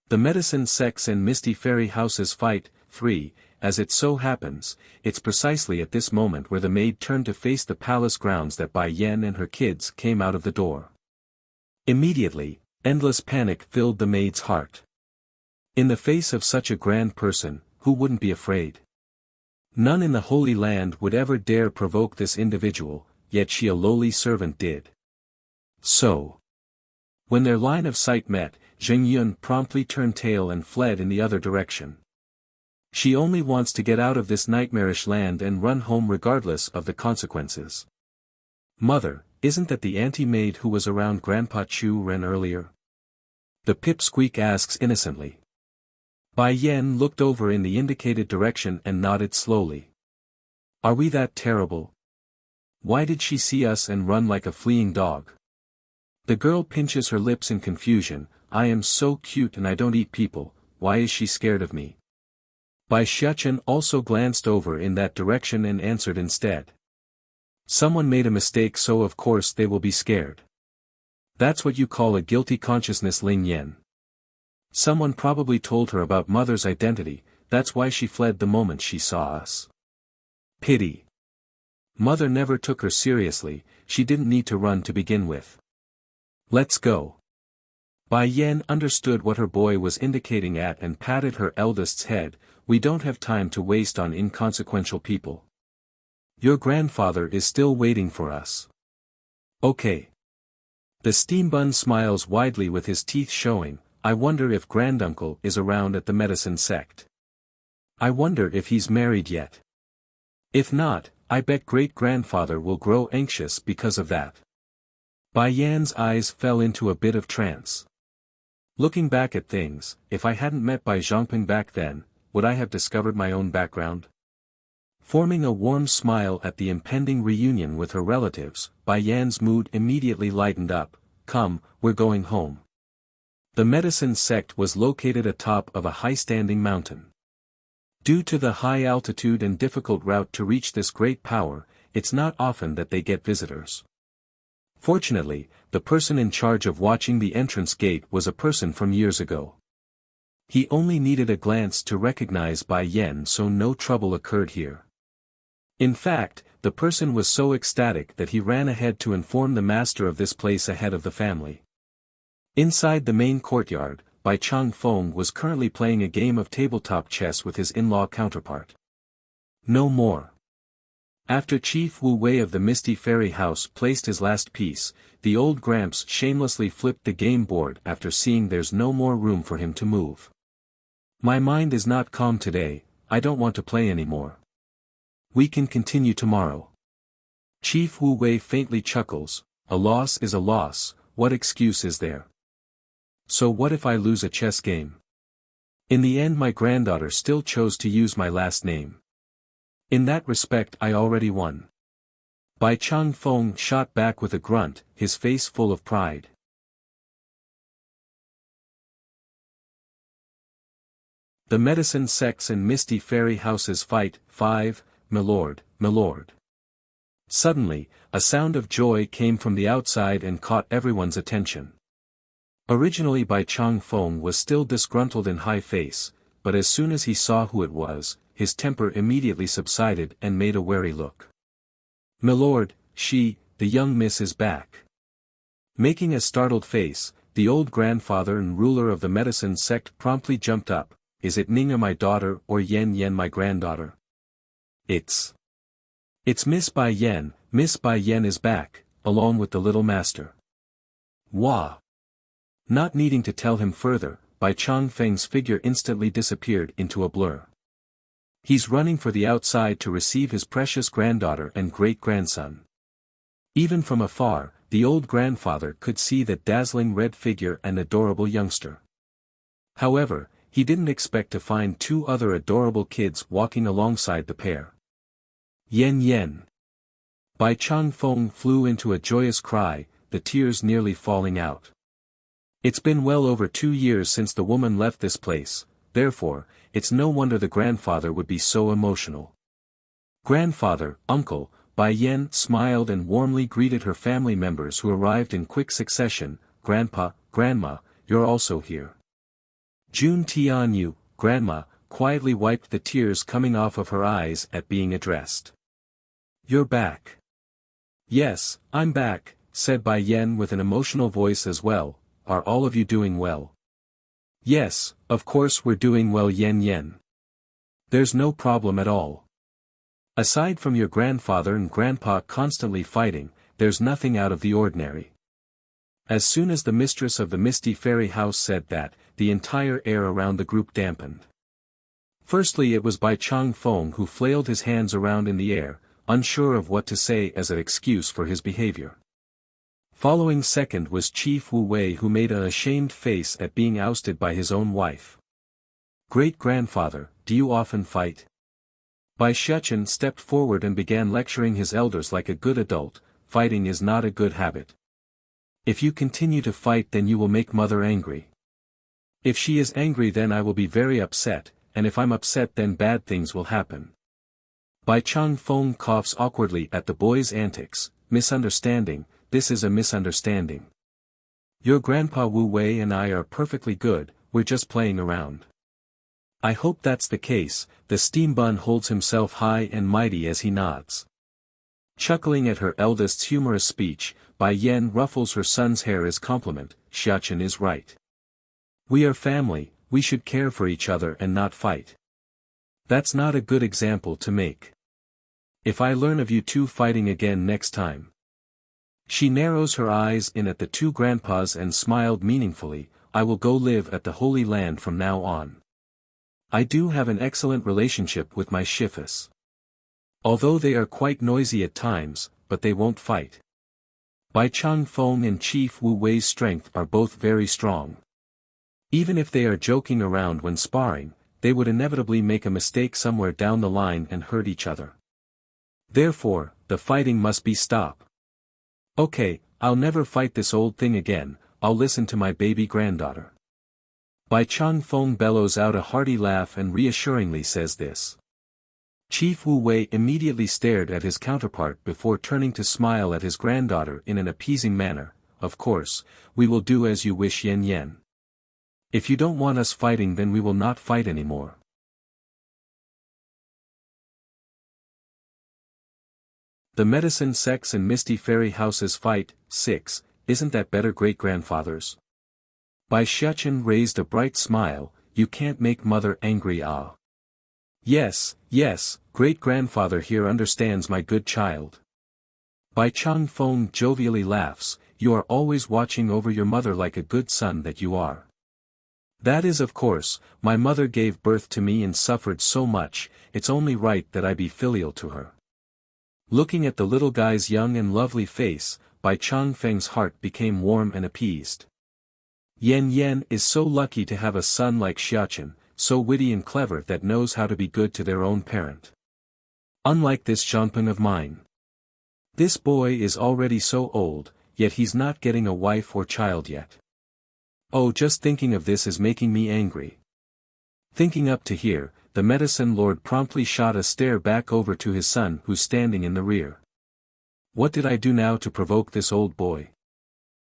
The Medicine Sex and Misty Fairy Houses Fight, 3, as it so happens, it's precisely at this moment where the maid turned to face the palace grounds that Bai Yan and her kids came out of the door. Immediately, endless panic filled the maid's heart. In the face of such a grand person, who wouldn't be afraid? None in the Holy Land would ever dare provoke this individual, yet she a lowly servant did. So, when their line of sight met, Jing Yun promptly turned tail and fled in the other direction. She only wants to get out of this nightmarish land and run home regardless of the consequences. Mother, isn't that the auntie-maid who was around Grandpa Chu Ren earlier? The pipsqueak asks innocently. Bai Yan looked over in the indicated direction and nodded slowly. Are we that terrible? Why did she see us and run like a fleeing dog? The girl pinches her lips in confusion. I am so cute and I don't eat people, why is she scared of me? Bai Xiachen also glanced over in that direction and answered instead. Someone made a mistake, so of course they will be scared. That's what you call a guilty consciousness, Ling Yan. Someone probably told her about mother's identity, that's why she fled the moment she saw us. Pity. Mother never took her seriously, she didn't need to run to begin with. Let's go. Bai Yan understood what her boy was indicating at and patted her eldest's head. We don't have time to waste on inconsequential people. Your grandfather is still waiting for us. Okay. The steambun smiles widely with his teeth showing. I wonder if granduncle is around at the medicine sect. I wonder if he's married yet. If not, I bet great-grandfather will grow anxious because of that. Bai Yan's eyes fell into a bit of trance. Looking back at things, if I hadn't met Bai Zhongping back then, would I have discovered my own background? Forming a warm smile at the impending reunion with her relatives, Bai Yan's mood immediately lightened up. Come, we're going home. The medicine sect was located atop of a high-standing mountain. Due to the high altitude and difficult route to reach this great power, it's not often that they get visitors. Fortunately, the person in charge of watching the entrance gate was a person from years ago. He only needed a glance to recognize Bai Yan, so no trouble occurred here. In fact, the person was so ecstatic that he ran ahead to inform the master of this place ahead of the family. Inside the main courtyard, Bai Changfeng was currently playing a game of tabletop chess with his in-law counterpart. No more. After Chief Wu Wei of the Misty Fairy House placed his last piece, the old Gramps shamelessly flipped the game board after seeing there's no more room for him to move. My mind is not calm today, I don't want to play anymore. We can continue tomorrow. Chief Wu Wei faintly chuckles, a loss is a loss, what excuse is there? So what if I lose a chess game? In the end my granddaughter still chose to use my last name. In that respect I already won. Bai Changfeng shot back with a grunt, his face full of pride. The medicine sects and Misty Fairy Houses fight. 5, Milord, Milord. Suddenly, a sound of joy came from the outside and caught everyone's attention. Originally Bai Changfeng was still disgruntled in high face, but as soon as he saw who it was, his temper immediately subsided and made a wary look. Milord, the young miss is back. Making a startled face, the old grandfather and ruler of the medicine sect promptly jumped up. Is it Ning'er my daughter or Yan Yan my granddaughter? It's Miss Bai Yan. Miss Bai Yan is back, along with the little master. Wah! Not needing to tell him further, Bai Changfeng's figure instantly disappeared into a blur. He's running for the outside to receive his precious granddaughter and great-grandson. Even from afar, the old grandfather could see that dazzling red figure and adorable youngster. However, he didn't expect to find two other adorable kids walking alongside the pair. Yen Yen. Bai Changfeng flew into a joyous cry, the tears nearly falling out. It's been well over 2 years since the woman left this place, therefore, it's no wonder the grandfather would be so emotional. Grandfather, uncle, Bai Yan smiled and warmly greeted her family members who arrived in quick succession. Grandpa, Grandma, you're also here. Jun Tianyu, Grandma, quietly wiped the tears coming off of her eyes at being addressed. You're back. Yes, I'm back, said Bai Yan with an emotional voice as well. Are all of you doing well? Yes, of course we're doing well Yen Yen. There's no problem at all. Aside from your grandfather and grandpa constantly fighting, there's nothing out of the ordinary. As soon as the mistress of the Misty Fairy House said that, the entire air around the group dampened. Firstly it was Bai Changfeng who flailed his hands around in the air, unsure of what to say as an excuse for his behavior. Following second was Chief Wu Wei who made an ashamed face at being ousted by his own wife. Great-grandfather, do you often fight? Bai Shechen stepped forward and began lecturing his elders like a good adult. Fighting is not a good habit. If you continue to fight then you will make mother angry. If she is angry then I will be very upset, and if I'm upset then bad things will happen. Bai Changfeng coughs awkwardly at the boy's antics. Misunderstanding, this is a misunderstanding. Your grandpa Wu Wei and I are perfectly good, we're just playing around. I hope that's the case. The steam bun holds himself high and mighty as he nods. Chuckling at her eldest's humorous speech, Bai Yan ruffles her son's hair as compliment. Xiachen is right. We are family, we should care for each other and not fight. That's not a good example to make. If I learn of you two fighting again next time. She narrows her eyes in at the two grandpas and smiled meaningfully. I will go live at the Holy Land from now on. I do have an excellent relationship with my shifas. Although they are quite noisy at times, but they won't fight. Bai Changfeng and Chief Wu Wei's strength are both very strong. Even if they are joking around when sparring, they would inevitably make a mistake somewhere down the line and hurt each other. Therefore, the fighting must be stopped. Okay, I'll never fight this old thing again, I'll listen to my baby granddaughter. Bai Changfeng bellows out a hearty laugh and reassuringly says this. Chief Wu Wei immediately stared at his counterpart before turning to smile at his granddaughter in an appeasing manner. Of course, we will do as you wish, Yan Yan. If you don't want us fighting, then we will not fight anymore. The Medicine Sects and Misty Fairy Houses fight. 6. Isn't that better, great-grandfathers? Bai Xiachen raised a bright smile. You can't make mother angry, ah. Yes, yes, great-grandfather here understands, my good child. Bai Changfeng jovially laughs. You are always watching over your mother like a good son that you are. That is, of course, my mother gave birth to me and suffered so much, it's only right that I be filial to her. Looking at the little guy's young and lovely face, Bai Changfeng's heart became warm and appeased. Yan Yan is so lucky to have a son like Xiachen, so witty and clever that knows how to be good to their own parent. Unlike this Zhangpeng of mine. This boy is already so old, yet he's not getting a wife or child yet. Oh, just thinking of this is making me angry. Thinking up to here, the medicine lord promptly shot a stare back over to his son who's standing in the rear. What did I do now to provoke this old boy?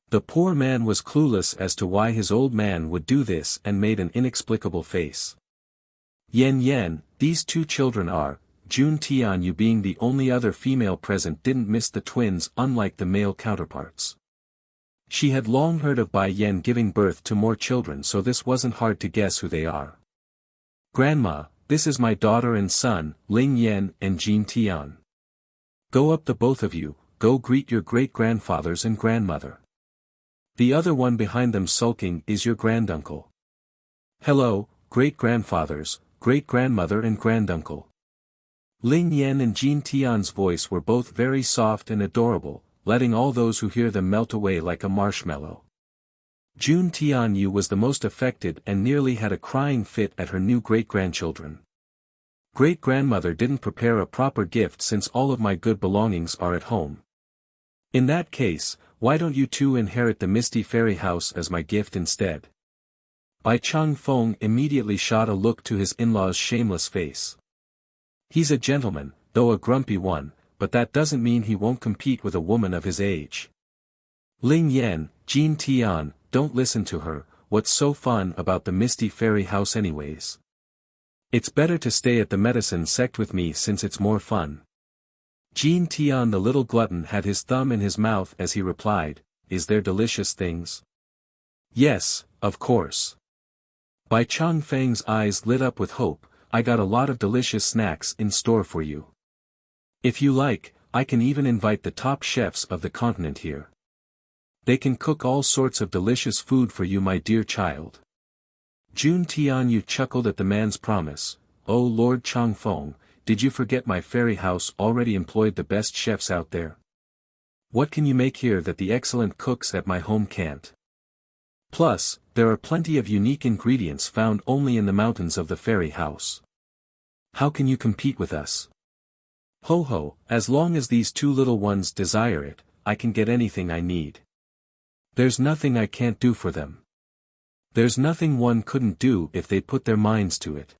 The poor man was clueless as to why his old man would do this and made an inexplicable face. Yan Yan, these two children are, Jun Tianyu being the only other female present didn't miss the twins unlike the male counterparts. She had long heard of Bai Yan giving birth to more children, so this wasn't hard to guess who they are. Grandma, this is my daughter and son, Ling Yan and Jin Tian. Go up, the both of you, go greet your great-grandfathers and grandmother. The other one behind them sulking is your granduncle. Hello, great-grandfathers, great-grandmother and granduncle. Ling Yan and Jin Tian's voice were both very soft and adorable, letting all those who hear them melt away like a marshmallow. Jun Tianyu was the most affected and nearly had a crying fit at her new great-grandchildren. Great-grandmother didn't prepare a proper gift since all of my good belongings are at home. In that case, why don't you two inherit the Misty Fairy House as my gift instead? Bai Changfeng immediately shot a look to his in-law's shameless face. He's a gentleman, though a grumpy one, but that doesn't mean he won't compete with a woman of his age. Ling Yan, Jin Tian, don't listen to her, what's so fun about the Misty Fairy House anyways? It's better to stay at the medicine sect with me since it's more fun. Jin Tian the little glutton had his thumb in his mouth as he replied, is there delicious things? Yes, of course. Bai Changfeng's eyes lit up with hope, I got a lot of delicious snacks in store for you. If you like, I can even invite the top chefs of the continent here. They can cook all sorts of delicious food for you, my dear child. Jun Tianyu chuckled at the man's promise. Oh Lord Changfeng, did you forget my fairy house already employed the best chefs out there? What can you make here that the excellent cooks at my home can't? Plus, there are plenty of unique ingredients found only in the mountains of the fairy house. How can you compete with us? Ho ho, as long as these two little ones desire it, I can get anything I need. There's nothing I can't do for them. There's nothing one couldn't do if they put their minds to it.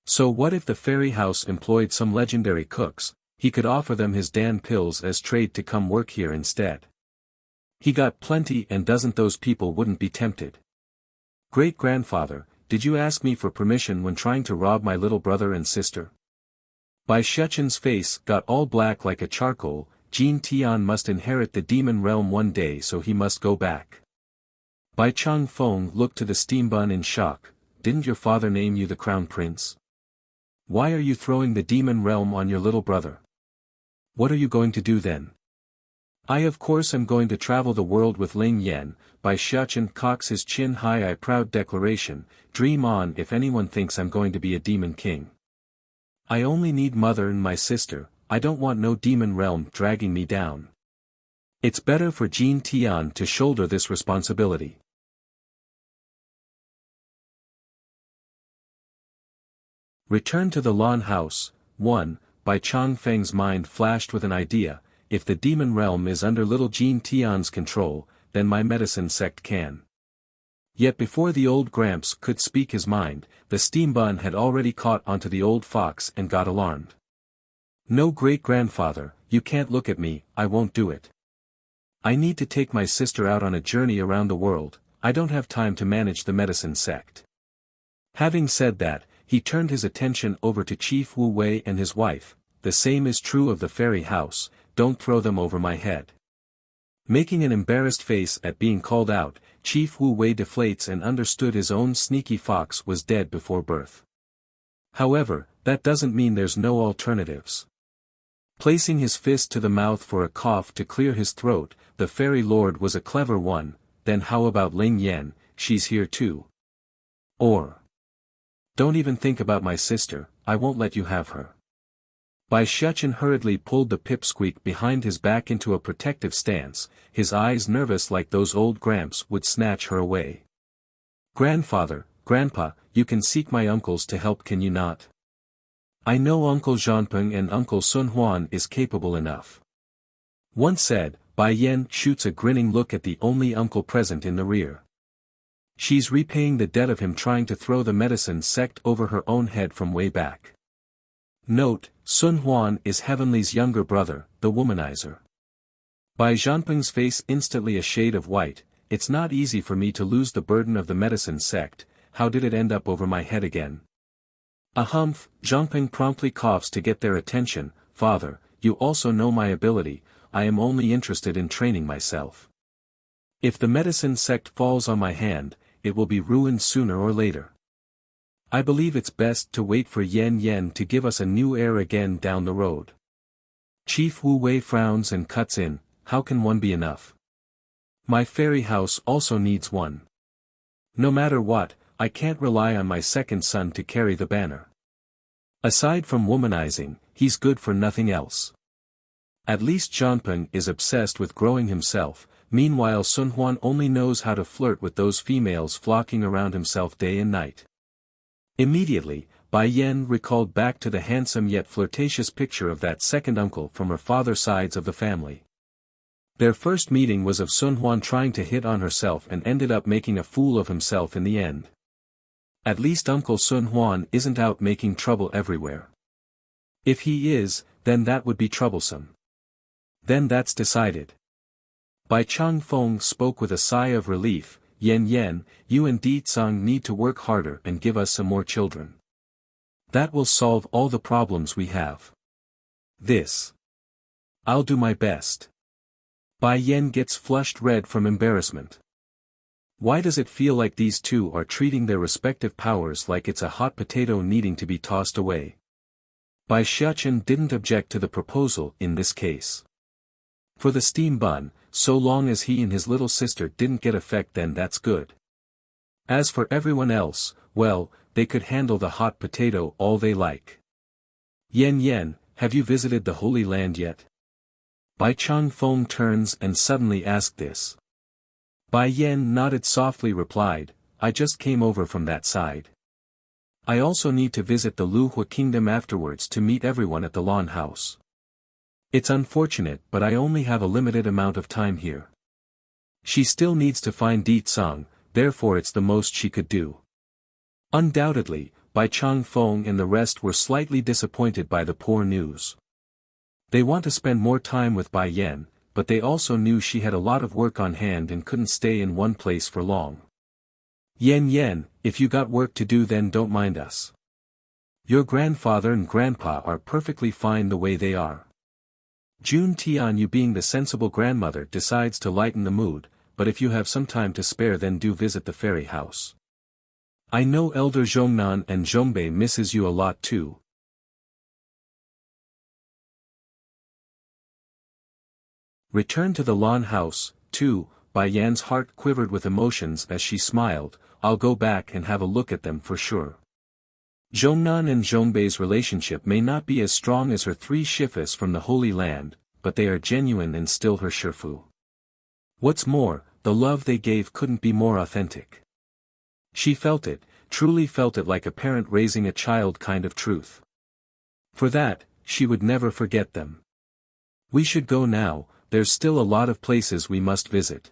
So what if the fairy house employed some legendary cooks? He could offer them his Dan pills as trade to come work here instead. He got plenty, and doesn't those people wouldn't be tempted? Great-grandfather, did you ask me for permission when trying to rob my little brother and sister? Bai Shuchen's face got all black like a charcoal. Jin Tian must inherit the demon realm one day, so he must go back. Bai Chang Feng looked to the steambun in shock. Didn't your father name you the crown prince? Why are you throwing the demon realm on your little brother? What are you going to do then? I of course am going to travel the world with Ling Yan. Bai Shuchen cocks his chin high. I proud declaration, dream on if anyone thinks I'm going to be a demon king. I only need mother and my sister, I don't want no demon realm dragging me down. It's better for Jin Tian to shoulder this responsibility. Return to the Lan House. 1. Bai Chang Feng's mind flashed with an idea. If the demon realm is under little Jin Tian's control, then my medicine sect can. Yet before the old Gramps could speak his mind, the steambun had already caught onto the old fox and got alarmed. No great-grandfather, you can't look at me, I won't do it. I need to take my sister out on a journey around the world, I don't have time to manage the medicine sect. Having said that, he turned his attention over to Chief Wu Wei and his wife. The same is true of the fairy house, don't throw them over my head. Making an embarrassed face at being called out, Chief Wu Wei deflates and understood his own sneaky fox was dead before birth. However, that doesn't mean there's no alternatives. Placing his fist to the mouth for a cough to clear his throat, the fairy lord was a clever one. Then how about Ling Yan, she's here too. Or, don't even think about my sister, I won't let you have her. Bai Shuchen hurriedly pulled the pipsqueak behind his back into a protective stance, his eyes nervous like those old Gramps would snatch her away. Grandfather, Grandpa, you can seek my uncles to help, can you not? I know Uncle Zhanpeng and Uncle Sun Huan is capable enough. Once said, Bai Yan shoots a grinning look at the only uncle present in the rear. She's repaying the debt of him trying to throw the medicine sect over her own head from way back. Note, Sun Huan is Heavenly's younger brother, the womanizer. Bai Zhanpeng's face instantly a shade of white. It's not easy for me to lose the burden of the medicine sect. How did it end up over my head again? A humph, Zhanpeng promptly coughs to get their attention. Father, you also know my ability, I am only interested in training myself. If the medicine sect falls on my hand, it will be ruined sooner or later. I believe it's best to wait for Yan Yan to give us a new heir again down the road. Chief Wu Wei frowns and cuts in, how can one be enough? My fairy house also needs one. No matter what, I can't rely on my second son to carry the banner. Aside from womanizing, he's good for nothing else. At least Zhanpeng is obsessed with growing himself, meanwhile Sun Huan only knows how to flirt with those females flocking around himself day and night. Immediately, Bai Yan recalled back to the handsome yet flirtatious picture of that second uncle from her father's sides of the family. Their first meeting was of Sun Huan trying to hit on herself and ended up making a fool of himself in the end. At least Uncle Sun Huan isn't out making trouble everywhere. If he is, then that would be troublesome. Then that's decided. Bai Chang Feng spoke with a sigh of relief. Yan Yan, you and Di Tsang need to work harder and give us some more children. That will solve all the problems we have. This. I'll do my best. Bai Yan gets flushed red from embarrassment. Why does it feel like these two are treating their respective powers like it's a hot potato needing to be tossed away? Bai Shuchen didn't object to the proposal in this case. For the steam bun, so long as he and his little sister didn't get affected, then that's good. As for everyone else, well, they could handle the hot potato all they like. Yan Yan, have you visited the Holy Land yet? Bai Chang Feng turns and suddenly asked this. Bai Yan nodded softly replied, I just came over from that side. I also need to visit the Lu Hua kingdom afterwards to meet everyone at the Lan House. It's unfortunate but I only have a limited amount of time here. She still needs to find Di Tsang, therefore it's the most she could do. Undoubtedly, Bai Chang Feng and the rest were slightly disappointed by the poor news. They want to spend more time with Bai Yan, but they also knew she had a lot of work on hand and couldn't stay in one place for long. Yen Yen, if you got work to do then don't mind us. Your grandfather and grandpa are perfectly fine the way they are. Jun Tianyu, being the sensible grandmother, decides to lighten the mood, but if you have some time to spare then do visit the fairy house. I know Elder Zhongnan and Zhongbei misses you a lot too. Return to the lawn house, too. Bai Yan's heart quivered with emotions as she smiled. I'll go back and have a look at them for sure. Zhongnan and Zhongbei's relationship may not be as strong as her three shifas from the Holy Land, but they are genuine and still her shifu. What's more, the love they gave couldn't be more authentic. She felt it, truly felt it, like a parent raising a child kind of truth. For that, she would never forget them. We should go now, there's still a lot of places we must visit.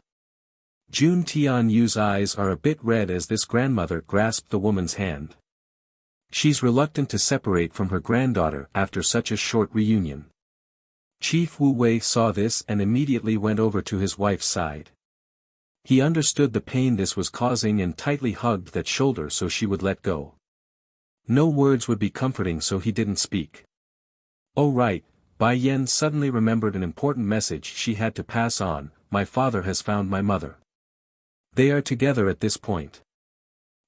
Jun Tianyu's eyes are a bit red as this grandmother grasped the woman's hand. She's reluctant to separate from her granddaughter after such a short reunion. Chief Wu Wei saw this and immediately went over to his wife's side. He understood the pain this was causing and tightly hugged that shoulder so she would let go. No words would be comforting, so he didn't speak. Oh right, Bai Yan suddenly remembered an important message she had to pass on. My father has found my mother. They are together at this point.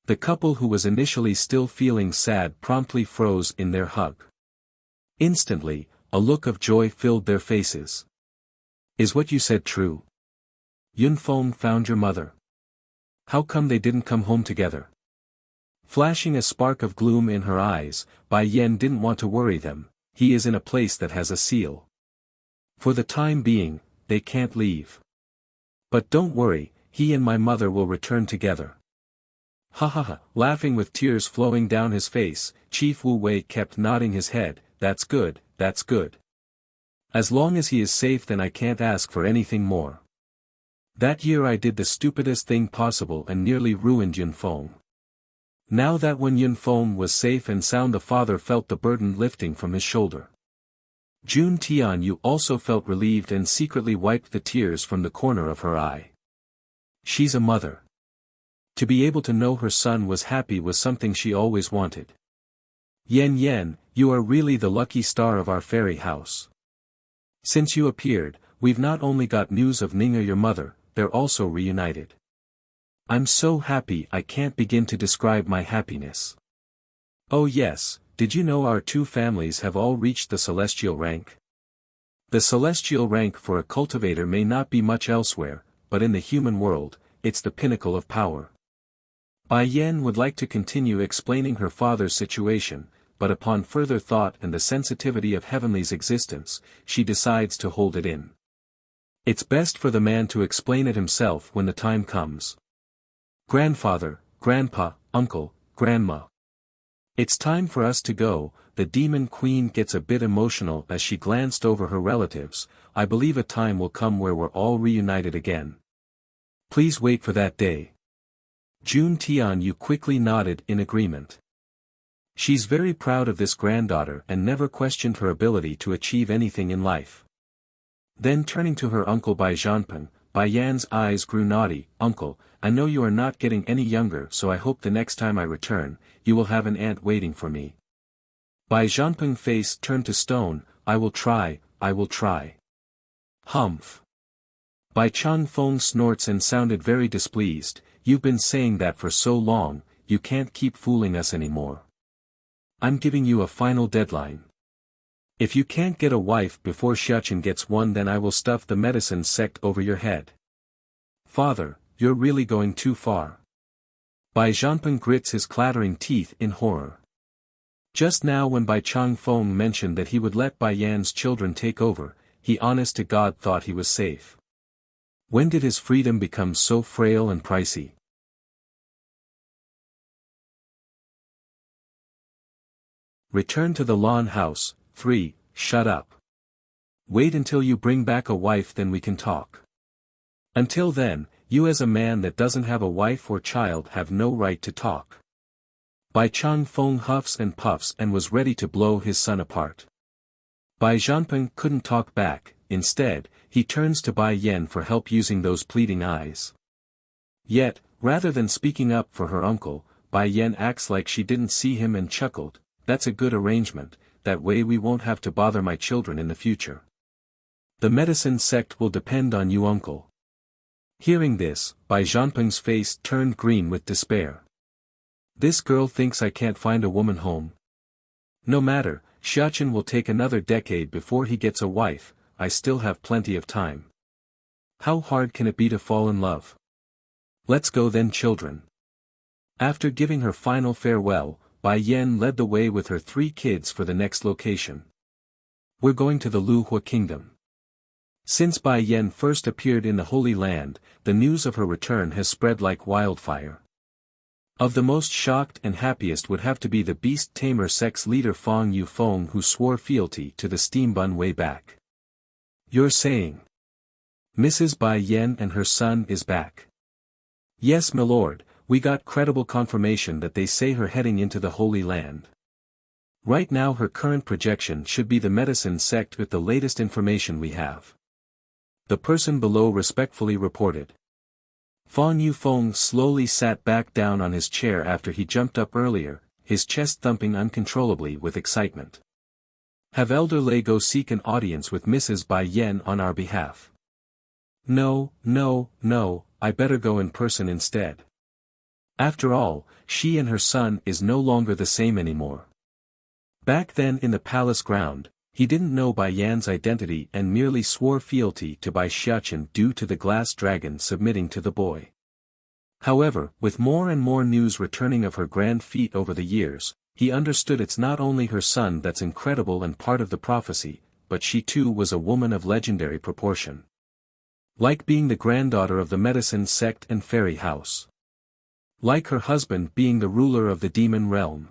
The couple, who was initially still feeling sad, promptly froze in their hug. Instantly, a look of joy filled their faces. Is what you said true? Yunfeng found your mother. How come they didn't come home together? Flashing a spark of gloom in her eyes, Bai Yan didn't want to worry them. He is in a place that has a seal. For the time being, they can't leave. But don't worry, he and my mother will return together. Ha ha ha. Laughing with tears flowing down his face, Chief Wu Wei kept nodding his head. That's good, that's good. As long as he is safe then I can't ask for anything more. That year I did the stupidest thing possible and nearly ruined Yunfeng. Now that when Yunfeng was safe and sound, the father felt the burden lifting from his shoulder. Jun Tianyu also felt relieved and secretly wiped the tears from the corner of her eye. She's a mother. To be able to know her son was happy was something she always wanted. Yen Yen, you are really the lucky star of our fairy house. Since you appeared, we've not only got news of Ning'er your mother, they're also reunited. I'm so happy I can't begin to describe my happiness. Oh yes, did you know our two families have all reached the celestial rank? The celestial rank for a cultivator may not be much elsewhere, but in the human world, it's the pinnacle of power. Bai Yan would like to continue explaining her father's situation, but upon further thought and the sensitivity of Heavenly's existence, she decides to hold it in. It's best for the man to explain it himself when the time comes. Grandfather, grandpa, uncle, grandma. It's time for us to go. The demon queen gets a bit emotional as she glanced over her relatives. I believe a time will come where we're all reunited again. Please wait for that day. Jun Tianyu quickly nodded in agreement. She's very proud of this granddaughter and never questioned her ability to achieve anything in life. Then turning to her uncle Bai Zhanpeng, Bai Yan's eyes grew naughty. Uncle, I know you are not getting any younger, so I hope the next time I return, you will have an aunt waiting for me. Bai Zhanpeng's face turned to stone. I will try, I will try. Humph. Bai Changfeng snorts and sounded very displeased. You've been saying that for so long, you can't keep fooling us anymore. I'm giving you a final deadline. If you can't get a wife before Xiachen gets one, then I will stuff the medicine sect over your head. Father, you're really going too far. Bai Zhanpeng grits his clattering teeth in horror. Just now when Bai Changfeng mentioned that he would let Bai Yan's children take over, he honest to God thought he was safe. When did his freedom become so frail and pricey? Return to the lawn house. 3. Shut up. Wait until you bring back a wife, then we can talk. Until then, you as a man that doesn't have a wife or child have no right to talk. Bai Changfeng huffs and puffs and was ready to blow his son apart. Bai Zhanpeng couldn't talk back. Instead, he turns to Bai Yan for help using those pleading eyes. Yet, rather than speaking up for her uncle, Bai Yan acts like she didn't see him and chuckled, "That's a good arrangement, that way we won't have to bother my children in the future. The medicine sect will depend on you, uncle." Hearing this, Bai Zhanpeng's face turned green with despair. This girl thinks I can't find a woman home. No matter, Xiachen will take another decade before he gets a wife, I still have plenty of time. How hard can it be to fall in love? Let's go then, children. After giving her final farewell, Bai Yan led the way with her 3 kids for the next location. We're going to the Luhua Kingdom. Since Bai Yan first appeared in the Holy Land, the news of her return has spread like wildfire. Of the most shocked and happiest would have to be the beast tamer sect's leader Fang Yufeng, who swore fealty to the Steambun way back. You're saying Mrs. Bai Yan and her son is back? Yes, milord, we got credible confirmation that they say her heading into the Holy Land. Right now her current projection should be the medicine sect with the latest information we have. The person below respectfully reported. Fang Yufeng slowly sat back down on his chair after he jumped up earlier, his chest thumping uncontrollably with excitement. Have Elder Lei go seek an audience with Mrs. Bai Yan on our behalf. No, I better go in person instead. After all, she and her son is no longer the same anymore. Back then in the palace ground, he didn't know Bai Yan's identity and merely swore fealty to Bai Xiachen due to the glass dragon submitting to the boy. However, with more and more news returning of her grand feat over the years, he understood it's not only her son that's incredible and part of the prophecy, but she too was a woman of legendary proportion. Like being the granddaughter of the medicine sect and fairy house. Like her husband being the ruler of the demon realm.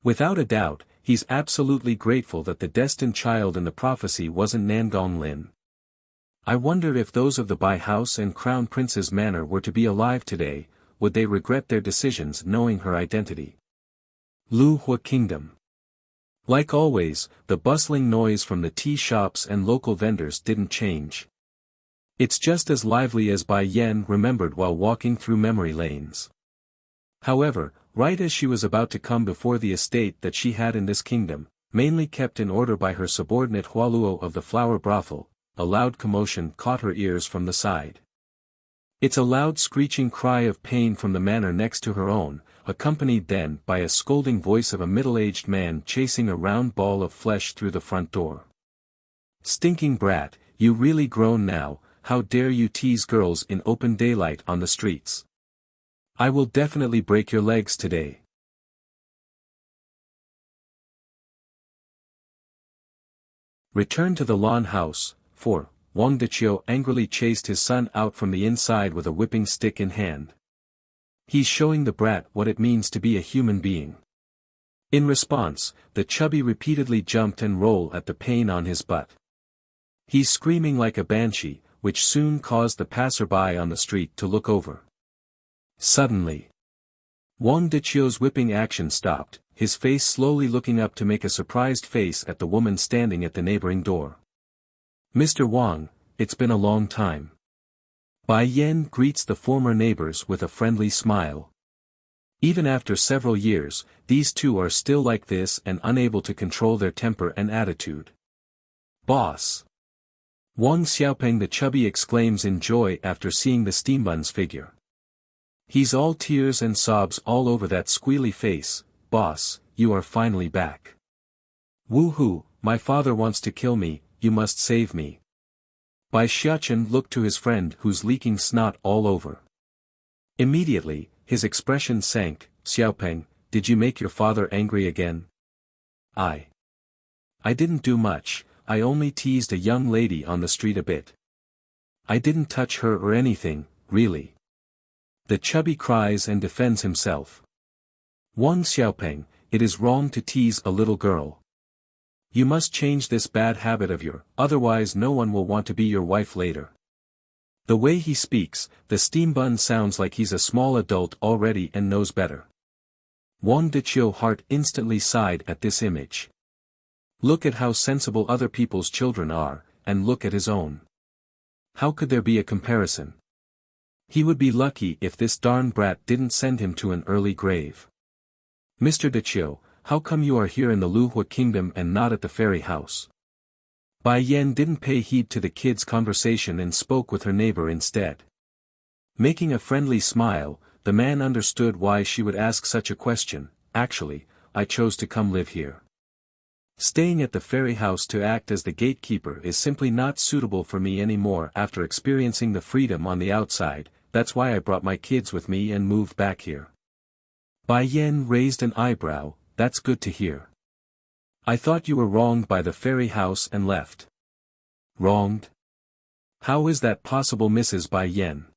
Without a doubt, he's absolutely grateful that the destined child in the prophecy wasn't Nangong Lin. I wonder if those of the Bai house and Crown Prince's manor were to be alive today, would they regret their decisions knowing her identity? Luhua Kingdom. Like always, the bustling noise from the tea shops and local vendors didn't change. It's just as lively as Bai Yan remembered while walking through memory lanes. However, right as she was about to come before the estate that she had in this kingdom, mainly kept in order by her subordinate Hualuo of the flower brothel, a loud commotion caught her ears from the side. It's a loud screeching cry of pain from the manor next to her own, accompanied then by a scolding voice of a middle-aged man chasing a round ball of flesh through the front door. "Stinking brat, you really grown now, how dare you tease girls in open daylight on the streets? I will definitely break your legs today." Return to the lawn house, for Wang Deqiu angrily chased his son out from the inside with a whipping stick in hand. He's showing the brat what it means to be a human being. In response, the chubby repeatedly jumped and rolled at the pain on his butt. He's screaming like a banshee, which soon caused the passerby on the street to look over. Suddenly, Wang Deqiu's whipping action stopped, his face slowly looking up to make a surprised face at the woman standing at the neighboring door. "Mr. Wang, it's been a long time." Bai Yan greets the former neighbors with a friendly smile. Even after several years, these two are still like this and unable to control their temper and attitude. "Boss!" Wang Xiaopeng the chubby exclaims in joy after seeing the Steambun's figure. He's all tears and sobs all over that squealy face. "Boss, you are finally back." "Woohoo, my father wants to kill me, you must save me." Bai Xiachen looked to his friend who's leaking snot all over. Immediately, his expression sank. "Xiaopeng, did you make your father angry again?" I didn't do much, I only teased a young lady on the street a bit. I didn't touch her or anything, really." The chubby cries and defends himself. "Wang Xiaopeng, it is wrong to tease a little girl. You must change this bad habit of yours, otherwise no one will want to be your wife later." The way he speaks, the Steambun sounds like he's a small adult already and knows better. Wang Deqiu's heart instantly sighed at this image. Look at how sensible other people's children are, and look at his own. How could there be a comparison? He would be lucky if this darn brat didn't send him to an early grave. Mr. Dachio, how come you are here in the Luhua kingdom and not at the fairy house? Bai Yan didn't pay heed to the kid's conversation and spoke with her neighbor instead. Making a friendly smile, the man understood why she would ask such a question. Actually, I chose to come live here. Staying at the fairy house to act as the gatekeeper is simply not suitable for me anymore after experiencing the freedom on the outside. That's why I brought my kids with me and moved back here. Bai Yan raised an eyebrow. That's good to hear. I thought you were wronged by the fairy house and left. Wronged? How is that possible, Mrs. Bai Yan?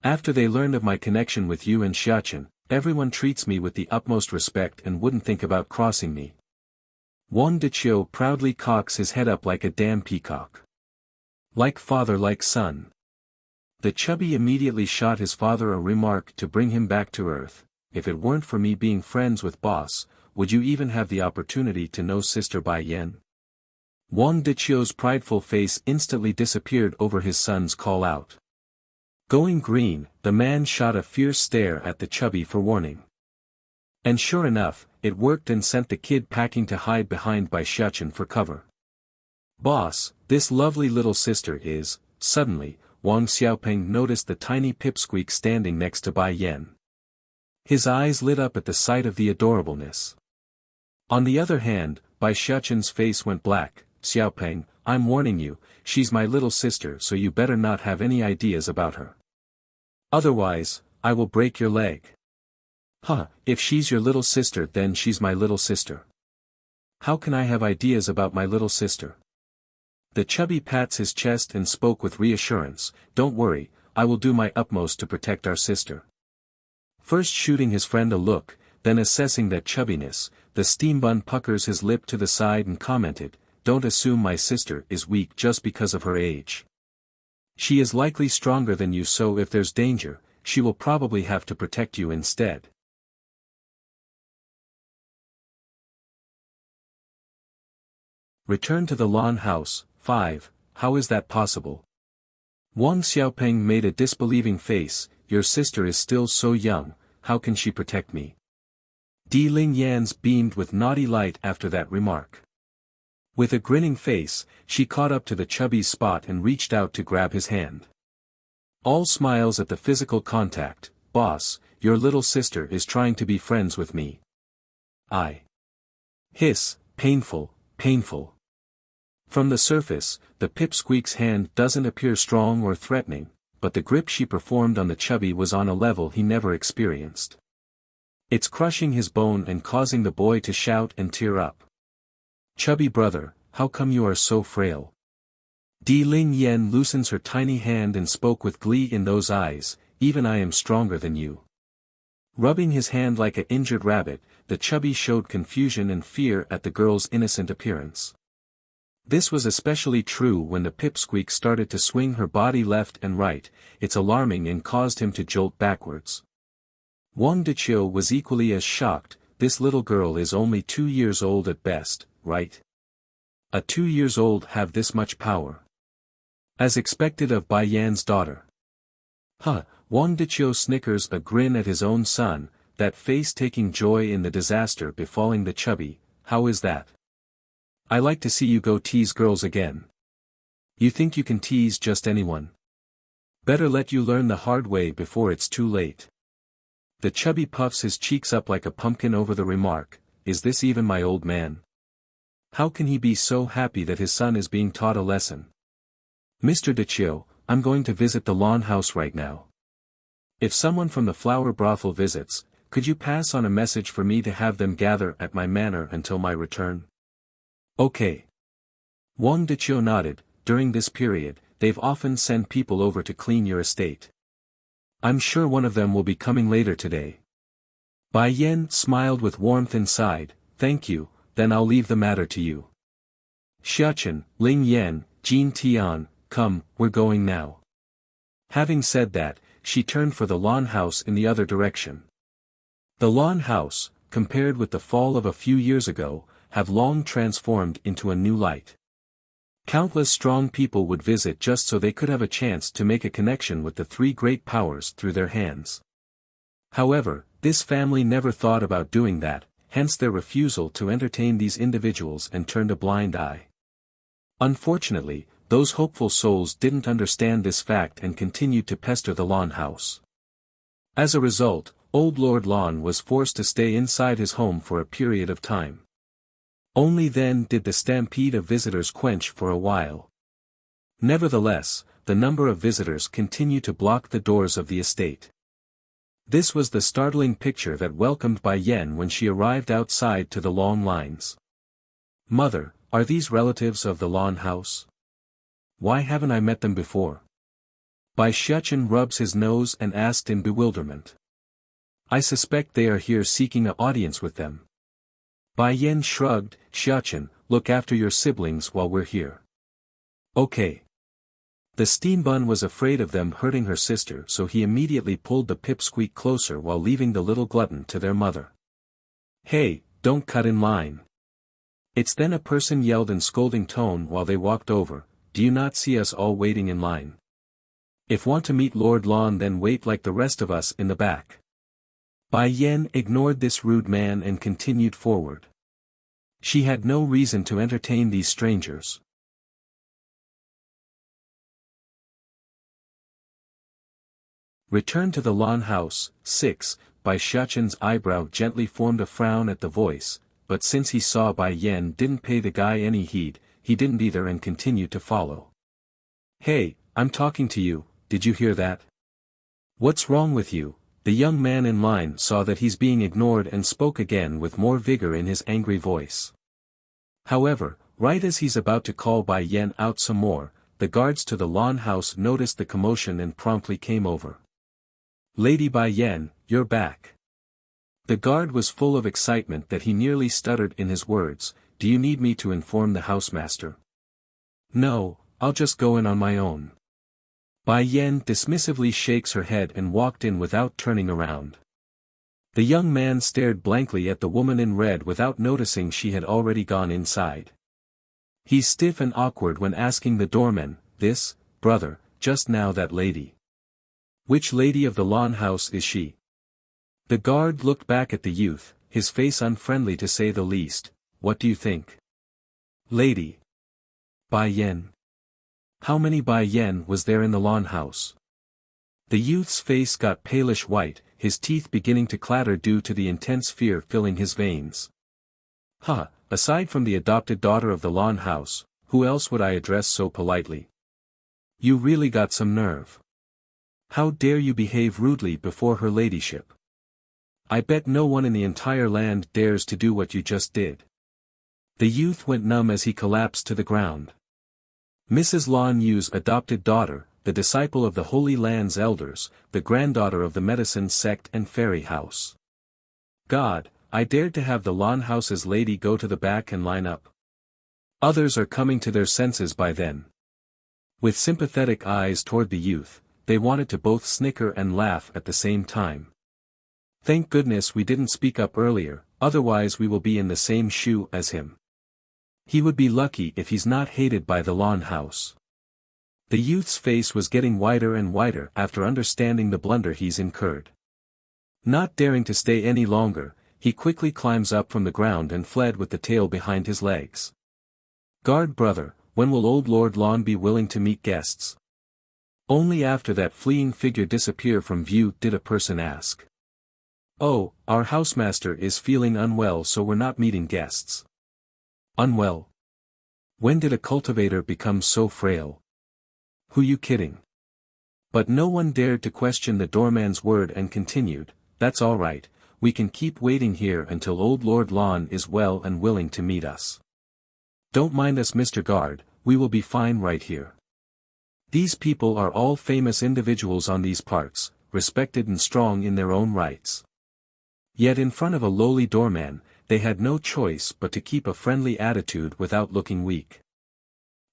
After they learned of my connection with you and Xiachen, everyone treats me with the utmost respect and wouldn't think about crossing me. Wang Dachio proudly cocks his head up like a damn peacock. Like father like son. The chubby immediately shot his father a remark to bring him back to earth. If it weren't for me being friends with boss, would you even have the opportunity to know Sister Bai Yan? Wang Dachio's prideful face instantly disappeared over his son's call out. Going green, the man shot a fierce stare at the chubby for warning. And sure enough, it worked and sent the kid packing to hide behind Bai Xiachen for cover. Boss, this lovely little sister is, suddenly, Wang Xiaopeng noticed the tiny pipsqueak standing next to Bai Yan. His eyes lit up at the sight of the adorableness. On the other hand, Bai Xiachen's face went black. Xiaopeng, I'm warning you, she's my little sister, so you better not have any ideas about her. Otherwise, I will break your leg. Huh, if she's your little sister then she's my little sister. How can I have ideas about my little sister? The chubby pats his chest and spoke with reassurance. Don't worry, I will do my utmost to protect our sister. First shooting his friend a look, then assessing that chubbiness, the steambun puckers his lip to the side and commented, don't assume my sister is weak just because of her age. She is likely stronger than you, so if there's danger, she will probably have to protect you instead. Return to the lawn house. 5. How is that possible? Wang Xiaopeng made a disbelieving face. Your sister is still so young, how can she protect me? Di Ling Yan's beamed with naughty light after that remark. With a grinning face, she caught up to the chubby's spot and reached out to grab his hand. All smiles at the physical contact. Boss, your little sister is trying to be friends with me. Hiss, painful, painful. From the surface, the pipsqueak's hand doesn't appear strong or threatening, but the grip she performed on the chubby was on a level he never experienced. It's crushing his bone and causing the boy to shout and tear up. Chubby brother, how come you are so frail? Di Ling Yan loosens her tiny hand and spoke with glee in those eyes, even I am stronger than you. Rubbing his hand like an injured rabbit, the chubby showed confusion and fear at the girl's innocent appearance. This was especially true when the pipsqueak started to swing her body left and right. It's alarming and caused him to jolt backwards. Wang Dachio was equally as shocked. This little girl is only 2 years old at best, right? A 2 years old have this much power. As expected of Bai Yan's daughter. Wang Dachio snickers a grin at his own son, that face taking joy in the disaster befalling the chubby. How is that? I like to see you go tease girls again. You think you can tease just anyone? Better let you learn the hard way before it's too late. The chubby puffs his cheeks up like a pumpkin over the remark. Is this even my old man? How can he be so happy that his son is being taught a lesson? Mr. Dachio, I'm going to visit the lawn house right now. If someone from the flower brothel visits, could you pass on a message for me to have them gather at my manor until my return? Okay. Wang Dachio nodded. During this period, they've often sent people over to clean your estate. I'm sure one of them will be coming later today. Bai Yan smiled with warmth and sighed. Thank you, then I'll leave the matter to you. Xiachen, Ling Yan, Jin Tian, come, we're going now. Having said that, she turned for the lawn house in the other direction. The lawn house, compared with the fall of a few years ago, have long transformed into a new light. Countless strong people would visit just so they could have a chance to make a connection with the three great powers through their hands. However, this family never thought about doing that, hence their refusal to entertain these individuals and turned a blind eye. Unfortunately, those hopeful souls didn't understand this fact and continued to pester the Lawn House. As a result, old Lord Lawn was forced to stay inside his home for a period of time. Only then did the stampede of visitors quench for a while. Nevertheless, the number of visitors continued to block the doors of the estate. This was the startling picture that welcomed Bai Yen when she arrived outside to the long lines. "Mother, are these relatives of the Lawn House? Why haven't I met them before?" Bai Xiachen rubs his nose and asked in bewilderment. "I suspect they are here seeking an audience with them." Bai Yen shrugged. "Xiachen, look after your siblings while we're here." "Okay." The steam bun was afraid of them hurting her sister, so he immediately pulled the pipsqueak closer while leaving the little glutton to their mother. "Hey, don't cut in line." It's then a person yelled in scolding tone while they walked over, "Do you not see us all waiting in line? If want to meet Lord Lawn, then wait like the rest of us in the back." Bai Yen ignored this rude man and continued forward. She had no reason to entertain these strangers. Return to the Lawn House. 6. Bai Xiachen's eyebrow gently formed a frown at the voice, but since he saw Bai Yen didn't pay the guy any heed, he didn't either and continued to follow. "Hey, I'm talking to you, did you hear that? What's wrong with you?" The young man in line saw that he's being ignored and spoke again with more vigor in his angry voice. However, right as he's about to call Bai Yen out some more, the guards to the Lawn House noticed the commotion and promptly came over. "Lady Bai Yen, you're back." The guard was full of excitement that he nearly stuttered in his words. "Do you need me to inform the housemaster?" "No, I'll just go in on my own." Bai Yen dismissively shakes her head and walked in without turning around. The young man stared blankly at the woman in red without noticing she had already gone inside. He's stiff and awkward when asking the doorman, "This, brother, just now that lady. Which lady of the Lawn House is she?" The guard looked back at the youth, his face unfriendly to say the least. "What do you think?" "Lady Bai Yen." How many Bai Yen was there in the Lawn House? The youth's face got palish white, his teeth beginning to clatter due to the intense fear filling his veins. Aside from the adopted daughter of the Lawn House, who else would I address so politely? You really got some nerve. How dare you behave rudely before her ladyship? I bet no one in the entire land dares to do what you just did. The youth went numb as he collapsed to the ground. Mrs. Lan Yu's adopted daughter, the disciple of the Holy Land's elders, the granddaughter of the medicine sect and fairy house. God, I dared to have the Lawn House's lady go to the back and line up. Others are coming to their senses by then. With sympathetic eyes toward the youth, they wanted to both snicker and laugh at the same time. Thank goodness we didn't speak up earlier, otherwise we will be in the same shoe as him. He would be lucky if he's not hated by the Lawn House. The youth's face was getting whiter and whiter after understanding the blunder he's incurred. Not daring to stay any longer, he quickly climbs up from the ground and fled with the tail behind his legs. Guard brother, when will old Lord Lawn be willing to meet guests? Only after that fleeing figure disappear from view did a person ask. Oh, our housemaster is feeling unwell, so we're not meeting guests. Unwell? When did a cultivator become so frail? Who you kidding? But no one dared to question the doorman's word and continued, that's all right, we can keep waiting here until old Lord Lawn is well and willing to meet us. Don't mind us, Mr. Guard, we will be fine right here. These people are all famous individuals on these parts, respected and strong in their own rights. Yet in front of a lowly doorman, they had no choice but to keep a friendly attitude without looking weak.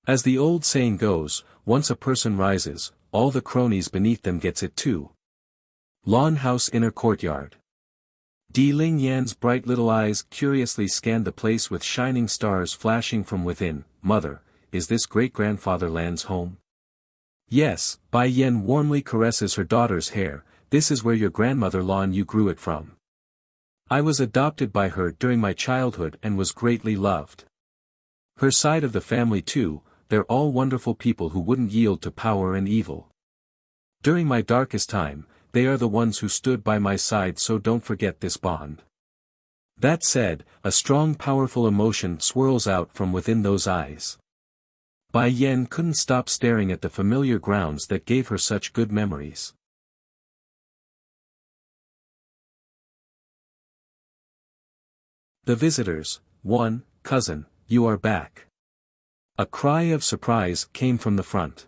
As the old saying goes, once a person rises, all the cronies beneath them gets it too. Lawn House inner courtyard. Di Ling Yan's bright little eyes curiously scanned the place with shining stars flashing from within. Mother, is this great-grandfather Lan's home? Yes, Bai Yan warmly caresses her daughter's hair, this is where your grandmother Lan you grew it from. I was adopted by her during my childhood and was greatly loved. Her side of the family too, they're all wonderful people who wouldn't yield to power and evil. During my darkest time, they are the ones who stood by my side, so don't forget this bond. That said, a strong powerful emotion swirls out from within those eyes. Bai Yan couldn't stop staring at the familiar grounds that gave her such good memories. The visitors. 1, cousin, you are back. A cry of surprise came from the front.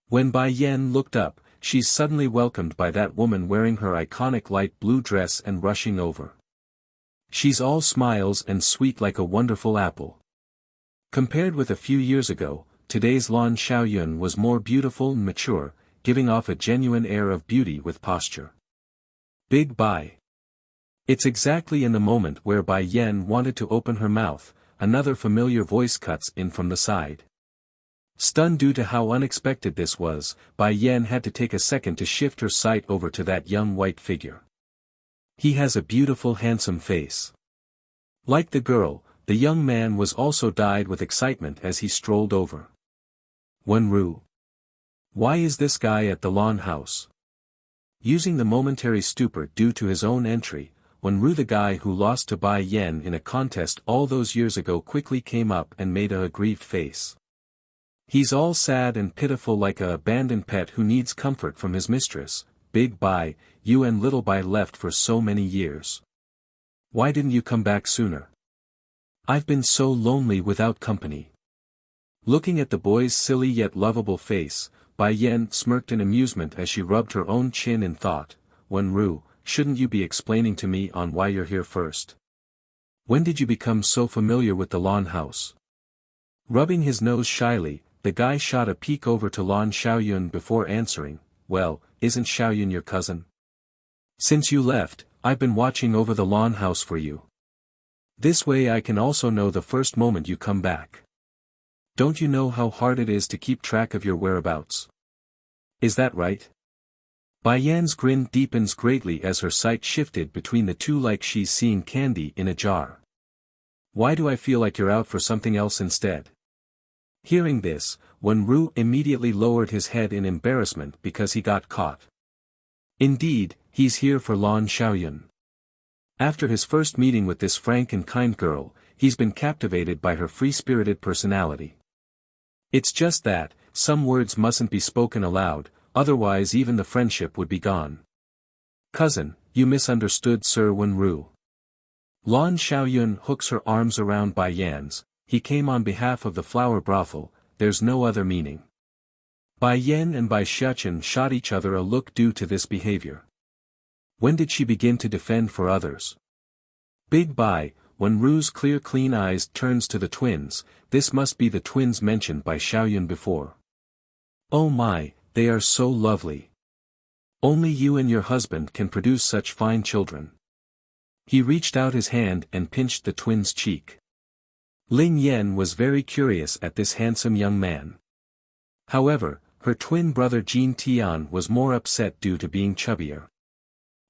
When Bai Yan looked up, she's suddenly welcomed by that woman wearing her iconic light blue dress and rushing over. She's all smiles and sweet like a wonderful apple. Compared with a few years ago, today's Lan Xiaoyun was more beautiful and mature, giving off a genuine air of beauty with posture. Big Bai. It's exactly in the moment where Bai Yan wanted to open her mouth, another familiar voice cuts in from the side. Stunned due to how unexpected this was, Bai Yan had to take a second to shift her sight over to that young white figure. He has a beautiful handsome face. Like the girl, the young man was also dyed with excitement as he strolled over. Wenru. Why is this guy at the Lan house? Using the momentary stupor due to his own entry, Wenru, the guy who lost to Bai Yan in a contest all those years ago, quickly came up and made a aggrieved face. He's all sad and pitiful like a abandoned pet who needs comfort from his mistress. Big Bai, you and little Bai left for so many years. Why didn't you come back sooner? I've been so lonely without company. Looking at the boy's silly yet lovable face, Bai Yan smirked in amusement as she rubbed her own chin in thought. Wenru, shouldn't you be explaining to me on why you're here first? When did you become so familiar with the Lan house? Rubbing his nose shyly, the guy shot a peek over to Lan Xiaoyun before answering, well, isn't Xiaoyun your cousin? Since you left, I've been watching over the Lan house for you. This way I can also know the first moment you come back. Don't you know how hard it is to keep track of your whereabouts? Is that right? Bai Yan's grin deepens greatly as her sight shifted between the two like she's seeing candy in a jar. Why do I feel like you're out for something else instead? Hearing this, Wenru immediately lowered his head in embarrassment because he got caught. Indeed, he's here for Lan Xiaoyun. After his first meeting with this frank and kind girl, he's been captivated by her free-spirited personality. It's just that, some words mustn't be spoken aloud, otherwise even the friendship would be gone. Cousin, you misunderstood Sir Wenru. Lan Xiaoyun hooks her arms around Bai Yan's. He came on behalf of the flower brothel, there's no other meaning. Bai Yan and Bai Xiaochen shot each other a look due to this behavior. When did she begin to defend for others? Big Bai, Wenru's clear clean eyes turns to the twins, this must be the twins mentioned by Xiaoyun before. Oh my, they are so lovely. Only you and your husband can produce such fine children. He reached out his hand and pinched the twins' cheek. Ling Yan was very curious at this handsome young man. However, her twin brother Jin Tian was more upset due to being chubbier.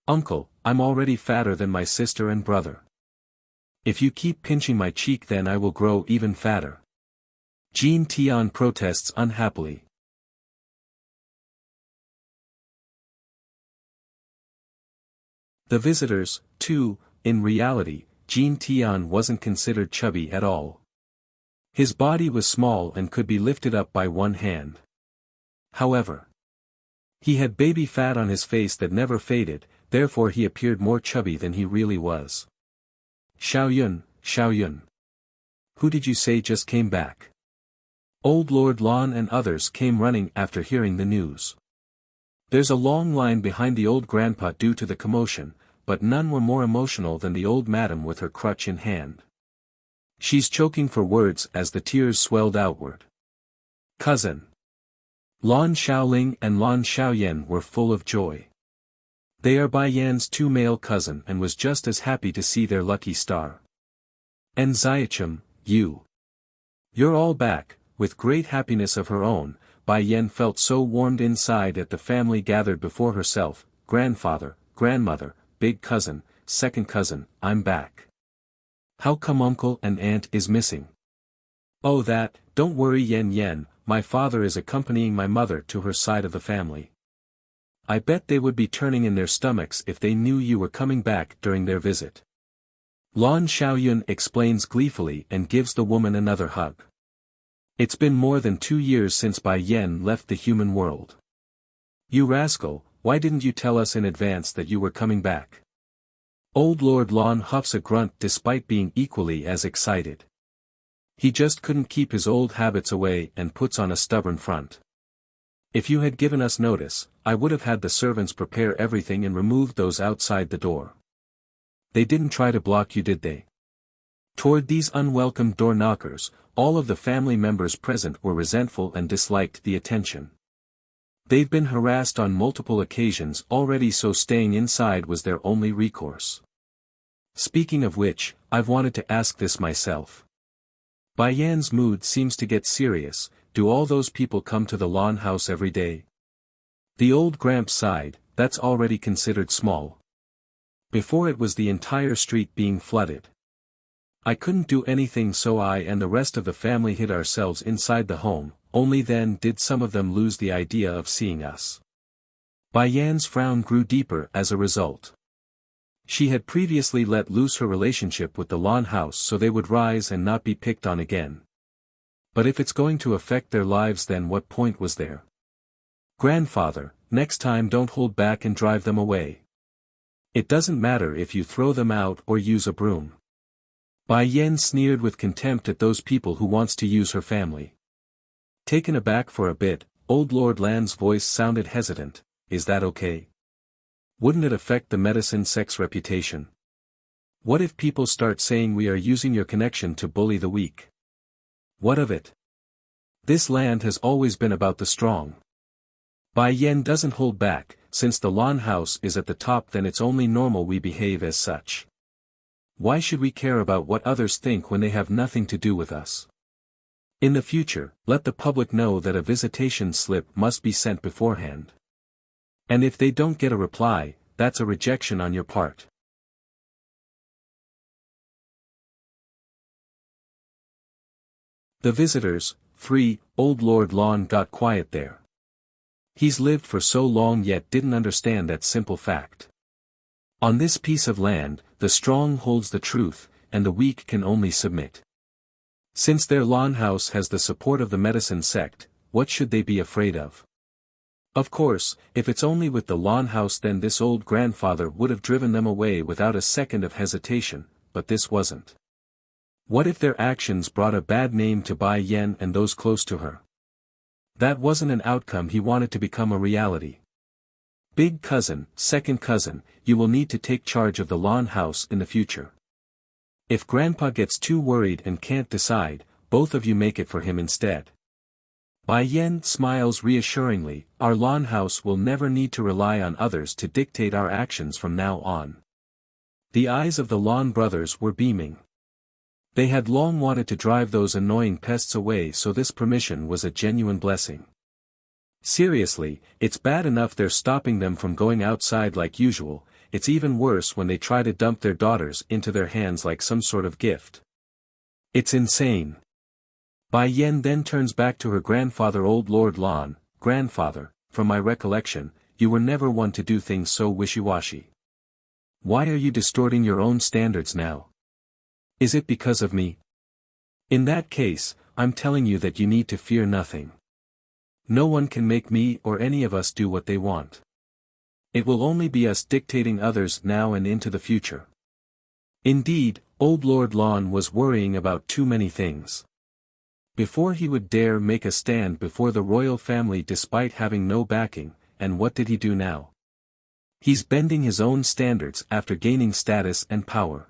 Uncle, I'm already fatter than my sister and brother. If you keep pinching my cheek then I will grow even fatter. Jin Tian protests unhappily. The visitors, too, in reality, Jin Tian wasn't considered chubby at all. His body was small and could be lifted up by one hand. However, he had baby fat on his face that never faded, therefore he appeared more chubby than he really was. Xiaoyun, Xiaoyun. Who did you say just came back? Old Lord Lan and others came running after hearing the news. There's a long line behind the old grandpa due to the commotion, but none were more emotional than the old madam with her crutch in hand. She's choking for words as the tears swelled outward. Cousin. Lan Xiaoling and Lan Xiaoyan were full of joy. They are Bai Yan's two male cousin and was just as happy to see their lucky star. And Xiachim, you're all back, with great happiness of her own, Bai Yen felt so warmed inside at the family gathered before herself, grandfather, grandmother, big cousin, second cousin, I'm back. How come uncle and aunt is missing? Oh don't worry Yen, my father is accompanying my mother to her side of the family. I bet they would be turning in their stomachs if they knew you were coming back during their visit. Lan Xiaoyun explains gleefully and gives the woman another hug. It's been more than 2 years since Bai Yen left the human world. You rascal, why didn't you tell us in advance that you were coming back? Old Lord Lan huffs a grunt despite being equally as excited. He just couldn't keep his old habits away and puts on a stubborn front. If you had given us notice, I would have had the servants prepare everything and removed those outside the door. They didn't try to block you, did they? Toward these unwelcome door knockers, all of the family members present were resentful and disliked the attention. They've been harassed on multiple occasions already, so staying inside was their only recourse. Speaking of which, I've wanted to ask this myself. Bai Yan's mood seems to get serious. Do all those people come to the Lan house every day? The old Gramps sighed, that's already considered small. Before it was the entire street being flooded. I couldn't do anything, so I and the rest of the family hid ourselves inside the home, only then did some of them lose the idea of seeing us. Bai Yan's frown grew deeper as a result. She had previously let loose her relationship with the Lan house so they would rise and not be picked on again. But if it's going to affect their lives, then what point was there? Grandfather, next time don't hold back and drive them away. It doesn't matter if you throw them out or use a broom. Bai Yen sneered with contempt at those people who wants to use her family. Taken aback for a bit, old Lord Lan's voice sounded hesitant, is that okay? Wouldn't it affect the medicine sect's reputation? What if people start saying we are using your connection to bully the weak? What of it? This land has always been about the strong. Bai Yen doesn't hold back, since the Lan house is at the top, then it's only normal we behave as such. Why should we care about what others think when they have nothing to do with us? In the future, let the public know that a visitation slip must be sent beforehand. And if they don't get a reply, that's a rejection on your part. The visitors, 3, old Lord Lan got quiet there. He's lived for so long yet didn't understand that simple fact. On this piece of land, the strong holds the truth, and the weak can only submit. Since their Lan house has the support of the medicine sect, what should they be afraid of? Of course, if it's only with the Lan house, then this old grandfather would have driven them away without a second of hesitation, but this wasn't. What if their actions brought a bad name to Bai Yen and those close to her? That wasn't an outcome he wanted to become a reality. Big cousin, second cousin, you will need to take charge of the Lan house in the future. If Grandpa gets too worried and can't decide, both of you make it for him instead. Bai Yen smiles reassuringly, our Lan house will never need to rely on others to dictate our actions from now on. The eyes of the Lan brothers were beaming. They had long wanted to drive those annoying pests away, so this permission was a genuine blessing. Seriously, it's bad enough they're stopping them from going outside like usual, it's even worse when they try to dump their daughters into their hands like some sort of gift. It's insane. Bai Yen then turns back to her grandfather, old Lord Lan. Grandfather, from my recollection, you were never one to do things so wishy-washy. Why are you distorting your own standards now? Is it because of me? In that case, I'm telling you that you need to fear nothing. No one can make me or any of us do what they want. It will only be us dictating others now and into the future. Indeed, old Lord Lan was worrying about too many things. Before he would dare make a stand before the royal family despite having no backing, and what did he do now? He's bending his own standards after gaining status and power.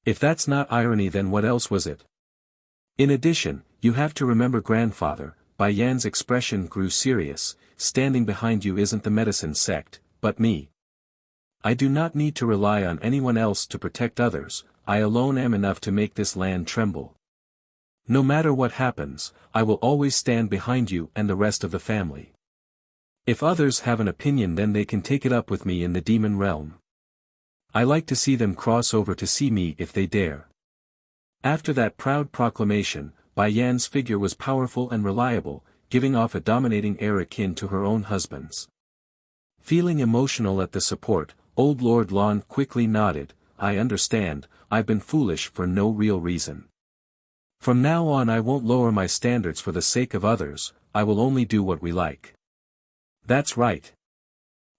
If that's not irony, then what else was it? In addition, you have to remember, grandfather, Bai Yan's expression grew serious, standing behind you isn't the medicine sect, but me. I do not need to rely on anyone else to protect others, I alone am enough to make this land tremble. No matter what happens, I will always stand behind you and the rest of the family. If others have an opinion, then they can take it up with me in the demon realm. I like to see them cross over to see me if they dare. After that proud proclamation, Bai Yan's figure was powerful and reliable, giving off a dominating air akin to her own husband's. Feeling emotional at the support, old Lord Lan quickly nodded. I understand, I've been foolish for no real reason. From now on I won't lower my standards for the sake of others, I will only do what we like. That's right.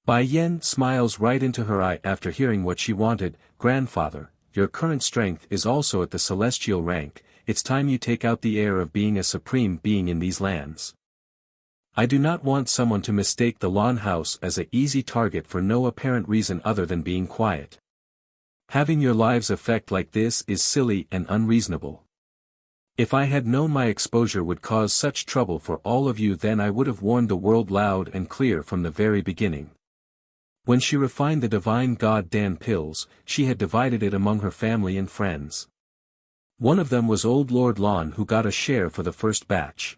Bai Yan smiles right into her eye after hearing what she wanted. Grandfather, your current strength is also at the celestial rank, it's time you take out the air of being a supreme being in these lands. I do not want someone to mistake the Lan house as an easy target for no apparent reason other than being quiet. Having your lives affect like this is silly and unreasonable. If I had known my exposure would cause such trouble for all of you, then I would have warned the world loud and clear from the very beginning. When she refined the divine god Dan pills, she had divided it among her family and friends. One of them was old Lord Lan, who got a share for the first batch.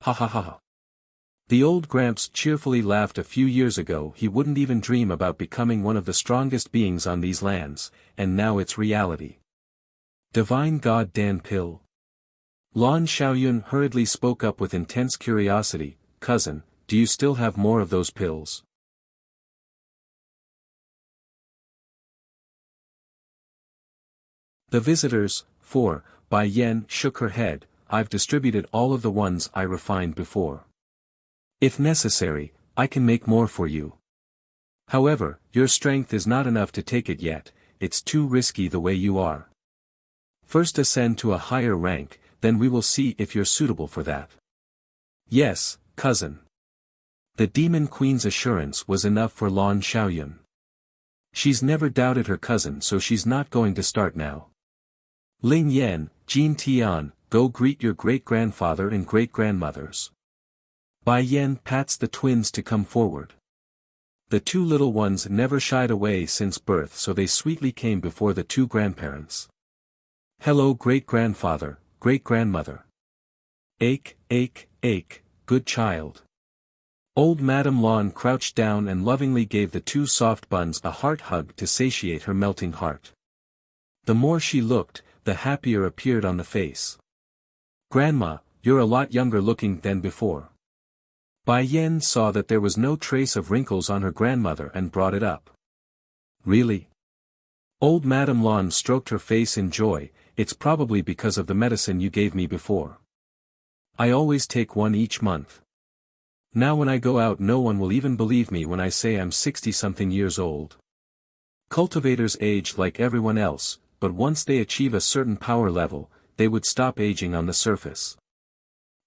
Ha ha ha ha. The old Gramps cheerfully laughed. A few years ago he wouldn't even dream about becoming one of the strongest beings on these lands, and now it's reality. Divine God Dan Pill. Lan Xiaoyun hurriedly spoke up with intense curiosity. Cousin, do you still have more of those pills? The visitors, 4, Bai Yan shook her head. I've distributed all of the ones I refined before. If necessary, I can make more for you. However, your strength is not enough to take it yet, it's too risky the way you are. First ascend to a higher rank, then we will see if you're suitable for that. Yes, cousin. The Demon Queen's assurance was enough for Lan Xiaoyun. She's never doubted her cousin, so she's not going to start now. Ling Yan, Jin Tian, go greet your great-grandfather and great-grandmothers. Bai Yan pats the twins to come forward. The two little ones never shied away since birth, so they sweetly came before the two grandparents. Hello great-grandfather, great-grandmother. Ache, good child. Old Madame Lan crouched down and lovingly gave the two soft buns a heart hug to satiate her melting heart. The more she looked, the happier appeared on the face. Grandma, you're a lot younger looking than before. Bai Yan saw that there was no trace of wrinkles on her grandmother and brought it up. Really? Old Madame Lan stroked her face in joy. It's probably because of the medicine you gave me before. I always take one each month. Now when I go out no one will even believe me when I say I'm 60-something years old. Cultivators age like everyone else, but once they achieve a certain power level, they would stop aging on the surface.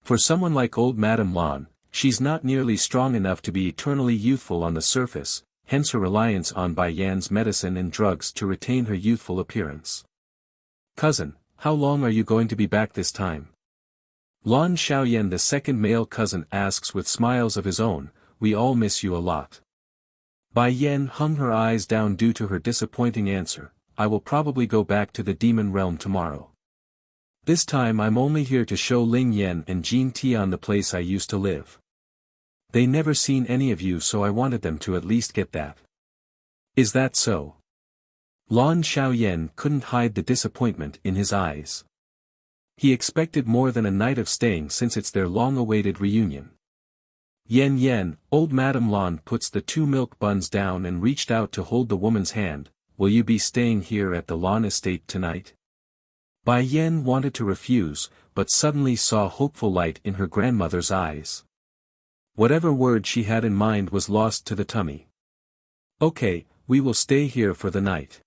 For someone like old Madame Lan, she's not nearly strong enough to be eternally youthful on the surface, hence her reliance on Bai Yan's medicine and drugs to retain her youthful appearance. Cousin, how long are you going to be back this time? Lan Xiaoyan, the second male cousin, asks with smiles of his own. We all miss you a lot. Bai Yan hung her eyes down due to her disappointing answer. I will probably go back to the demon realm tomorrow. This time I'm only here to show Ling Yan and Jin Tian the place I used to live. They never seen any of you, so I wanted them to at least get that. Is that so? Lan Xiaoyan couldn't hide the disappointment in his eyes. He expected more than a night of staying since it's their long-awaited reunion. Yen, old Madame Lan puts the two milk buns down and reached out to hold the woman's hand. Will you be staying here at the Lan estate tonight? Bai Yan wanted to refuse, but suddenly saw hopeful light in her grandmother's eyes. Whatever word she had in mind was lost to the tummy. Okay, we will stay here for the night.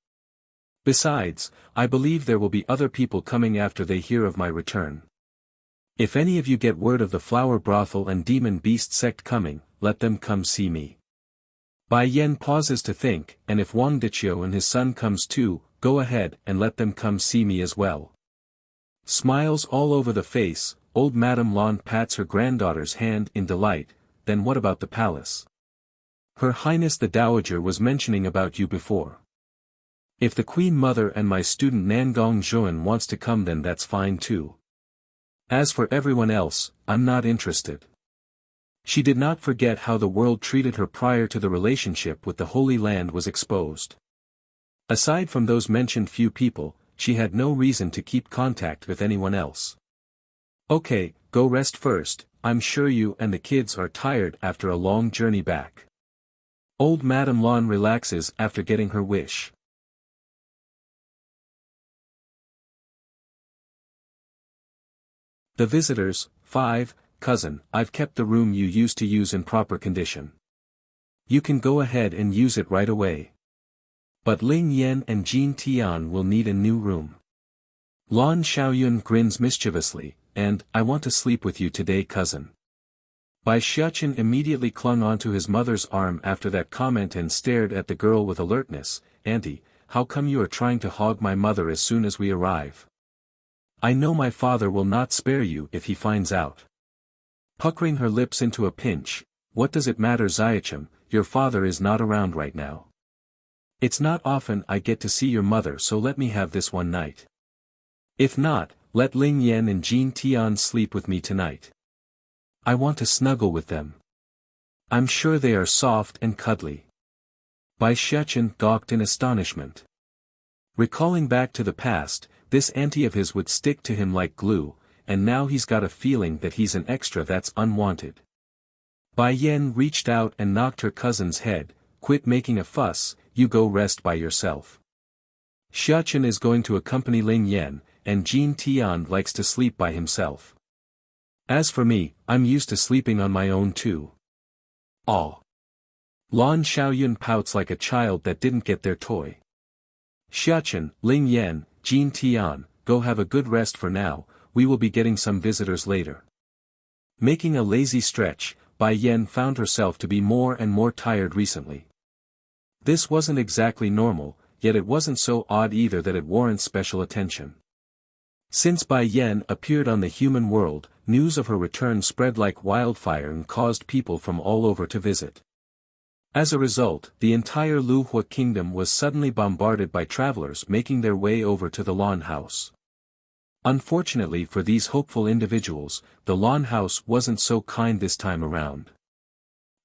Besides, I believe there will be other people coming after they hear of my return. If any of you get word of the flower brothel and demon beast sect coming, let them come see me. Bai Yan pauses to think, and if Wang Diqiu and his son comes too, go ahead and let them come see me as well. Smiles all over the face, old Madame Lan pats her granddaughter's hand in delight. Then what about the palace? Her Highness the Dowager was mentioning about you before. If the Queen Mother and my student Nangong Zhuan wants to come, then that's fine too. As for everyone else, I'm not interested. She did not forget how the world treated her prior to the relationship with the Holy Land was exposed. Aside from those mentioned few people, she had no reason to keep contact with anyone else. Okay, go rest first, I'm sure you and the kids are tired after a long journey back. Old Madame Lan relaxes after getting her wish. The visitors. 5. Cousin, I've kept the room you used to use in proper condition. You can go ahead and use it right away. But Ling Yan and Jin Tian will need a new room. Lan Xiaoyun grins mischievously, and, I want to sleep with you today, cousin. Bai Xiaoqin immediately clung onto his mother's arm after that comment and stared at the girl with alertness. Auntie, how come you are trying to hog my mother as soon as we arrive? I know my father will not spare you if he finds out. Puckering her lips into a pinch, what does it matter, Xiaoqin, your father is not around right now. It's not often I get to see your mother, so let me have this one night. If not, let Ling Yan and Jin Tian sleep with me tonight. I want to snuggle with them. I'm sure they are soft and cuddly. Bai Xiaoqin gawked in astonishment. Recalling back to the past, this auntie of his would stick to him like glue, and now he's got a feeling that he's an extra that's unwanted. Bai Yan reached out and knocked her cousin's head. Quit making a fuss, you go rest by yourself. Xiaoqin is going to accompany Ling Yan, and Jin Tian likes to sleep by himself. As for me, I'm used to sleeping on my own too. Aw. Lan Xiaoyun pouts like a child that didn't get their toy. Xiaoqin, Ling Yan, Jin Tian, go have a good rest for now, we will be getting some visitors later. Making a lazy stretch, Bai Yan found herself to be more and more tired recently. This wasn't exactly normal, yet it wasn't so odd either that it warrants special attention. Since Bai Yan appeared on the human world, news of her return spread like wildfire and caused people from all over to visit. As a result, the entire Lu Hua kingdom was suddenly bombarded by travelers making their way over to the Lan house. Unfortunately for these hopeful individuals, the Lan house wasn't so kind this time around.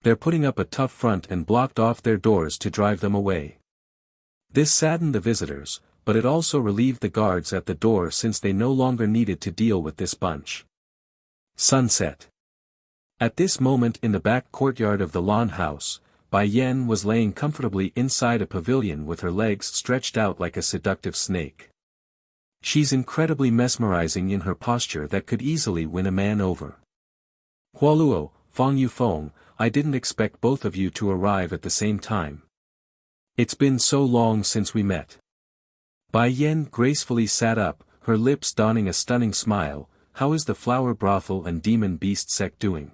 They're putting up a tough front and blocked off their doors to drive them away. This saddened the visitors, but it also relieved the guards at the door since they no longer needed to deal with this bunch. Sunset. At this moment in the back courtyard of the Lan house, Bai Yan was laying comfortably inside a pavilion with her legs stretched out like a seductive snake. She's incredibly mesmerizing in her posture that could easily win a man over. Hualuo, Fang Yufeng, I didn't expect both of you to arrive at the same time. It's been so long since we met. Bai Yan gracefully sat up, her lips donning a stunning smile. How is the flower brothel and demon beast sect doing?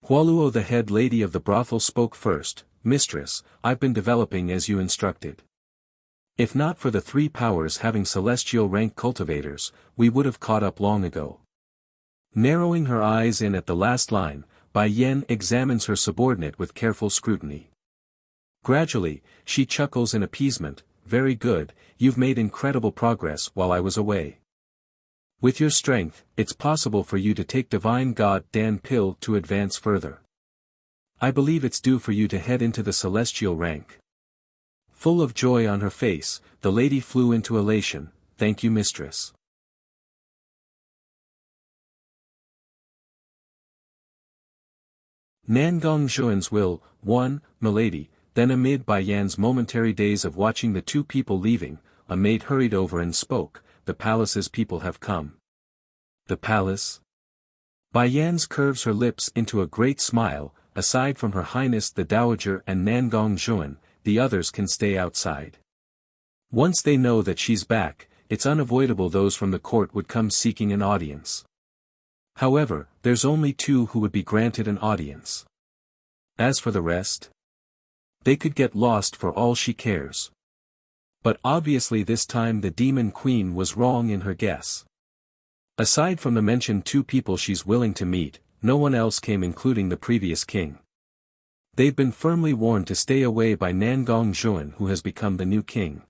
Hualuo, the head lady of the brothel, spoke first. Mistress, I've been developing as you instructed. If not for the 3 powers having celestial rank cultivators, we would have caught up long ago. Narrowing her eyes in at the last line, Bai Yan examines her subordinate with careful scrutiny. Gradually, she chuckles in appeasement. Very good, you've made incredible progress while I was away. With your strength, it's possible for you to take Divine God Dan pill to advance further. I believe it's due for you to head into the celestial rank. Full of joy on her face, the lady flew into elation. Thank you, mistress. Nangong Zhuan's will. 1. Milady. Then amid Bai Yan's momentary daze of watching the 2 people leaving, a maid hurried over and spoke. The palace's people have come. The palace? Bai Yan's curves her lips into a great smile. Aside from Her Highness the Dowager and Nangong Zhuan, the others can stay outside. Once they know that she's back, it's unavoidable those from the court would come seeking an audience. However, there's only 2 who would be granted an audience. As for the rest, they could get lost for all she cares. But obviously this time the Demon Queen was wrong in her guess. Aside from the mentioned 2 people she's willing to meet, no one else came, including the previous king. They've been firmly warned to stay away by Nangong Zhuan, who has become the new king.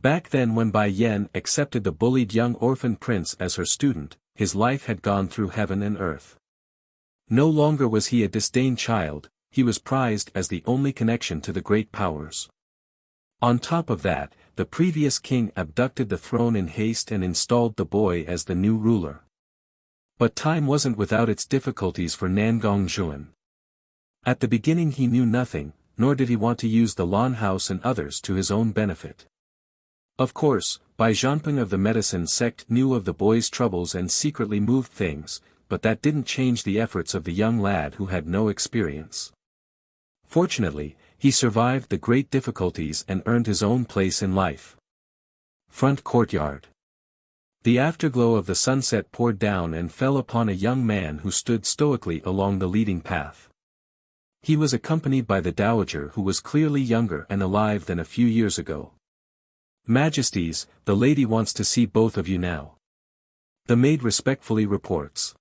Back then when Bai Yan accepted the bullied young orphan prince as her student, his life had gone through heaven and earth. No longer was he a disdained child, he was prized as the only connection to the great powers. On top of that, the previous king abducted the throne in haste and installed the boy as the new ruler. But time wasn't without its difficulties for Nangong Juan. At the beginning he knew nothing, nor did he want to use the Lan house and others to his own benefit. Of course, Bai Zhanping of the medicine sect knew of the boy's troubles and secretly moved things, but that didn't change the efforts of the young lad who had no experience. Fortunately, he survived the great difficulties and earned his own place in life. Front courtyard. The afterglow of the sunset poured down and fell upon a young man who stood stoically along the leading path. He was accompanied by the dowager who was clearly younger and alive than a few years ago. "Majesties, the lady wants to see both of you now." The maid respectfully reports.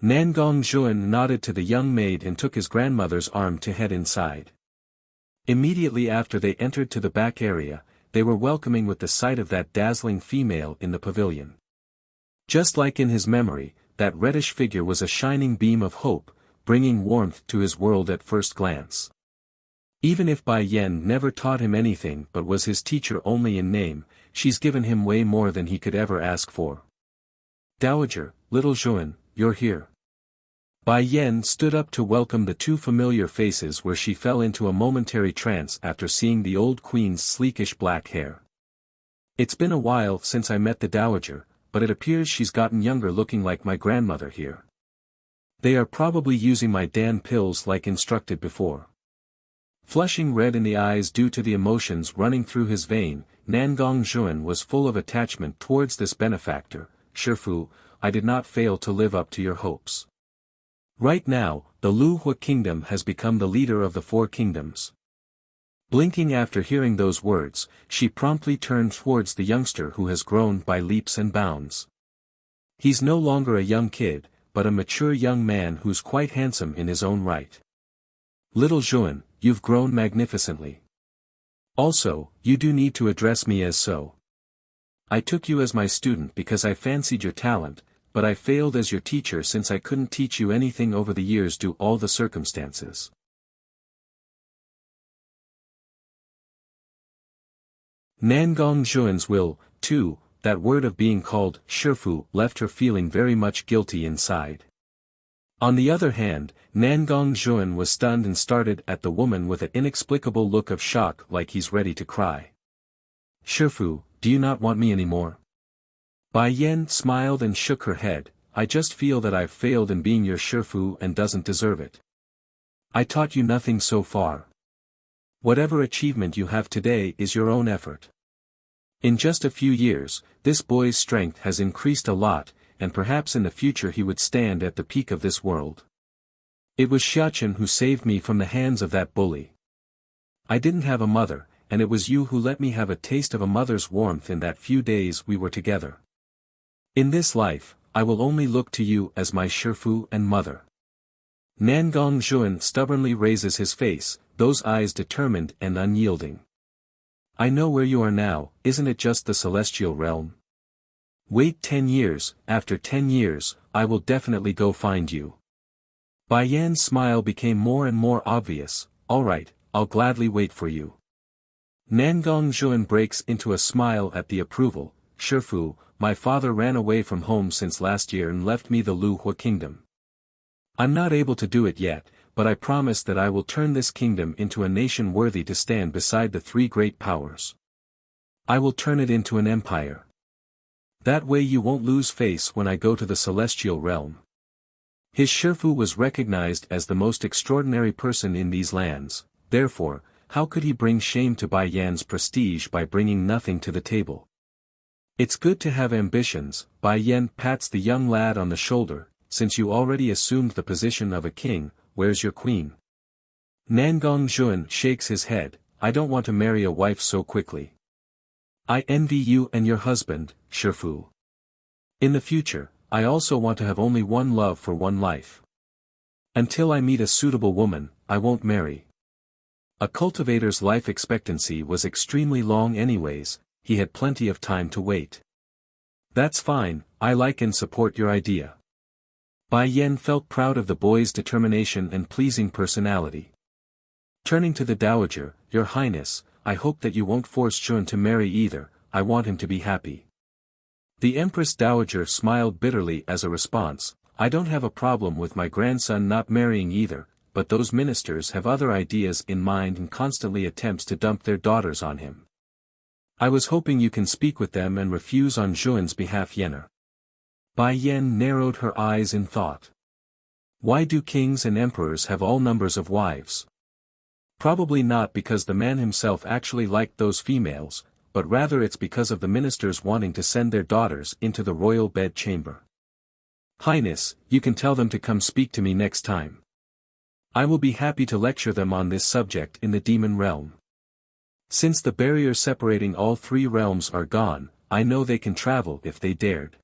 Nangong Juan nodded to the young maid and took his grandmother's arm to head inside. Immediately after they entered to the back area, they were welcoming with the sight of that dazzling female in the pavilion. Just like in his memory, that reddish figure was a shining beam of hope, bringing warmth to his world at first glance. Even if Bai Yan never taught him anything but was his teacher only in name, she's given him way more than he could ever ask for. "Dowager, little Juan, you're here." Bai Yan stood up to welcome the two familiar faces where she fell into a momentary trance after seeing the old queen's sleekish black hair. "It's been a while since I met the dowager, but it appears she's gotten younger, looking like my grandmother here. They are probably using my Dan pills like instructed before." Flushing red in the eyes due to the emotions running through his vein, Nangong Juan was full of attachment towards this benefactor. "Shifu, I did not fail to live up to your hopes. Right now, the Lu Hua kingdom has become the leader of the four kingdoms." Blinking after hearing those words, she promptly turned towards the youngster who has grown by leaps and bounds. He's no longer a young kid, but a mature young man who's quite handsome in his own right. "Little Juan, you've grown magnificently. Also, you do need to address me as so. I took you as my student because I fancied your talent, but I failed as your teacher since I couldn't teach you anything over the years due to all the circumstances." Nangong Juan's will, too, that word of being called Shifu left her feeling very much guilty inside. On the other hand, Nangong Juan was stunned and started at the woman with an inexplicable look of shock like he's ready to cry. "Shifu, do you not want me anymore?" Bai Yan smiled and shook her head. "I just feel that I've failed in being your Shifu and doesn't deserve it. I taught you nothing so far. Whatever achievement you have today is your own effort. In just a few years, this boy's strength has increased a lot, and perhaps in the future he would stand at the peak of this world. It was Xiachen who saved me from the hands of that bully. I didn't have a mother, and it was you who let me have a taste of a mother's warmth in that few days we were together. In this life, I will only look to you as my Shifu and mother." Nangong Juan stubbornly raises his face, those eyes determined and unyielding. "I know where you are now, isn't it just the celestial realm? Wait 10 years, after 10 years, I will definitely go find you." Bai Yan's smile became more and more obvious. "All right, I'll gladly wait for you." Nangong Juan breaks into a smile at the approval. "Shifu, my father ran away from home since last year and left me the Lu Hua kingdom. I'm not able to do it yet, but I promise that I will turn this kingdom into a nation worthy to stand beside the three great powers. I will turn it into an empire. That way you won't lose face when I go to the celestial realm." His Shifu was recognized as the most extraordinary person in these lands, therefore, how could he bring shame to Bai Yan's prestige by bringing nothing to the table? "It's good to have ambitions," Bai Yan pats the young lad on the shoulder. "Since you already assumed the position of a king, where's your queen?" Nangong Juan shakes his head. "I don't want to marry a wife so quickly. I envy you and your husband, Shifu. In the future, I also want to have only one love for one life. Until I meet a suitable woman, I won't marry." A cultivator's life expectancy was extremely long anyways, he had plenty of time to wait. That's fine, I like and support your idea. Bai Yan felt proud of the boy's determination and pleasing personality. Turning to the dowager, Your Highness, I hope that you won't force Jun to marry either, I want him to be happy. The Empress Dowager smiled bitterly as a response, I don't have a problem with my grandson not marrying either, but those ministers have other ideas in mind and constantly attempts to dump their daughters on him. I was hoping you can speak with them and refuse on Jun's behalf. Yenner. Bai Yan narrowed her eyes in thought. Why do kings and emperors have all numbers of wives? Probably not because the man himself actually liked those females, but rather it's because of the ministers wanting to send their daughters into the royal bed chamber. Highness, you can tell them to come speak to me next time. I will be happy to lecture them on this subject in the demon realm. Since the barriers separating all three realms are gone, I know they can travel if they dared.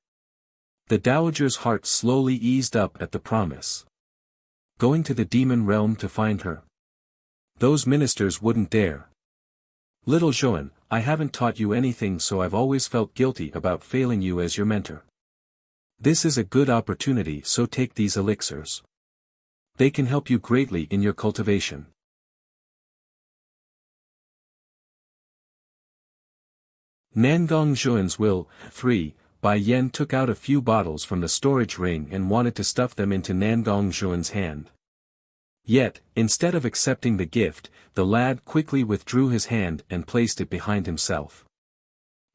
The dowager's heart slowly eased up at the promise. Going to the demon realm to find her? Those ministers wouldn't dare. Little Jun, I haven't taught you anything, so I've always felt guilty about failing you as your mentor. This is a good opportunity, so take these elixirs. They can help you greatly in your cultivation. Nangong Jun's will. 3. Bai Yan took out a few bottles from the storage ring and wanted to stuff them into Nangong Jun's hand. Yet, instead of accepting the gift, the lad quickly withdrew his hand and placed it behind himself.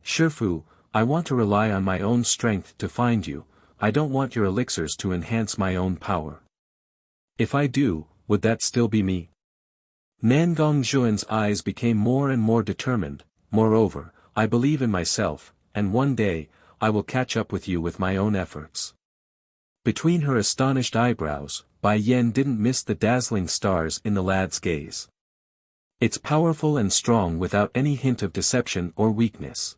Shifu, I want to rely on my own strength to find you, I don't want your elixirs to enhance my own power. If I do, would that still be me? Nangong Jun's eyes became more and more determined. Moreover, I believe in myself, and one day, I will catch up with you with my own efforts. Between her astonished eyebrows, Bai Yan didn't miss the dazzling stars in the lad's gaze. It's powerful and strong without any hint of deception or weakness.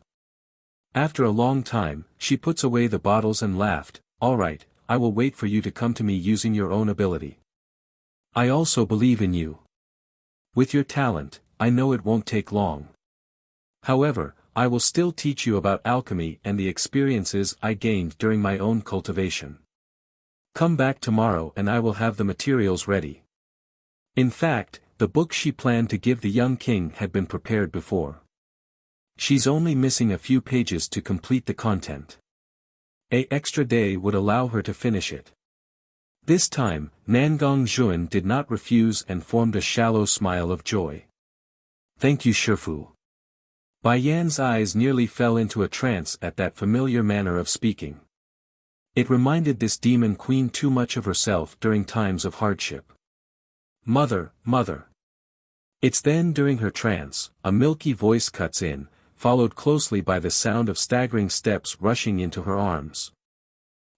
After a long time, she puts away the bottles and laughed, all right, I will wait for you to come to me using your own ability. I also believe in you. With your talent, I know it won't take long. However, I will still teach you about alchemy and the experiences I gained during my own cultivation. Come back tomorrow and I will have the materials ready. In fact, the book she planned to give the young king had been prepared before. She's only missing a few pages to complete the content. An extra day would allow her to finish it. This time, Nangong Jun did not refuse and formed a shallow smile of joy. Thank you, Shifu. Bai Yan's eyes nearly fell into a trance at that familiar manner of speaking. It reminded this demon queen too much of herself during times of hardship. Mother, mother. It's then during her trance, a milky voice cuts in, followed closely by the sound of staggering steps rushing into her arms.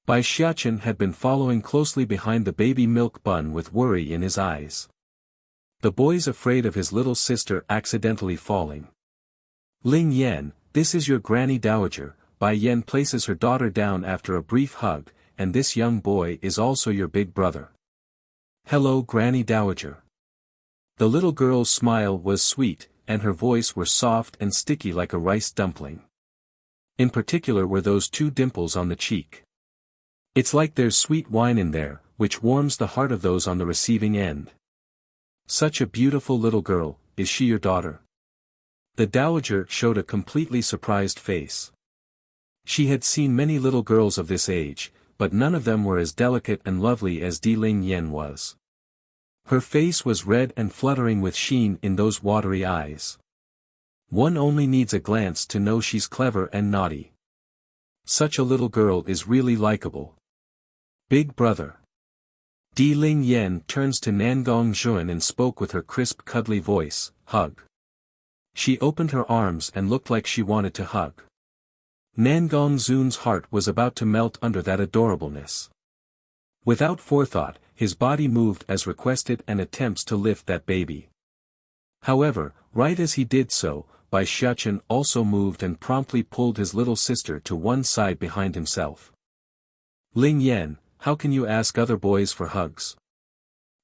Bai Xiachen had been following closely behind the baby milk bun with worry in his eyes. The boy's afraid of his little sister accidentally falling. Ling Yan, this is your granny dowager. Bai Yan places her daughter down after a brief hug, and this young boy is also your big brother. Hello, Granny Dowager. The little girl's smile was sweet, and her voice were soft and sticky like a rice dumpling. In particular were those two dimples on the cheek. It's like there's sweet wine in there, which warms the heart of those on the receiving end. Such a beautiful little girl, is she your daughter? The dowager showed a completely surprised face. She had seen many little girls of this age, but none of them were as delicate and lovely as Di Ling Yan was. Her face was red and fluttering with sheen in those watery eyes. One only needs a glance to know she's clever and naughty. Such a little girl is really likable. Big brother. Di Ling Yan turns to Nangong Jun and spoke with her crisp cuddly voice, hug. She opened her arms and looked like she wanted to hug. Nangong Zun's heart was about to melt under that adorableness. Without forethought, his body moved as requested and attempts to lift that baby. However, right as he did so, Bai Xiachen also moved and promptly pulled his little sister to one side behind himself. Ling Yan, how can you ask other boys for hugs?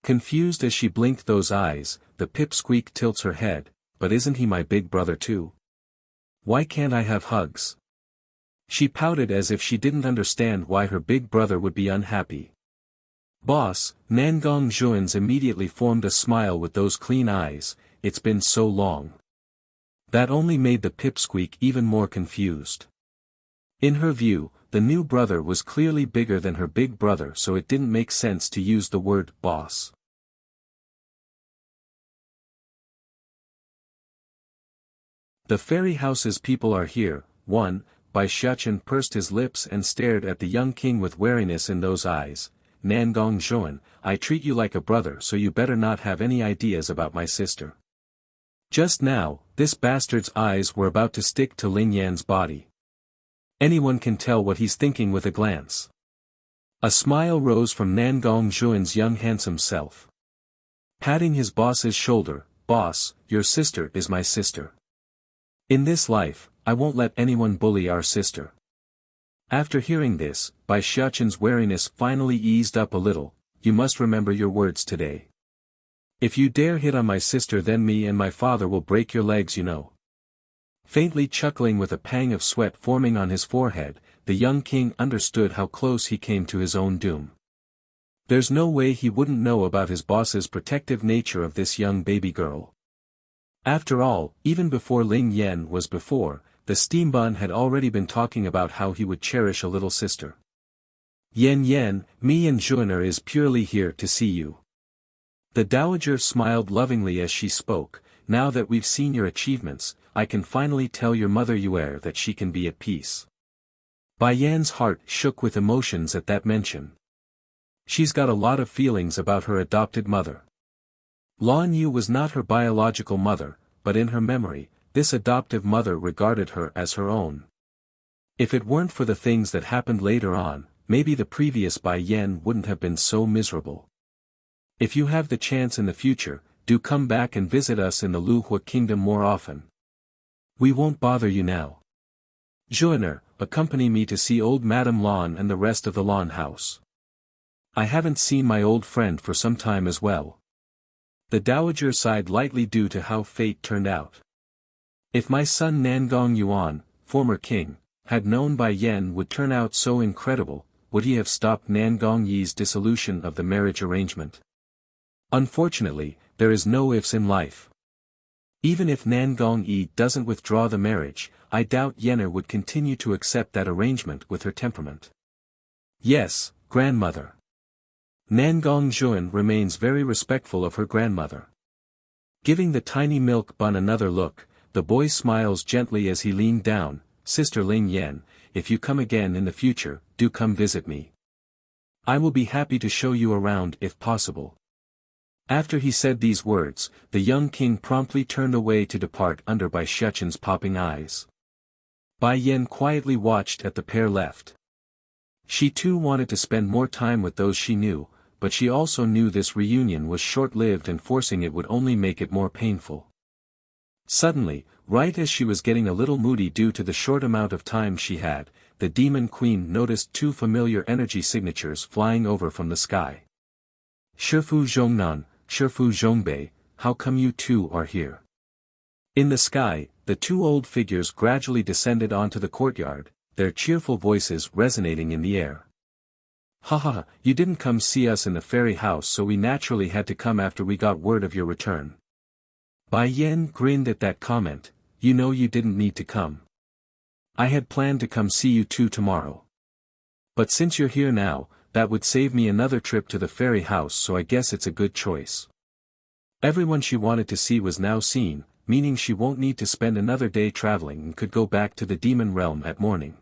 Confused as she blinked those eyes, the pipsqueak tilts her head, but isn't he my big brother too? Why can't I have hugs? She pouted as if she didn't understand why her big brother would be unhappy. Boss, Nangong Juans immediately formed a smile with those clean eyes. It's been so long. That only made the pipsqueak even more confused. In her view, the new brother was clearly bigger than her big brother, so it didn't make sense to use the word boss. The fairy house's people are here. 1. Bai Xiachen pursed his lips and stared at the young king with wariness in those eyes. Nangong Zhuan, I treat you like a brother, so you better not have any ideas about my sister. Just now, this bastard's eyes were about to stick to Ling Yan's body. Anyone can tell what he's thinking with a glance. A smile rose from Nangong Zhuan's young handsome self. Patting his boss's shoulder, Boss, your sister is my sister. In this life, I won't let anyone bully our sister. After hearing this, Bai Xiachen's wariness finally eased up a little. You must remember your words today. If you dare hit on my sister, then me and my father will break your legs, you know. Faintly chuckling with a pang of sweat forming on his forehead, the young king understood how close he came to his own doom. There's no way he wouldn't know about his boss's protective nature of this young baby girl. After all, even before Ling Yan was before, the steambun had already been talking about how he would cherish a little sister. Yan, me and Juaner is purely here to see you. The dowager smiled lovingly as she spoke. Now that we've seen your achievements, I can finally tell your mother Yuer that she can be at peace. Bai Yan's heart shook with emotions at that mention. She's got a lot of feelings about her adopted mother. Lan Yu was not her biological mother, but in her memory, this adoptive mother regarded her as her own. If it weren't for the things that happened later on, maybe the previous Bai Yan wouldn't have been so miserable. If you have the chance in the future, do come back and visit us in the Luhua kingdom more often. We won't bother you now. Juaner, accompany me to see old Madame Lan and the rest of the Lan house. I haven't seen my old friend for some time as well. The dowager sighed lightly due to how fate turned out. If my son Nangong Yuan, former king, had known Bai Yan would turn out so incredible, would he have stopped Nangong Yi's dissolution of the marriage arrangement? Unfortunately, there is no ifs in life. Even if Nangong Yi doesn't withdraw the marriage, I doubt Yenner would continue to accept that arrangement with her temperament. Yes, grandmother. Nangong Zhuan remains very respectful of her grandmother. Giving the tiny milk bun another look, the boy smiles gently as he leaned down. Sister Ling Yan, if you come again in the future, do come visit me. I will be happy to show you around if possible. After he said these words, the young king promptly turned away to depart under Bai Xiachen's popping eyes. Bai Yan quietly watched as the pair left. She too wanted to spend more time with those she knew, but she also knew this reunion was short-lived and forcing it would only make it more painful. Suddenly, right as she was getting a little moody due to the short amount of time she had, the demon queen noticed two familiar energy signatures flying over from the sky. Shifu Zhongnan, Shifu Zhongbei, how come you two are here? In the sky, the two old figures gradually descended onto the courtyard, their cheerful voices resonating in the air. Haha, you didn't come see us in the fairy house, so we naturally had to come after we got word of your return. Bai Yan grinned at that comment. You know you didn't need to come. I had planned to come see you two tomorrow. But since you're here now, that would save me another trip to the fairy house, so I guess it's a good choice. Everyone she wanted to see was now seen, meaning she won't need to spend another day traveling and could go back to the demon realm at morning.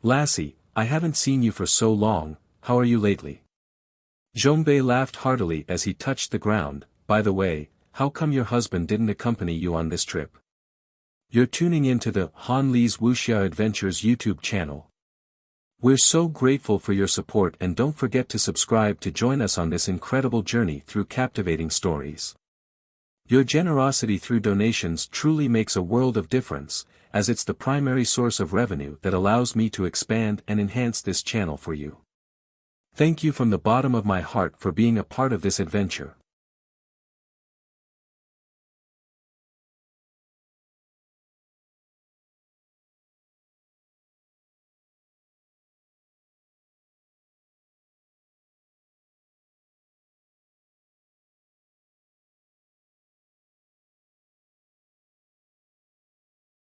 Lassie, I haven't seen you for so long, how are you lately? Zhongbei laughed heartily as he touched the ground. By the way, how come your husband didn't accompany you on this trip? You're tuning into the Han Li's Wuxia Adventures YouTube channel. We're so grateful for your support, and don't forget to subscribe to join us on this incredible journey through captivating stories. Your generosity through donations truly makes a world of difference, as it's the primary source of revenue that allows me to expand and enhance this channel for you. Thank you from the bottom of my heart for being a part of this adventure.